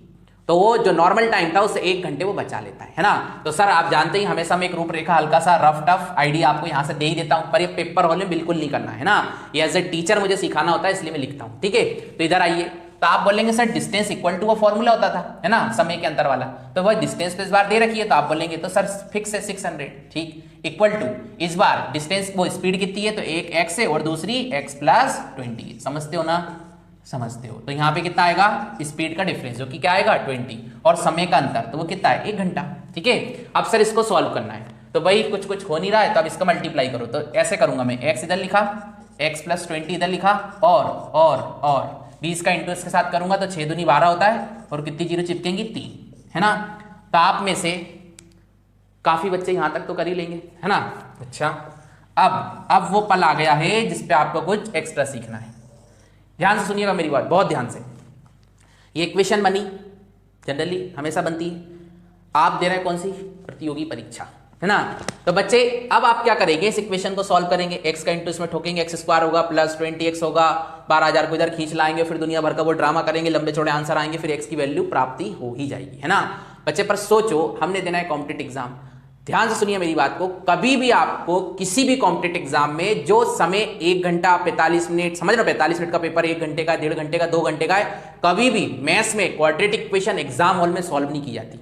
S1: तो वो जो नॉर्मल टाइम था उससे 1 घंटे वो बचा लेता है ना। तो सर आप जानते ही हमेशा मैं एक रूपरेखा हल्का सा रफ टफ आइडिया आपको यहाँ से दे ही देता हूँ, पर ये पेपर हॉल में बिल्कुल नहीं करना है ना, ये एज ए टीचर मुझे सिखाना होता है इसलिए मैं लिखता हूँ, ठीक है। तो इधर आइए, तो आप बोलेंगे सर डिस्टेंस इक्वल टू वो फॉर्मूला होता था, है ना, समय के अंतर वाला, तो वह डिस्टेंस तो इस बार दे रखी है, तो आप बोलेंगे तो सर फिक्स है 600, ठीक, इक्वल टू इस बार डिस्टेंस वो स्पीड कितनी है, तो एक x है और दूसरी x + 20, समझते हो ना, समझते हो। तो यहाँ पे कितना आएगा स्पीड का डिफरेंस, जो कि क्या आएगा 20, और समय का अंतर तो वो कितना है 1 घंटा, ठीक है। अब सर इसको सॉल्व करना है, तो भाई कुछ हो नहीं रहा है, तो अब इसका मल्टीप्लाई करो, तो ऐसे करूंगा मैं, x इधर लिखा, x + 20 इधर लिखा, और 20 का इंटू इसके साथ करूंगा तो 6 दूनी 12 होता है, और कितनी जीरो चिपकेंगी 3, है ना। तो आप में से काफी बच्चे यहां तक तो कर ही लेंगे, है ना। अच्छा, अब वो पल आ गया है जिसपे आपको कुछ एक्स्ट्रा सीखना है। ध्यान से सुनिएगा मेरी बात, बहुत ध्यान से। ये इक्वेशन बनी, जनरली हमेशा बनती है, आप दे रहे हैं कौन सी, प्रतियोगी परीक्षा, है ना। तो बच्चे अब आप क्या करेंगे, इस इक्वेशन को सॉल्व करेंगे, x का इंटू इसमें ठोकेंगे, x² होगा प्लस 20x होगा, 12,000 को इधर खींच लाएंगे, फिर दुनिया भर का वो ड्रामा करेंगे, लंबे चौड़े आंसर आएंगे, फिर x की वैल्यू प्राप्ति हो ही जाएगी, है ना। बच्चे पर सोचो, हमने देना है कॉम्पिटिटिव एग्जाम, ध्यान से सुनिए मेरी बात को, कभी भी आपको किसी भी कॉम्पिटिटिव एग्जाम में जो समय 1 घंटा 45 मिनट, समझ लो 45 मिनट का पेपर 1 घंटे का, 1.5 घंटे का, 2 घंटे का है, कभी भी मैथ्स में क्वाड्रेटिक इक्वेशन एग्जाम हॉल में सॉल्व नहीं की जाती।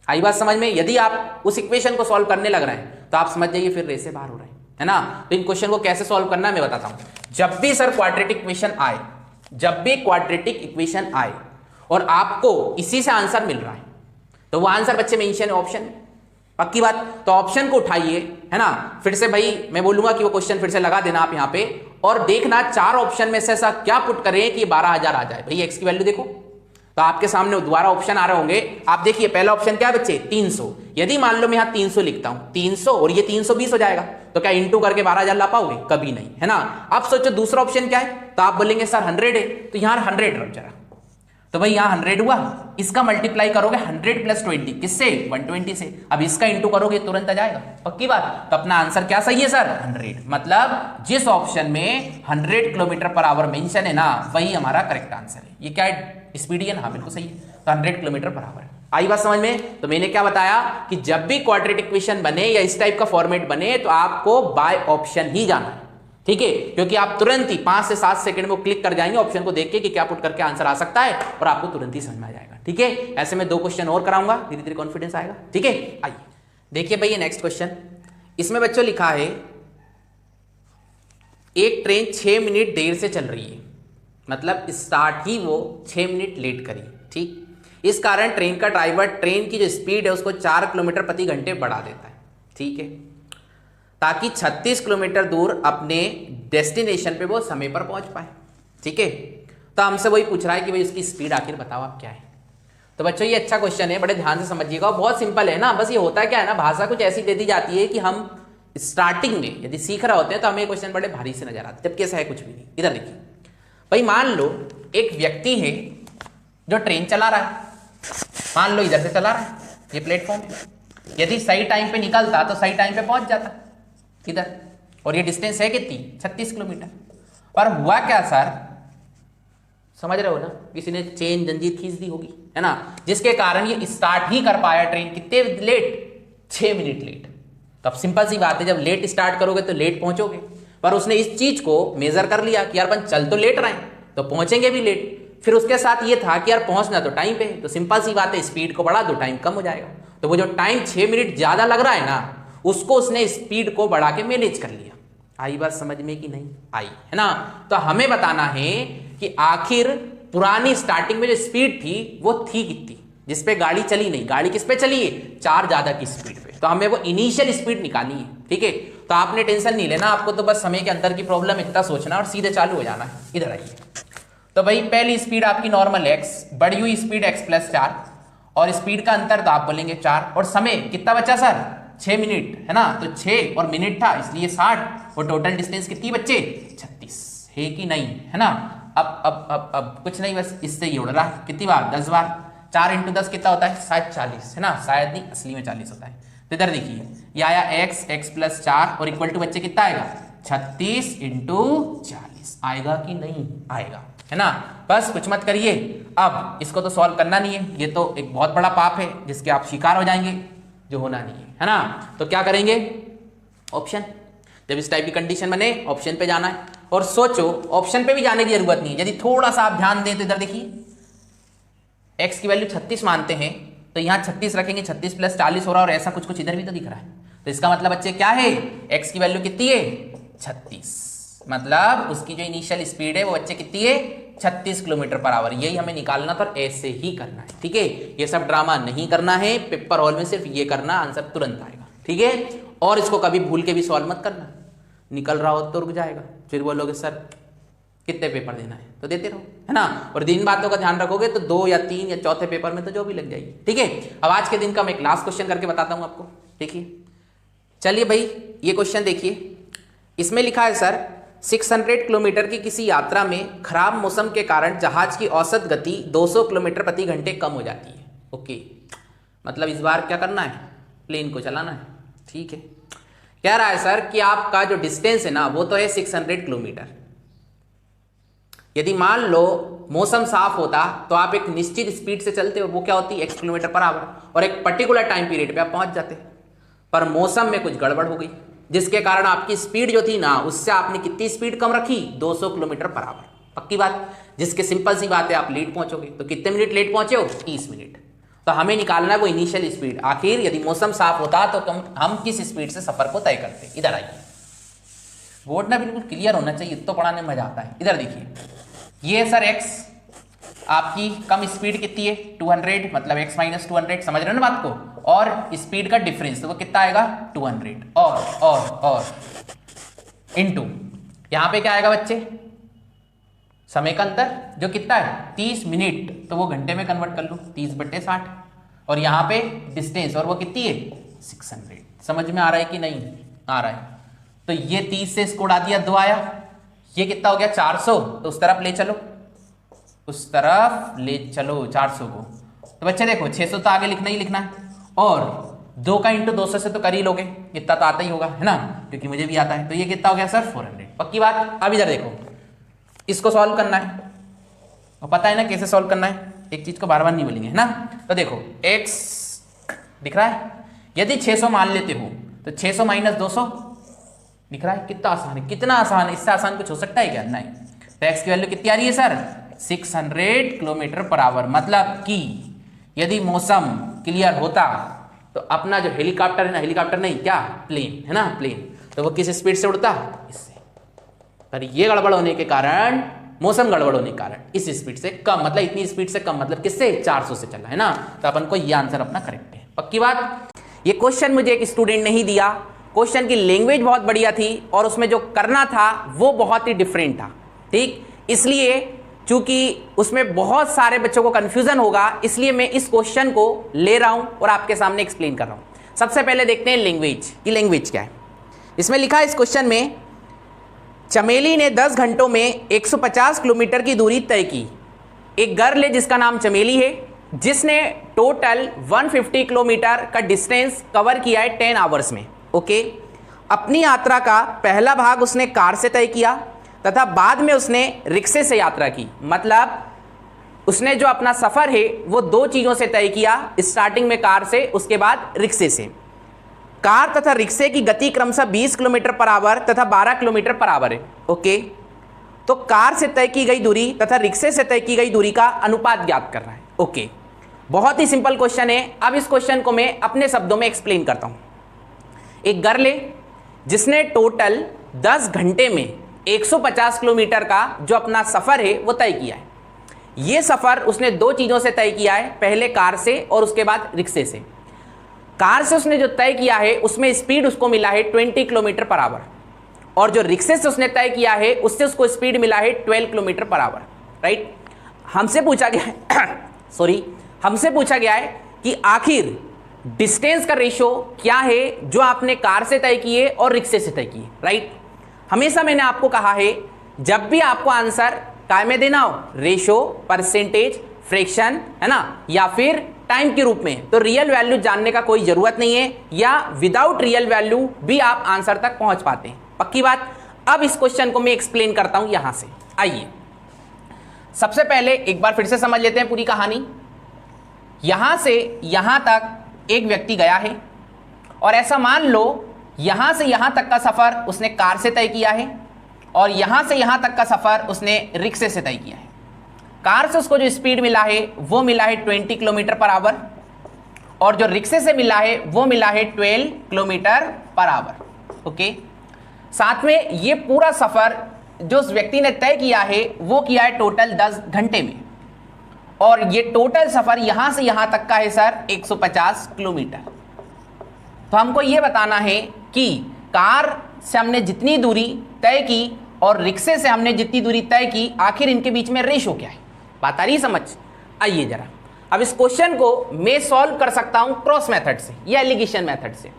S1: आई बात समझ में। यदि आप उस इक्वेशन को सॉल्व करने लग रहे हैं तो आप समझ जाइए फिर रेस से बाहर हो रहे हैं, है ना। तो इन क्वेश्चन को कैसे सॉल्व करना है मैं बताता हूं। जब भी सर क्वाड्रेटिक इक्वेशन आए, जब भी क्वाड्रेटिक इक्वेशन आए और आपको इसी से आंसर मिल रहा है, तो वो आंसर बच्चे मेंशन है ऑप्शन, पक्की बात। तो ऑप्शन को उठाइए, है ना, फिर से भाई मैं बोलूंगा कि वो क्वेश्चन फिर से लगा देना आप यहां पे, और देखना 4 ऑप्शन में से ऐसा क्या पुट करें कि 12,000 आ जाए। भाई एक्स की वैल्यू देखो, तो आपके सामने दोबारा ऑप्शन आ रहे होंगे। आप देखिए पहला ऑप्शन क्या है बच्चे, 300। यदि मान लो मैं यहां 300 लिखता हूं, 300 और ये 320 हो जाएगा, तो क्या इंटू करके 12,000 ला पाओगे? कभी नहीं, है ना। अब सोचो दूसरा ऑप्शन क्या है, तो आप बोलेंगे सर 100 है, तो यहां 100 रख जरा, तो भाई यहां 100 हुआ, इसका मल्टीप्लाई करोगे 100 प्लस 20 किससे, 120 से। अब इसका इंटू करोगे तुरंत आ जाएगा, पक्की बात। तो अपना आंसर क्या सही है सर, 100। मतलब जिस ऑप्शन में 100 किलोमीटर पर आवर मेंशन है ना, वही हमारा करेक्ट आंसर है। ये क्या है, स्पीड है ना, हाँ बिल्कुल सही है। तो 100 किलोमीटर पर आवर। आई बात समझ में। तो मैंने क्या बताया कि जब भी क्वाड्रेटिक इक्वेशन बने या इस टाइप का फॉर्मेट बने, तो आपको बाय ऑप्शन ही जाना है, ठीक है, क्योंकि आप तुरंत ही 5 से 7 सेकंड में क्लिक कर जाएंगे ऑप्शन को देख के कि क्या पुट करके आंसर आ सकता है, और आपको तुरंत ही समझ में आ जाएगा, ठीक है। ऐसे में 2 क्वेश्चन और कराऊंगा, धीरे धीरे कॉन्फिडेंस आएगा, ठीक है। आइए देखिए भाई ये नेक्स्ट क्वेश्चन, इसमें बच्चों लिखा है एक ट्रेन 6 मिनट देर से चल रही है, मतलब स्टार्ट ही वो 6 मिनट लेट करी, ठीक। इस कारण ट्रेन का ड्राइवर ट्रेन की जो स्पीड है उसको 4 किलोमीटर प्रति घंटे बढ़ा देता है, ठीक है, ताकि 36 किलोमीटर दूर अपने डेस्टिनेशन पे वो समय पर पहुंच पाए, ठीक है। तो हमसे वही पूछ रहा है कि भाई उसकी स्पीड आखिर बताओ आप क्या है। तो बच्चों ये अच्छा क्वेश्चन है, बड़े ध्यान से समझिएगा, बहुत सिंपल है ना। बस ये होता क्या है ना, भाषा कुछ ऐसी दे दी जाती है कि हम स्टार्टिंग में यदि सीख रहे होते हैं तो हमें क्वेश्चन बड़े भारी से नजर आते हैं, जबकि ऐसा है कुछ भी नहीं। इधर देखिए भाई, मान लो एक व्यक्ति है जो ट्रेन चला रहा है, मान लो इधर से चला रहा है, ये प्लेटफॉर्म है, यदि सही टाइम पे निकलता तो सही टाइम पे पहुंच जाता इधर, और ये डिस्टेंस है कितनी, 36 किलोमीटर। पर हुआ क्या सर, समझ रहे हो ना, किसी ने चेन जंजीर खींच दी होगी, है ना, जिसके कारण ये स्टार्ट ही कर पाया ट्रेन, कितने लेट, 6 मिनट लेट। तो अब सिंपल सी बात है, जब लेट स्टार्ट करोगे तो लेट पहुंचोगे, पर उसने इस चीज को मेजर कर लिया कि यार अपन चल तो लेट रहे हैं तो पहुंचेंगे भी लेट। फिर उसके साथ ये था कि यार पहुंचना तो टाइम पे, तो सिंपल सी बात है स्पीड को बढ़ा दो, टाइम कम हो जाएगा। तो वो जो टाइम 6 मिनट ज्यादा लग रहा है ना, उसको उसने स्पीड को बढ़ा के मैनेज कर लिया। आई बात समझ में कि नहीं आई, है ना। तो हमें बताना है कि आखिर पुरानी स्टार्टिंग में जो स्पीड थी वो थी कितनी, जिसपे गाड़ी चली नहीं, गाड़ी किस पे चली है, 4 ज्यादा की स्पीड पे। तो हमें वो इनिशियल स्पीड निकालनी है, ठीक है। तो आपने टेंशन नहीं लेना, आपको तो बस समय के अंदर की प्रॉब्लम इतना सोचना और सीधे चालू हो जाना है। इधर आइए, तो भाई पहली स्पीड आपकी नॉर्मल x, बढ़ी हुई स्पीड x + 4, और स्पीड का अंतर तो आप बोलेंगे 4, और समय कितना बचा सर, 6 मिनट, है ना। तो 6 और मिनट था इसलिए 60, और टोटल डिस्टेंस कितनी बच्चे, 36 है कि नहीं, है ना। अब कुछ नहीं, बस इससे ही उड़ रहा है, कितनी बार, 10 बार। 4 × 10 कितना होता है, शायद 40, है ना, शायद नहीं, असली में 40 होता है। तो इधर देखिए ये आया x + 4 और इक्वल टू बच्चे कितना आएगा, 36 × 40 आएगा कि नहीं आएगा, है ना। बस कुछ मत करिए, अब इसको तो सॉल्व करना नहीं है, ये तो एक बहुत बड़ा पाप है जिसके आप शिकार हो जाएंगे, जो होना नहीं है ना। तो क्या करेंगे, ऑप्शन, जब इस टाइप की कंडीशन बने ऑप्शन पे जाना है। और सोचो ऑप्शन पे भी जाने की जरूरत नहीं है, यदि थोड़ा सा आप ध्यान दें तो इधर देखिए x की वैल्यू 36 मानते हैं, तो यहाँ 36 रखेंगे, 36 + 40 हो रहा है, और ऐसा कुछ कुछ इधर भी तो दिख रहा है। तो इसका मतलब बच्चे क्या है, x की वैल्यू कितनी है, 36, मतलब उसकी जो इनिशियल स्पीड है वो बच्चे कितनी है, 36 किलोमीटर पर आवर। यही हमें निकालना था और ऐसे ही करना है, ठीक है। ये सब ड्रामा नहीं करना है, पेपर हॉल में सिर्फ ये करना, आंसर तुरंत आएगा, ठीक है। और इसको कभी भूल के भी सॉल्व मत करना, निकल रहा हो तो रुक जाएगा, फिर बोलोगे सर कितने पेपर देना है, तो देते रहो, है ना। और दिन बातों का ध्यान रखोगे तो 2 या 3 या चौथे पेपर में तो जो भी लग जाएगी, ठीक है। अब आज के दिन का मैं एक लास्ट क्वेश्चन करके बताता हूं आपको, देखिए। चलिए भाई ये क्वेश्चन देखिए, इसमें लिखा है सर 600 किलोमीटर की किसी यात्रा में खराब मौसम के कारण जहाज की औसत गति 200 किलोमीटर प्रति घंटे कम हो जाती है। ओके, मतलब इस बार क्या करना है, प्लेन को चलाना है, ठीक है। कह रहा है सर कि आपका जो डिस्टेंस है ना वो तो है 600 किलोमीटर। यदि मान लो मौसम साफ होता तो आप एक निश्चित स्पीड से चलते, और वो क्या होती है, x किलोमीटर पर आवर, और एक पर्टिकुलर टाइम पीरियड पे आप पहुंच जाते। पर मौसम में कुछ गड़बड़ हो गई, जिसके कारण आपकी स्पीड जो थी ना उससे आपने कितनी स्पीड कम रखी, 200 किलोमीटर पर आवर, पक्की बात। जिसके सिंपल सी बात है आप लेट पहुंचोगे, तो कितने मिनट लेट पहुंचे हो, 30 मिनट। तो हमें निकालना है वो इनिशियल स्पीड, आखिर यदि मौसम साफ होता तो हम किस स्पीड से सफर को तय करते। इधर आइए, बोर्ड ना बिल्कुल क्लियर होना चाहिए तो पढ़ाने में मजा आता है। इधर देखिए, ये सर x आपकी कम स्पीड कितनी है, 200, मतलब x - 200, समझ रहे हो ना बात को। और स्पीड का डिफरेंस, तो वो कितना आएगा 200 और इनटू यहां पे क्या आएगा बच्चे, समय का अंतर जो कितना है 30 मिनट, तो वो घंटे में कन्वर्ट कर लो 30/60, और यहां पे डिस्टेंस और वो कितनी है 600। समझ में आ रहा है कि नहीं आ रहा है? तो ये 30 से इसको उड़ा दिया, 2 आया, ये कितना हो गया 400, तो उस तरफ ले चलो, उस तरफ ले चलो 400 को। तो बच्चे देखो 600 तो आगे लिखना ही लिखना है, और 2 का इंटू 200 से तो कर ही लोगे, इतना तो आता ही होगा है ना, क्योंकि मुझे भी आता है। तो ये कितना हो गया सर 400, पक्की बात। अब इधर देखो, इसको सॉल्व करना है और पता है ना कैसे सॉल्व करना है, एक चीज को बार बार नहीं बोलेंगे है ना। तो देखो x दिख रहा है, यदि 600 मान लेते हो तो 600 माइनस 200 दिख रहा है, कितना आसान है, कितना आसान है, इससे आसान कुछ हो सकता है क्या? नहीं। तो x की वैल्यू कितनी आ रही है सर 600 किलोमीटर पर आवर। मतलब कि यदि मौसम क्लियर होता तो अपना जो हेलीकॉप्टर है ना, हेलीकॉप्टर नहीं क्या, प्लेन है ना, प्लेन, तो वो किस स्पीड से उड़ता, इससे। पर ये गड़बड़ होने के कारण, मौसम गड़बड़ होने के कारण इस स्पीड से कम, मतलब इतनी स्पीड से कम, मतलब किससे 400 से चला है ना। तो अपन को ये आंसर अपना करेक्ट है, पक्की बात। ये क्वेश्चन मुझे एक स्टूडेंट ने ही दिया, क्वेश्चन की लैंग्वेज बहुत बढ़िया थी और उसमें जो करना था वो बहुत ही डिफरेंट था, ठीक। इसलिए चूंकि उसमें बहुत सारे बच्चों को कंफ्यूजन होगा, इसलिए मैं इस क्वेश्चन को ले रहा हूं और आपके सामने एक्सप्लेन कर रहा हूं। सबसे पहले देखते हैं लैंग्वेज की, लैंग्वेज क्या है। इसमें लिखा है इस क्वेश्चन में, चमेली ने 10 घंटों में 150 किलोमीटर की दूरी तय की। एक गर्ल है जिसका नाम चमेली है, जिसने टोटल 150 किलोमीटर का डिस्टेंस कवर किया है 10 आवर्स में। ओके, अपनी यात्रा का पहला भाग उसने कार से तय किया तथा बाद में उसने रिक्शे से यात्रा की। मतलब उसने जो अपना सफर है वो 2 चीजों से तय किया, स्टार्टिंग में कार से, उसके बाद रिक्शे से। कार तथा रिक्शे की गति क्रमशः 20 किलोमीटर पर आवर तथा 12 किलोमीटर पर आवर है। ओके, तो कार से तय की गई दूरी तथा रिक्शे से तय की गई दूरी का अनुपात ज्ञात कर रहा है। ओके, बहुत ही सिंपल क्वेश्चन है। अब इस क्वेश्चन को मैं अपने शब्दों में एक्सप्लेन करता हूं। एक गर्ल है जिसने टोटल 10 घंटे में 150 किलोमीटर का जो अपना सफर है वो तय किया है। यह सफर उसने 2 चीजों से तय किया है, पहले कार से और उसके बाद रिक्शे से। कार से उसने जो तय किया है उसमें स्पीड उसको मिला है 20 किलोमीटर पर आवर, और जो रिक्शे से उसने तय किया है उससे उसको स्पीड मिला है 12 किलोमीटर पर आवर। राइट, हमसे पूछा गया है हमसे पूछा गया है कि आखिर डिस्टेंस का रेशो क्या है जो आपने कार से तय किए और रिक्शे से तय किए। राइट, हमेशा मैंने आपको कहा है जब भी आपको आंसर काय में देना हो, रेशो, परसेंटेज, फ्रैक्शन है ना, या फिर टाइम के रूप में, तो रियल वैल्यू जानने का कोई जरूरत नहीं है, या विदाउट रियल वैल्यू भी आप आंसर तक पहुंच पाते हैं, पक्की बात। अब इस क्वेश्चन को मैं एक्सप्लेन करता हूं यहां से। आइए सबसे पहले एक बार फिर से समझ लेते हैं पूरी कहानी। यहां से यहां तक एक व्यक्ति गया है, और ऐसा मान लो यहां से यहां तक का सफर उसने कार से तय किया है, और यहां से यहां तक का सफर उसने रिक्शे से तय किया है। कार से उसको जो स्पीड मिला है वो मिला है 20 किलोमीटर पर आवर, और जो रिक्शे से मिला है वो मिला है 12 किलोमीटर पर आवर। ओके, साथ में ये पूरा सफर जो उस व्यक्ति ने तय किया है वो किया है टोटल 10 घंटे में, और ये टोटल सफर यहां से यहां तक का है सर 150 किलोमीटर। तो हमको ये बताना है कि कार से हमने जितनी दूरी तय की और रिक्शे से हमने जितनी दूरी तय की, आखिर इनके बीच में रेशो क्या है। बात आ रही समझ? आइए जरा, अब इस क्वेश्चन को मैं सॉल्व कर सकता हूं क्रॉस मेथड से या एलिगेशन मेथड से।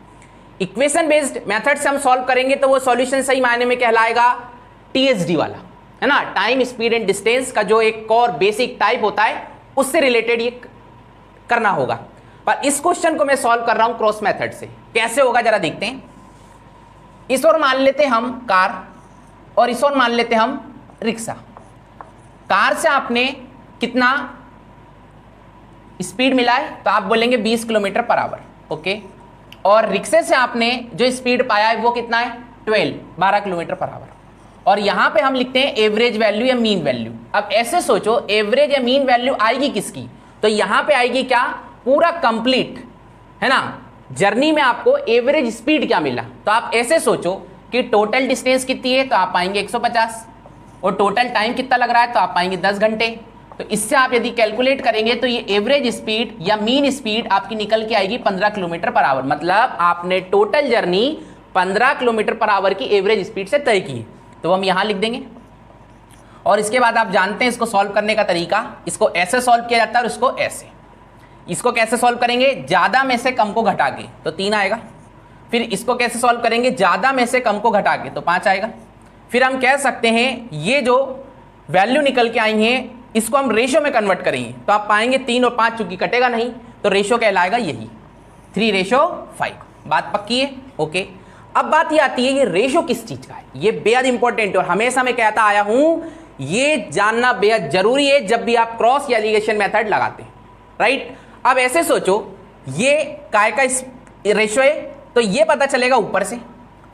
S1: इक्वेशन बेस्ड मेथड से हम सॉल्व करेंगे तो वो सॉल्यूशन सही मायने में कहलाएगा टीएसडी वाला, है ना, टाइम स्पीड एंड डिस्टेंस का जो एक और बेसिक टाइप होता है उससे रिलेटेड ये करना होगा। पर इस क्वेश्चन को मैं सॉल्व कर रहा हूं क्रॉस मेथड से। कैसे होगा जरा देखते हैं। इस ओर मान लेते हम कार और इस ओर मान लेते हम रिक्शा। कार से आपने कितना स्पीड मिला है, तो आप बोलेंगे 20 किलोमीटर पर आवर। ओके, और रिक्शे से आपने जो स्पीड पाया है वो कितना है 12 किलोमीटर पर आवर। और यहां पे हम लिखते हैं एवरेज वैल्यू या मीन वैल्यू। अब ऐसे सोचो एवरेज या मीन वैल्यू आएगी किसकी, तो यहां पे आएगी क्या, पूरा कंप्लीट है ना जर्नी में आपको एवरेज स्पीड क्या मिला। तो आप ऐसे सोचो कि टोटल डिस्टेंस कितनी है, तो आप पाएंगे 150, और टोटल टाइम कितना लग रहा है, तो आप पाएंगे 10 घंटे, तो इससे आप यदि कैलकुलेट करेंगे तो ये एवरेज स्पीड या मीन स्पीड आपकी निकल के आएगी 15 किलोमीटर पर आवर। मतलब आपने total journey 15 kilometre per hour की एवरेज स्पीड से तय की। तो हम यहां लिख देंगे और इसके बाद आप जानते हैं इसको सॉल्व करने का तरीका, इसको ऐसे सॉल्व किया जाता है और इसको ऐसे। इसको कैसे सॉल्व करेंगे, ज्यादा में से कम को घटा के तो 3 आएगा। फिर इसको कैसे सॉल्व करेंगे, ज्यादा में से कम को घटा के तो 5 आएगा। फिर हम कह सकते हैं ये जो वैल्यू निकल के आई है इसको हम रेशो में कन्वर्ट करेंगे तो आप पाएंगे 3 और 5 चूंकि कटेगा नहीं तो रेशो कहलाएगा यही 3:5। बात पक्की है? ओके। अब बात ये आती है ये रेशो किस चीज का है, ये बेहद इंपॉर्टेंट है और हमेशा मैं कहता आया हूं ये जानना बेहद जरूरी है जब भी आप क्रॉस या एलिगेशन मेथड लगाते हैं, राइट। अब ऐसे सोचो ये काय का रेशो है तो ये पता चलेगा ऊपर से।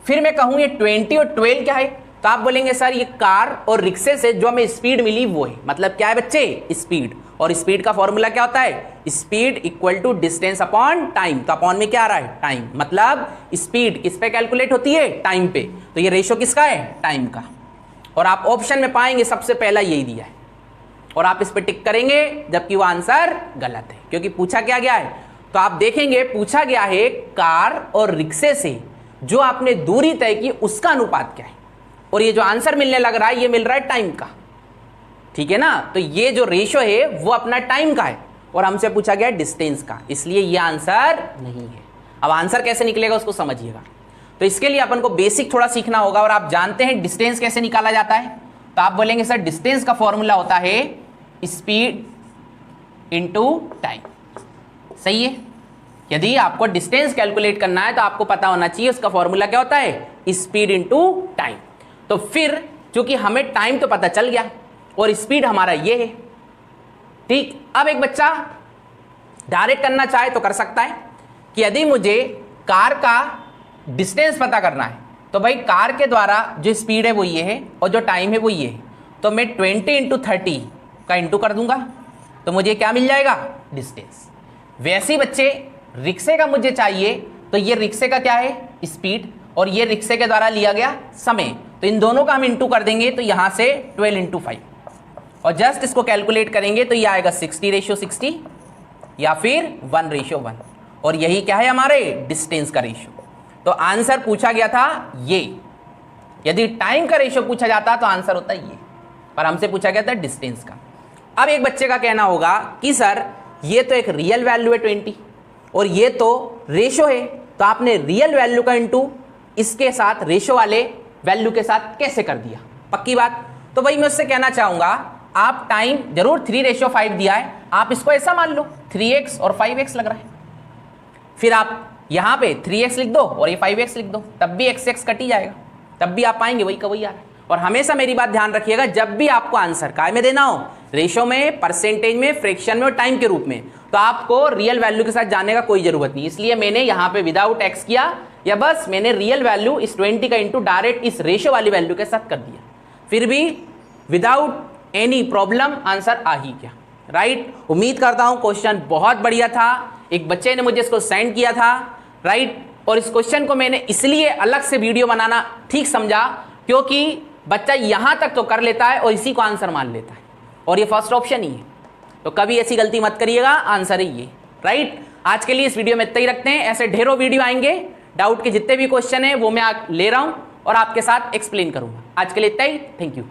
S1: फिर मैं कहूं ये 20 और 12 क्या है तो आप बोलेंगे सर ये कार और रिक्शे से जो हमें स्पीड मिली वो है। मतलब क्या है बच्चे, स्पीड। और स्पीड का फॉर्मूला क्या होता है, speed equal to distance upon time. तो अपॉन में क्या आ रहा है, टाइम। मतलब स्पीड किस पे कैलकुलेट होती है, टाइम पे। तो ये रेशो किसका है, टाइम का। और आप ऑप्शन में पाएंगे सबसे पहला यही दिया है और आप इस पे टिक करेंगे जबकि वो आंसर गलत है क्योंकि पूछा क्या गया है। तो आप देखेंगे पूछा गया है कार और रिक्शे से जो आपने दूरी तय की उसका अनुपात क्या है और ये जो आंसर मिलने लग रहा है ये मिल रहा है टाइम का, ठीक है ना। तो ये जो रेशो है वो अपना टाइम का है और हमसे पूछा गया डिस्टेंस का, इसलिए ये आंसर नहीं है। अब आंसर कैसे निकलेगा उसको समझिएगा। तो इसके लिए अपन को बेसिक थोड़ा सीखना होगा और आप जानते हैं डिस्टेंस कैसे निकाला जाता है। तो आप बोलेंगे सर डिस्टेंस का फॉर्मूला होता है स्पीड इनटू टाइम, सही है। यदि आपको डिस्टेंस कैलकुलेट करना है तो आपको पता होना चाहिए उसका फॉर्मूला क्या होता है, स्पीड इनटू टाइम। तो फिर चूंकि हमें टाइम तो पता चल गया और स्पीड हमारा ये है, ठीक। अब एक बच्चा डायरेक्ट करना चाहे तो कर सकता है कि यदि मुझे कार का डिस्टेंस पता करना है तो भाई कार के द्वारा जो स्पीड है वो ये है और जो टाइम है वो ये है, तो मैं 20 × 30 का इंटू कर दूंगा तो मुझे क्या मिल जाएगा, डिस्टेंस। वैसे ही बच्चे रिक्शे का मुझे चाहिए तो ये रिक्शे का क्या है, स्पीड, और ये रिक्शे के द्वारा लिया गया समय। तो इन दोनों का हम इंटू कर देंगे तो यहां से 12 × 5 और जस्ट इसको कैलकुलेट करेंगे तो ये आएगा 60:60 या फिर 1:1 और यही क्या है हमारे डिस्टेंस का रेशियो। तो आंसर पूछा गया था ये। यदि टाइम का रेशियो पूछा जाता तो आंसर होता ये, पर हमसे पूछा गया था डिस्टेंस का। अब एक बच्चे का कहना होगा कि सर ये तो एक रियल वैल्यू है 20 और ये तो रेशो है, तो आपने रियल वैल्यू का इंटू इसके साथ रेशो वाले वैल्यू के साथ कैसे कर दिया, पक्की बात। तो भाई मैं उससे कहना चाहूंगा आप टाइम जरूर 3:5 दिया है, आप इसको ऐसा मान लो 3x और 5x लग रहा है, फिर आप यहां पे 3x लिख दो और ये 5x लिख दो, तब भी x कट ही जाएगा, तब भी आप पाएंगे वही का वही आ रहा है। और हमेशा मेरी बात ध्यान रखिएगा जब भी आपको आंसर काय में देना हो, रेशो में, परसेंटेज में, फ्रैक्शन में और टाइम के रूप में, तो आपको रियल वैल्यू के साथ जाने का कोई जरूरत नहीं। इसलिए मैंने यहाँ पे विदाउट x किया या बस मैंने रियल वैल्यू इस 20 का इंटू डायरेक्ट इस रेशो वाली वैल्यू के साथ कर दिया, फिर भी विदाउट एनी प्रॉब्लम आंसर आ ही गया, राइट। उम्मीद करता हूं क्वेश्चन बहुत बढ़िया था। एक बच्चे ने मुझे इसको सेंड किया था, राइट, और इस क्वेश्चन को मैंने इसलिए अलग से वीडियो बनाना ठीक समझा क्योंकि बच्चा यहां तक तो कर लेता है और इसी को आंसर मान लेता है और ये फर्स्ट ऑप्शन ही है। तो कभी ऐसी गलती मत करिएगा, आंसर है ये, राइट। आज के लिए इस वीडियो में इतना ही रखते हैं, ऐसे ढेरों वीडियो आएंगे, डाउट के जितने भी क्वेश्चन है वो मैं ले रहा हूं और आपके साथ एक्सप्लेन करूंगा। आज के लिए इतना ही, थैंक यू।